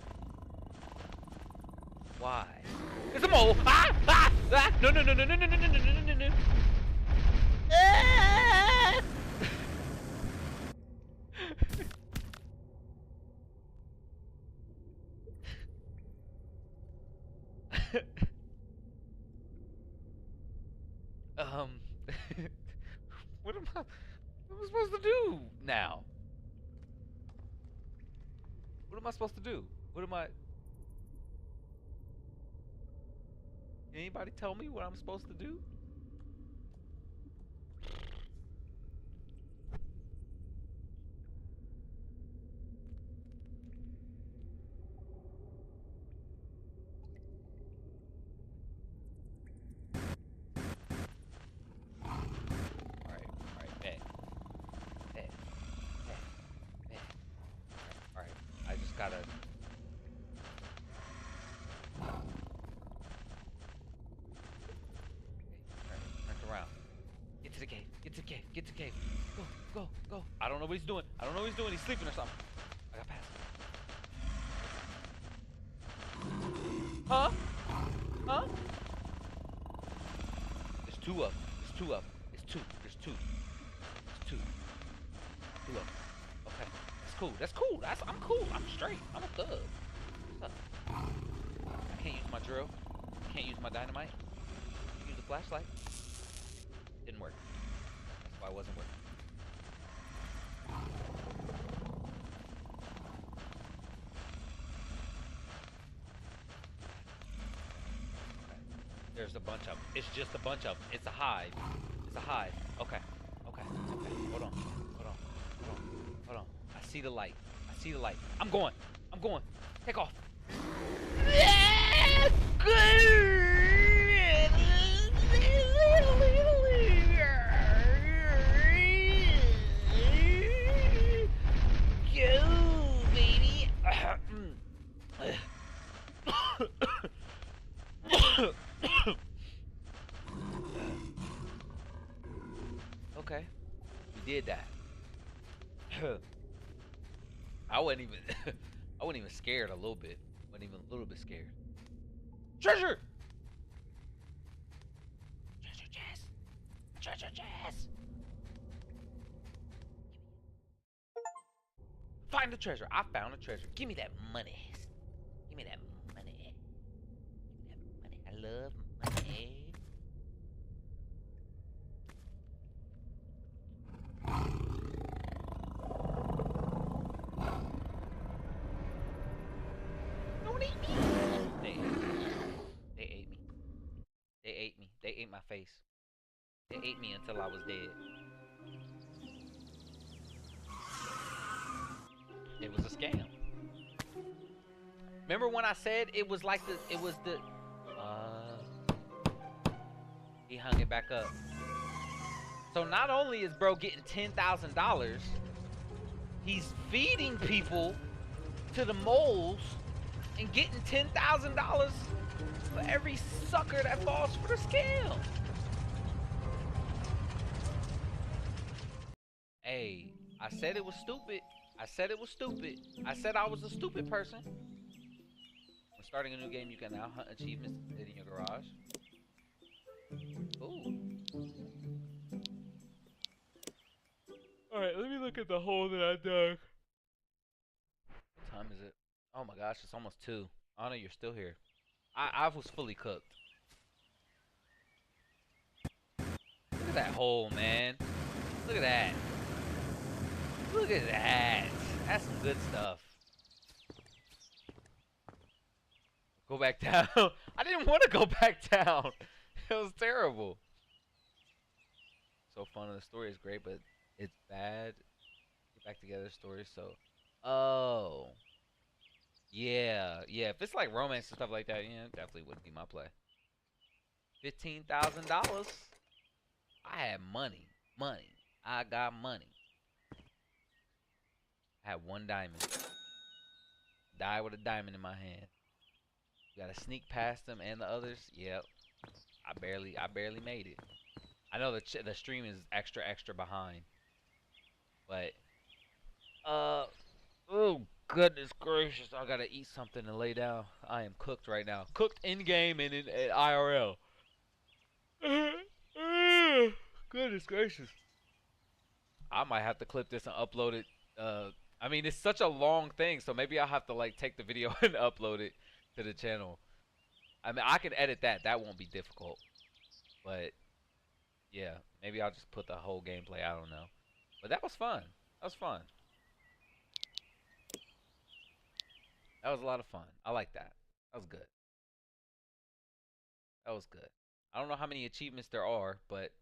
Speaker 5: Why? It's a mole! Ah! Ah! Ah! No, no, no, no, no, no, no, no, no, no, no, no. Ah! What am I supposed to do now? What am I supposed to do? What am I... Can anybody tell me what I'm supposed to do? Alright, bet. Alright, I just gotta... Get to the cave. Get to the cave. Go. I don't know what he's doing. He's sleeping or something. I got past. Huh? There's two of them. There's two. Two of them. Okay. That's cool. I'm cool. I'm straight. I'm a thug. What's up? I can't use my drill. Can't use my dynamite. Use the flashlight. Didn't work. That's why it wasn't working. There's a bunch of them. It's just a bunch of them. It's a hive. Okay. Hold on. I see the light. I'm going. Take off. Okay, we did that. I wasn't even scared a little bit. Wasn't even a little bit scared. Treasure chest. Find the treasure. I found a treasure. Give me that money. I love money. Don't eat me. They ate me. They ate my face. They ate me until I was dead. It was a scam. Remember when I said it was like the he hung it back up. So not only is bro getting $10,000, He's feeding people to the moles and getting $10,000 for every sucker that falls for the scam. Hey, I said it was stupid. I said it was stupid. I said I was a stupid person. When starting a new game, you can now hunt achievements in your garage. Ooh. Alright, let me look at the hole that I dug. What time is it? Oh my gosh, it's almost 2. Anna, you're still here. I was fully cooked. Look at that hole, man. Look at that. Look at that. That's some good stuff. Go back down. I didn't want to go back down. It was terrible. So fun and the story is great, but it's bad. Get back together story. So, oh, yeah. If it's like romance and stuff like that, yeah, it definitely wouldn't be my play. $15,000. I had money. I got money. I had 1 diamond. Die with a diamond in my hand. You gotta sneak past them and the others. Yep. I barely made it. I know the stream is extra behind. But oh goodness gracious, I gotta eat something and lay down. I am cooked right now. Cooked in game and in IRL. Goodness gracious. I might have to clip this and upload it. I mean, it's such a long thing, so maybe I'll have to like take the video and upload it to the channel. I mean, I can edit that. That won't be difficult. But yeah, maybe I'll just put the whole gameplay. I don't know. But that was fun. That was fun. That was a lot of fun. I like that. That was good. That was good. I don't know how many achievements there are, but it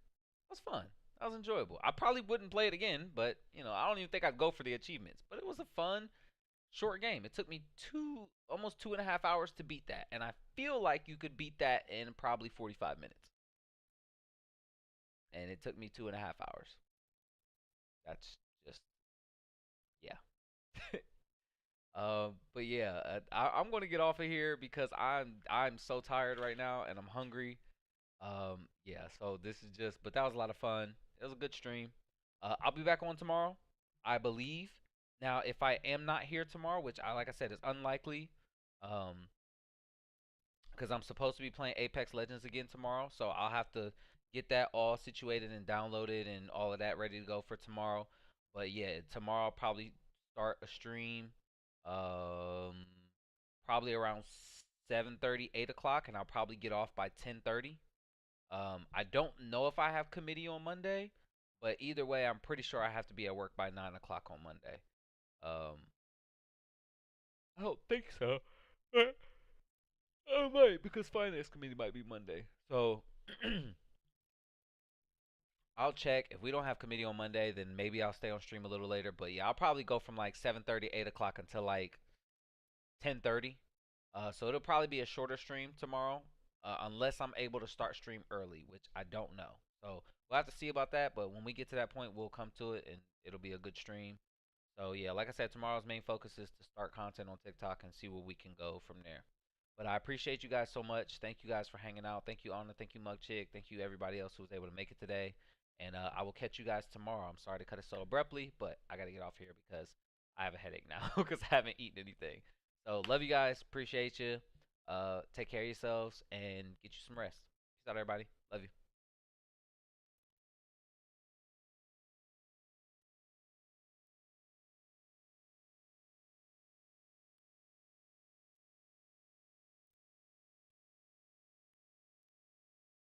Speaker 5: was fun. That was enjoyable. I probably wouldn't play it again, but you know, I don't even think I'd go for the achievements. But it was a fun, short game. It took me almost 2.5 hours to beat that, and I feel like you could beat that in probably 45 minutes. And it took me 2.5 hours. That's just, yeah. But yeah, I'm gonna get off of here because I'm so tired right now and I'm hungry. Yeah. So this is just, but that was a lot of fun. It was a good stream. I'll be back on tomorrow, I believe. Now, if I am not here tomorrow, which like I said, is unlikely, because I'm supposed to be playing Apex Legends again tomorrow, so I'll have to get that all situated and downloaded and all of that ready to go for tomorrow. But yeah, tomorrow I'll probably start a stream, um, probably around 7:30, 8 o'clock, and I'll probably get off by 10:30. I don't know if I have committee on Monday, but either way, I'm pretty sure I have to be at work by 9 o'clock on Monday. Um, I don't think so. But I might, because finance committee might be Monday. So I'll check. If we don't have committee on Monday, then maybe I'll stay on stream a little later. But yeah, I'll probably go from like 7:30, 8 o'clock until like 10:30. So it'll probably be a shorter stream tomorrow, unless I'm able to start stream early, which I don't know. So we'll have to see about that. But when we get to that point, we'll come to it, and it'll be a good stream. So yeah, like I said, tomorrow's main focus is to start content on TikTok and see where we can go from there. But I appreciate you guys so much. Thank you guys for hanging out. Thank you, Anna. Thank you, Mug Chick. Thank you, everybody else who was able to make it today. And I will catch you guys tomorrow. I'm sorry to cut it so abruptly, but I got to get off here because I have a headache now because I haven't eaten anything. So love you guys. Appreciate you. Take care of yourselves and get you some rest. Peace out, everybody. Love you.